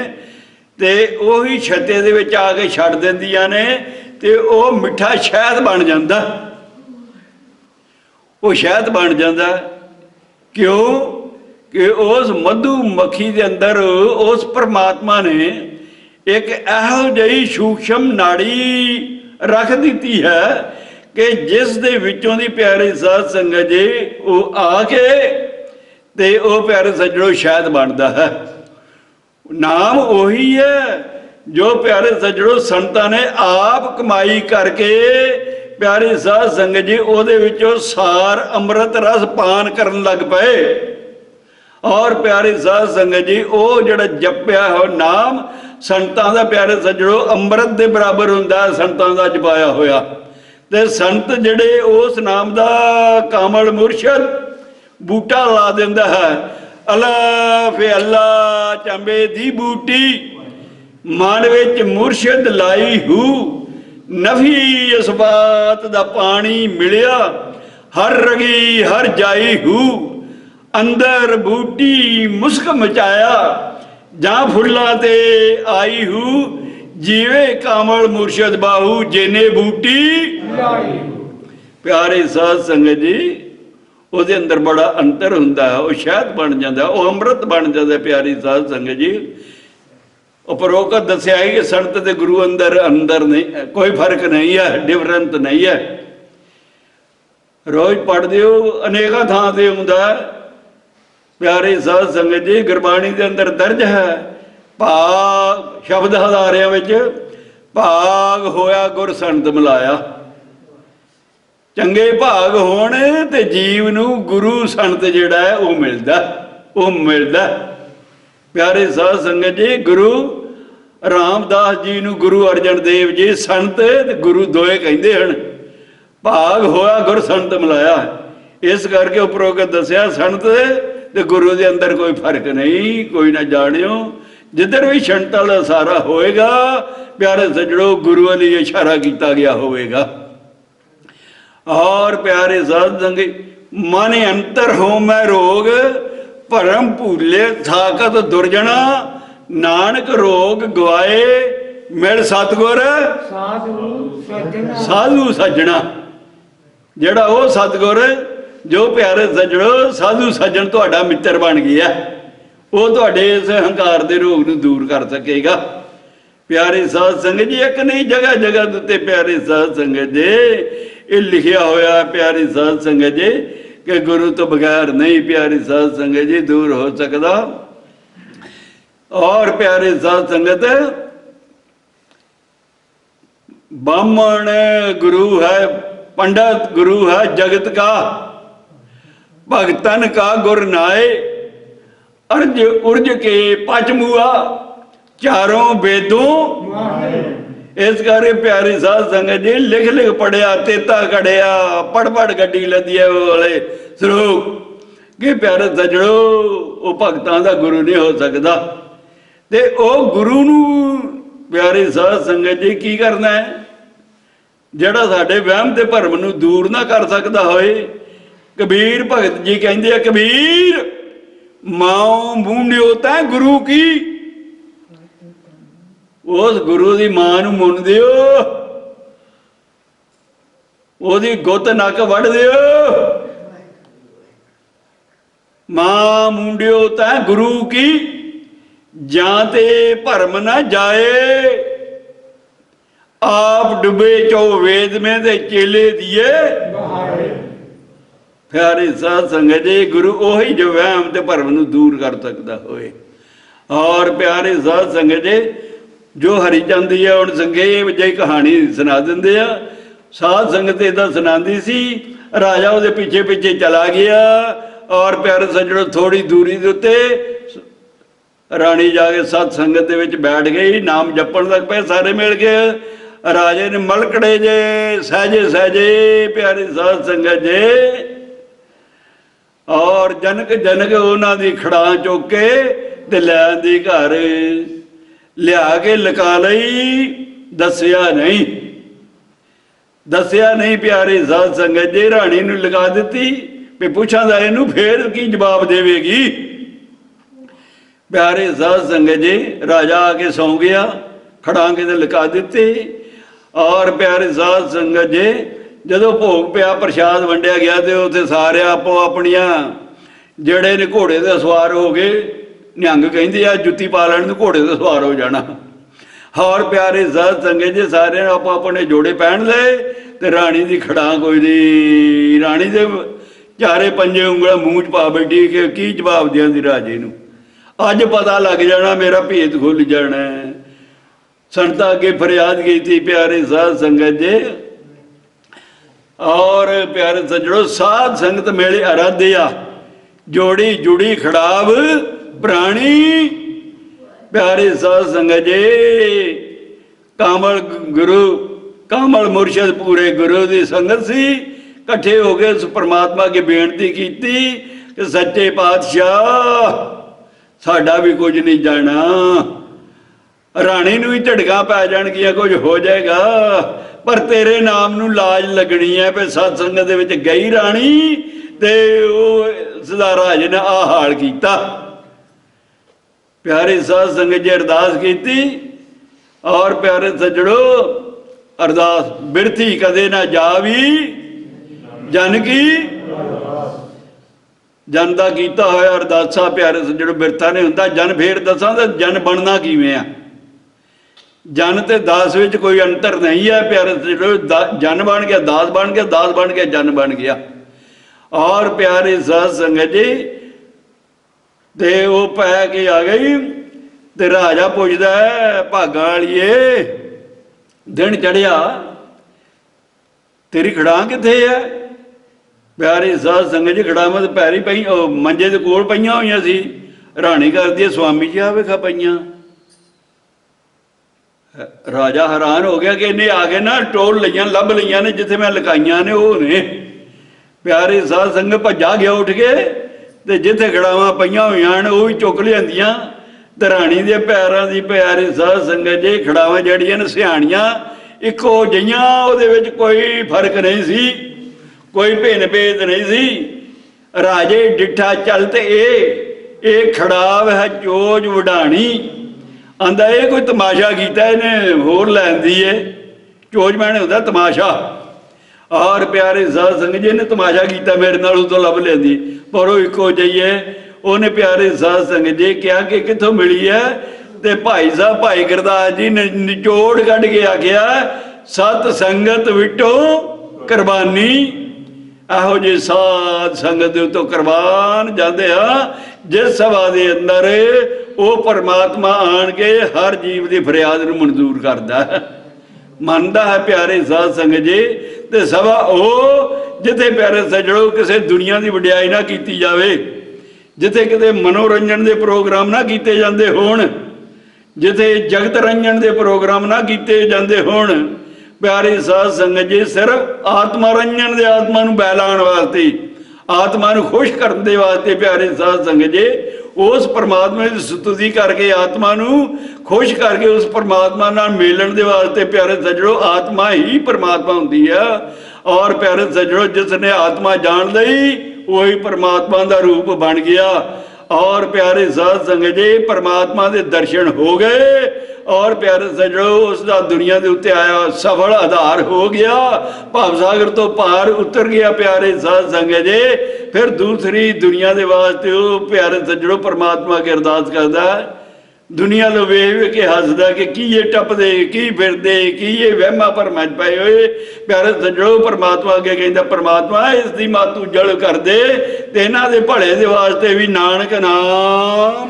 ते ओही छत्ते दे विच आके छड्ड दिंदियां ने, ते ओह मिठा शहद बन जांदा, वो शहद बन जांदा। क्यों कि उस मधुमक्खी के अंदर उस परमात्मा ने एक एहो जी सूक्ष्म नाड़ी रख दी है कि जिस दे विचों दी प्यारे साध संगत जी वो आके ते वो प्यारे सज्जणों शहद बनता है। नाम वही है जो प्यारे सज्जणों संतां ने आप कमाई करके प्यारे साध संगत जी ਉਹਦੇ ਵਿੱਚੋਂ सार अमृत रस पान करन लग पे। और प्यारे साध संगत जी ਉਹ ਜਿਹੜਾ ਜਪਿਆ ਹੋ नाम संतां दा प्यारे सज्जणों अमृत दे बराबर हुंदा संतां दा जपाया होया। ते संत ਜਿਹੜੇ ਉਸ नाम दा कामल मुर्शद बूटा ला दिंदा है, अल्लाह फे अल्लाह चंबे दी बूटी, मन विच मुर्शद लाई हू, नफी इसबात दा पानी मिलिया, हर रगी हर जाई हू, अंदर बूटी मुस्क मचाया, जा फुल्ला ते आई हू, जीवे कामल मुर्शद बाहू जेने बूटी। प्यारे साध संगत जी ਉਹਦੇ अंदर बड़ा अंतर हुंदा है, वो शहद बन जाता है, वो अमृत बन जाता है। प्यारी साध संगत जी उपरोक्त दसिया है कि संत ते गुरु अंदर अंदर नहीं, कोई फर्क नहीं है, डिफरेंस नहीं है। रोज पढ़ते हो अनेक थां से आउंदा है। प्यारे साध संगत जी गुरबाणी के अंदर दर्ज है, भाग शब्द हजारियां विच भाग होया गुर संत मिलाया। चंगे भाग होने ते जीव नूं गुरु संत जिहड़ा है वो मिलदा। प्यारे साध संगत जी गुरु रामदास जी नूं गुरु अर्जन देव जी संत गुरु दोए कहिंदे हन। भाग होया गुर संत मिलाया, इस करके उपरोक्त दसिया संत ते गुरु दे अंदर कोई फर्क नहीं। कोई ना जानियो जिधर भी संत दा सारा होएगा प्यारे सज्जणों गुरु वाली इशारा किया गया होएगा। और प्यारे साध संगत मन अंतर हो मैं रोग, भरम भूले थाकत दुर्जना, नानक रोग गवाए ਮਿਲ ਸਤਿਗੁਰ ਸਾਧੂ ਸੱਜਣਾ ਸਾਧੂ ਸੱਜਣਾ। ਜਿਹੜਾ ਉਹ ਸਤਿਗੁਰ ਜੋ ਪਿਆਰੇ ਸੱਜਣੋ ਸਾਧੂ ਸੱਜਣ ਤੁਹਾਡਾ ਮਿੱਤਰ ਬਣ ਗਿਆ, ਉਹ ਤੁਹਾਡੇ ਇਸ ਹੰਕਾਰ ਦੇ ਰੋਗ ਨੂੰ ਦੂਰ ਕਰ ਸਕੇਗਾ। ਪਿਆਰੇ ਸਾਧ ਸੰਗਤ ਜੀ, ਇੱਕ ਨਹੀਂ ਜਗ੍ਹਾ ਜਗ੍ਹਾ ਦੇ ਉੱਤੇ ਪਿਆਰੇ ਸਾਧ ਸੰਗਤ ਜੀ ਇਹ ਲਿਖਿਆ ਹੋਇਆ ਪਿਆਰੀ ਸਾਧ ਸੰਗਤ ਜੀ ਕਿ ਗੁਰੂ ਤੋਂ ਬਗੈਰ ਨਹੀਂ ਪਿਆਰੀ ਸਾਧ ਸੰਗਤ ਜੀ ਦੂਰ ਹੋ ਸਕਦਾ। ਔਰ ਪਿਆਰੇ ਸਾਧ ਸੰਗਤ ब्राह्मण गुरु है, पंडित गुरु है जगत का, भगतन का गुर नाए, अर्ज उर्ज के पचमुआ चारों वेदों। इस करे प्यारी साध संगत जी लिख लिख पढ़िया तेता कढ़िया पढ़ पढ़ गड्डी लदी वाले सरोग कि प्यारे सजड़ो वो भगतां दा गुरु नहीं हो सकता। ते ओ गुरु नू प्यारी साध संगत जी की करना है ਜਿਹੜਾ ਸਾਡੇ ਵਹਿਮ ਤੇ ਭਰਮ ਨੂੰ ਦੂਰ ਨਾ ਕਰ ਸਕਦਾ ਹੋਏ। ਕਬੀਰ ਭਗਤ ਜੀ ਕਹਿੰਦੇ ਆ, ਕਬੀਰ ਮਾਂ ਮੂੰਡਿਓ ਤੈਂ ਗੁਰੂ ਕੀ, ਉਸ ਗੁਰੂ ਦੀ ਮਾਂ ਨੂੰ ਮੁੰਨ ਦਿਓ, ਉਹਦੀ ਗੁੱਤ ਨੱਕ ਵੱਢ ਦਿਓ। ਮਾਂ ਮੂੰਡਿਓ ਤੈਂ ਗੁਰੂ ਕੀ, ਜਾਂ ਤੇ ਭਰਮ ਨਾ ਜਾਏ, आप डुबे चो वेद में दे चेले दिए। प्यारे साध संगत जी गुरु ओही जो वहम ते भरम नूं दूर कर सकता होए। और प्यारे साध संगत जी जो हरिचंद जी हुण संक्षेप जी कहानी सुना दिंदे आ। साध संगत इदां सुणांदी सी, राजा उहदे पिछे पिछे चला गया और प्यारे सज्जणों थोड़ी दूरी दे उत्ते राणी जाके सत संगत दे विच बैठ गई, नाम जपण लग पे, सारे मिल के राजे ने मलकड़े जे सहजे सहजे प्यारी साध संगत जे और जनक जनक उन्हां दी खड़ा चुक के ते लै आंदी घर, लिया के लका लई, दसिया नहीं प्यारी साध संगत जी। राणी नूं लगा दित्ती भी पुछां दा इहनूं फेर की जवाब देवेगी। प्यारे साध संगत जी राजा आके सौ गया, खड़ा के ते लका दित्ती। और प्यारे साध संगत जी जदों भोग पिया प्रसाद वंडिया गया तो उत्थे सारे आपो अपनिया जेड़े ने घोड़े ते सवार हो गए। निहंग कहंदे आ जुत्ती पा लैण नूं घोड़े ते सवार हो जाना। और प्यारे साध संगत जी सारे आपो अपने जोड़े पहन ले ते राणी दी खड़ा कोई नहीं। राणी दे चारे पंजे उंगलां मूंह च पा बैठी कि की जवाब देंदी राजे नूं, अज पता लग जाना, मेरा भेद खुल जाना। संता अगे फरियाद की थी प्यारे साध संगत जी। और प्यारे सज्जणों साध संगत मेले आराध्या, जोड़ी जुड़ी खड़ाव प्राणी। प्यारे साध संगत जी कामल गुरु कामल मुर्शद पूरे गुरु की संगत सी, कट्ठे हो गए उस परमात्मा की बेनती की कि सच्चे पातशाह साडा भी कुछ नहीं जाना। राणी नूं ही झड़का पै जाणगियां, कुछ हो जाएगा, पर तेरे नाम नूं लाज लगनी है। फिर सत्संग दे विच गई राणी ते सदा राजे ने आ हाल कीता। प्यारे साध संगत जी अरदास कीती। और प्यारे सज्जणो अरदास बिरथी कदे ना जावी, जन की जन दा कीता होया अरदासा प्यारे सज्जणो बिरथा नहीं हुंदा। जन फेर दसां तां जन बनना किवें आ। जन ते दास विच कोई अंतर नहीं है प्यारे सज्जणो। जन बन गया दास बन गया, दास बन गया जन बन गया। और प्यारे साध संगत जी ते वो पै के आ गई ते राजा पुछदा है, भागां वालीए दिन चढ़िया तेरी खड़ां कित्थे है? प्यारे साध संगत जी खड़ां मत पैरी पई मंजे दे कोल पईयां होईयां सी। राणी करदी स्वामी जी आ वेखा पईयां। राजा हैरान हो गया कि इन्हें आगे ना टोल लिया लभ लिया ने जिथे मैं लकाइया ने वो ने। प्यारे साध संगत भज्जा गया उठ के ते जिथे खड़ावां पईयां होईयां ने वो भी चुक लियांदियां ते राणी दे पैरां दी प्यारे साध संगत जी खड़ावां जड़ियां ने सियाणियां इक्को जिहियां, उहदे विच कोई फर्क नहीं सी, कोई भिन्न भेद नहीं सी। राजे डिठा चल ते ए खड़ाव है चोज वडाणी ਆਂਦਾ ਇਹ ਕੋਈ ਤਮਾਸ਼ਾ ਕੀਤਾ ਇਹਨੇ ਹੋਰ ਲੈਂਦੀ ਏ ਚੋਜਮੈਨ ਹੁੰਦਾ ਤਮਾਸ਼ਾ ਔਰ ਪਿਆਰੇ ਸਾਧ ਸੰਗਤ ਜੀ ਨੇ ਤਮਾਸ਼ਾ ਕੀਤਾ ਮੇਰੇ ਨਾਲ ਉਦੋਂ ਲੱਭ ਲੈਂਦੀ ਪਰ ਉਹ ਇੱਕੋ ਜਿਹੀ ਹੈ। ਉਹਨੇ ਪਿਆਰੇ ਸਾਧ ਸੰਗਤ ਜੀ ਕਿਹਾ ਕਿ ਕਿੱਥੋਂ ਮਿਲੀ ਹੈ ਤੇ ਭਾਈ ਸਾਹਿਬ ਭਾਈ ਗੁਰਦਾਸ ਜੀ ਨੇ ਨਿਚੋੜ ਕੱਢ ਕੇ ਆਖਿਆ ਸਤ ਸੰਗਤ ਵਿਟੋ ਕੁਰਬਾਨੀ। ਇਹੋ ਜਿਹੀ ਸਾਧ ਸੰਗਤ ਦੇ ਉੱਤੋਂ ਕੁਰਬਾਨ ਜਾਂਦੇ ਆ ਜਿਸ ਸਭਾ ਦੇ ਅੰਦਰ ਉਹ ਪਰਮਾਤਮਾ ਆਣ ਕੇ ਹਰ ਜੀਵ ਦੀ ਫਰਿਆਦ ਨੂੰ ਮਨਜ਼ੂਰ ਕਰਦਾ ਹੈ ਮੰਨਦਾ ਹੈ ਪਿਆਰੇ ਸਾਧ ਸੰਗਤ ਜੀ। ਤੇ ਸਭਾ ਉਹ ਜਿੱਥੇ ਪਿਆਰੇ ਸੱਜਣੋ ਕਿਸੇ ਦੁਨੀਆ ਦੀ ਵਡਿਆਈ ਨਾ ਕੀਤੀ ਜਾਵੇ, ਜਿੱਥੇ ਕਿਤੇ ਮਨੋਰੰਜਨ ਦੇ ਪ੍ਰੋਗਰਾਮ ਨਾ ਕੀਤੇ ਜਾਂਦੇ ਹੋਣ, ਜਿੱਥੇ ਜਗਤ ਰੰਜਨ ਦੇ ਪ੍ਰੋਗਰਾਮ ਨਾ ਕੀਤੇ ਜਾਂਦੇ ਹੋਣ ਪਿਆਰੇ ਸਾਧ ਸੰਗਤ ਜੀ, ਸਿਰਫ ਆਤਮਾ ਰੰਜਨ ਦੇ ਆਤਮਾ ਨੂੰ ਬਹਿਲਾਉਣ ਵਾਸਤੇ ਆਤਮਾ ਨੂੰ ਖੁਸ਼ ਕਰਨ ਦੇ ਵਾਸਤੇ ਪਿਆਰੇ ਸਾਧ ਸੰਗਤ ਜੀ ਉਸ ਪਰਮਾਤਮਾ ਦੀ ਸਤੁਤੀ ਕਰਕੇ ਆਤਮਾ ਨੂੰ ਖੁਸ਼ ਕਰਕੇ ਉਸ ਪਰਮਾਤਮਾ ਨਾਲ ਮਿਲਣ ਦੇ ਵਾਸਤੇ ਪਿਆਰੇ ਸੱਜਣੋ ਆਤਮਾ ਹੀ ਪਰਮਾਤਮਾ ਹੁੰਦੀ ਆ। ਔਰ ਪਿਆਰੇ ਸੱਜਣੋ ਜਿਸ ਨੇ ਆਤਮਾ ਜਾਣ ਲਈ ਉਹੀ ਪਰਮਾਤਮਾ ਦਾ ਰੂਪ ਬਣ ਗਿਆ। ਔਰ ਪਿਆਰੇ ਸਾਧ ਸੰਗਤ ਜੀ ਪਰਮਾਤਮਾ ਦੇ ਦਰਸ਼ਨ ਹੋ ਗਏ ਔਰ ਪਿਆਰੇ ਸੱਜਣੋ ਉਸ ਦਾ ਦੁਨੀਆ ਦੇ ਉੱਤੇ ਆਇਆ ਸਫਲ ਆਧਾਰ ਹੋ ਗਿਆ, ਭਵ ਸਾਗਰ ਤੋਂ ਪਾਰ ਉਤਰ ਗਿਆ ਪਿਆਰੇ ਸਾਧ ਸੰਗਤ ਜੀ। ਫਿਰ ਦੂਸਰੀ ਦੁਨੀਆ ਦੇ ਵਾਸਤੇ ਉਹ ਪਿਆਰੇ ਸੱਜਣੋ ਪਰਮਾਤਮਾ ਕੀ ਅਰਦਾਸ ਕਰਦਾ, ਦੁਨੀਆ ਨੂੰ ਵੇਖ ਕੇ ਹੱਸਦਾ ਕਿ ਕੀ ਇਹ ਟੱਪਦੇ ਕੀ ਫਿਰਦੇ ਕੀ ਇਹ ਵਹਿਮਾਂ ਭਰਮਾਂ 'ਚ ਪਏ ਹੋਏ। ਪਿਆਰੇ ਸੱਜਣੋ ਪਰਮਾਤਮਾ ਅੱਗੇ ਕਹਿੰਦਾ ਪਰਮਾਤਮਾ ਇਸ ਦੀ ਮਾਤੂ ਜਲ ਕਰ ਦੇ ਤੇ ਇਹਨਾਂ ਦੇ ਭਲੇ ਦੇ ਵਾਸਤੇ ਵੀ ਨਾਨਕ ਨਾਮ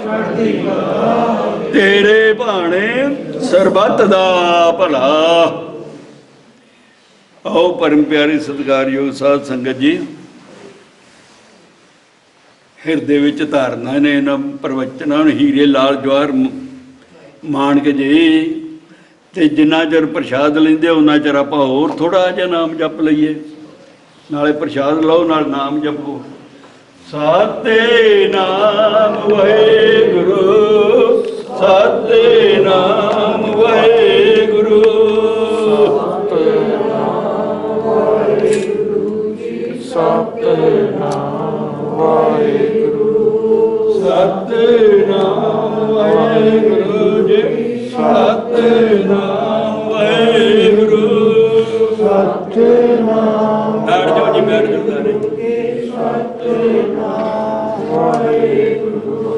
ਤੇਰੇ ਭਾਣੇ ਸਰਬੱਤ ਦਾ ਭਲਾ। ਆਓ ਪਰਮ ਪਿਆਰੇ ਸਤਿਕਾਰਯੋਗ ਸਾਧ ਸੰਗਤ ਜੀ, ਹਿਰਦੇ ਵਿੱਚ ਧਾਰਨਾ ਨੇ ਇਹਨਾਂ ਪ੍ਰਵਚਨਾਂ ਨੂੰ ਹੀਰੇ ਲਾਲ ਜਵਾਹਰ ਮਾਣ ਕੇ ਜੀ। ਤੇ ਜਿੰਨਾ ਚਿਰ ਪ੍ਰਸ਼ਾਦ ਲੈਂਦੇ ਉਹਨਾਂ ਚਿਰ ਆਪਾਂ ਹੋਰ ਥੋੜਾ ਜਿਹਾ ਨਾਮ ਜਪ ਲਈਏ, ਨਾਲੇ ਪ੍ਰਸ਼ਾਦ ਲਓ ਨਾਲ ਨਾਮ ਜਪੋ। ਸਤਿਨਾਮ ਵਾਹਿਗੁਰੂ ਸਤਿਨਾਮ ਵਾਹਿਗੁਰੂ ਸਤਿਨਾਮ ਵਾਹਿਗੁਰੂ ਸਤਿਨਾਮ ਵਾਹਿਗੁਰੂ ਜੀ ਸਤਿਨਾਮ ਵਾਹਿਗੁਰੂ ਸਤਿਨਾਮ ਬੈਠ ਜਾਓ ਜੀ ਬੈਠ ਜਾਓ ਸਾਰੇ। ਸਤਿਨਾਮ ਵਾਹਿਗੁਰੂ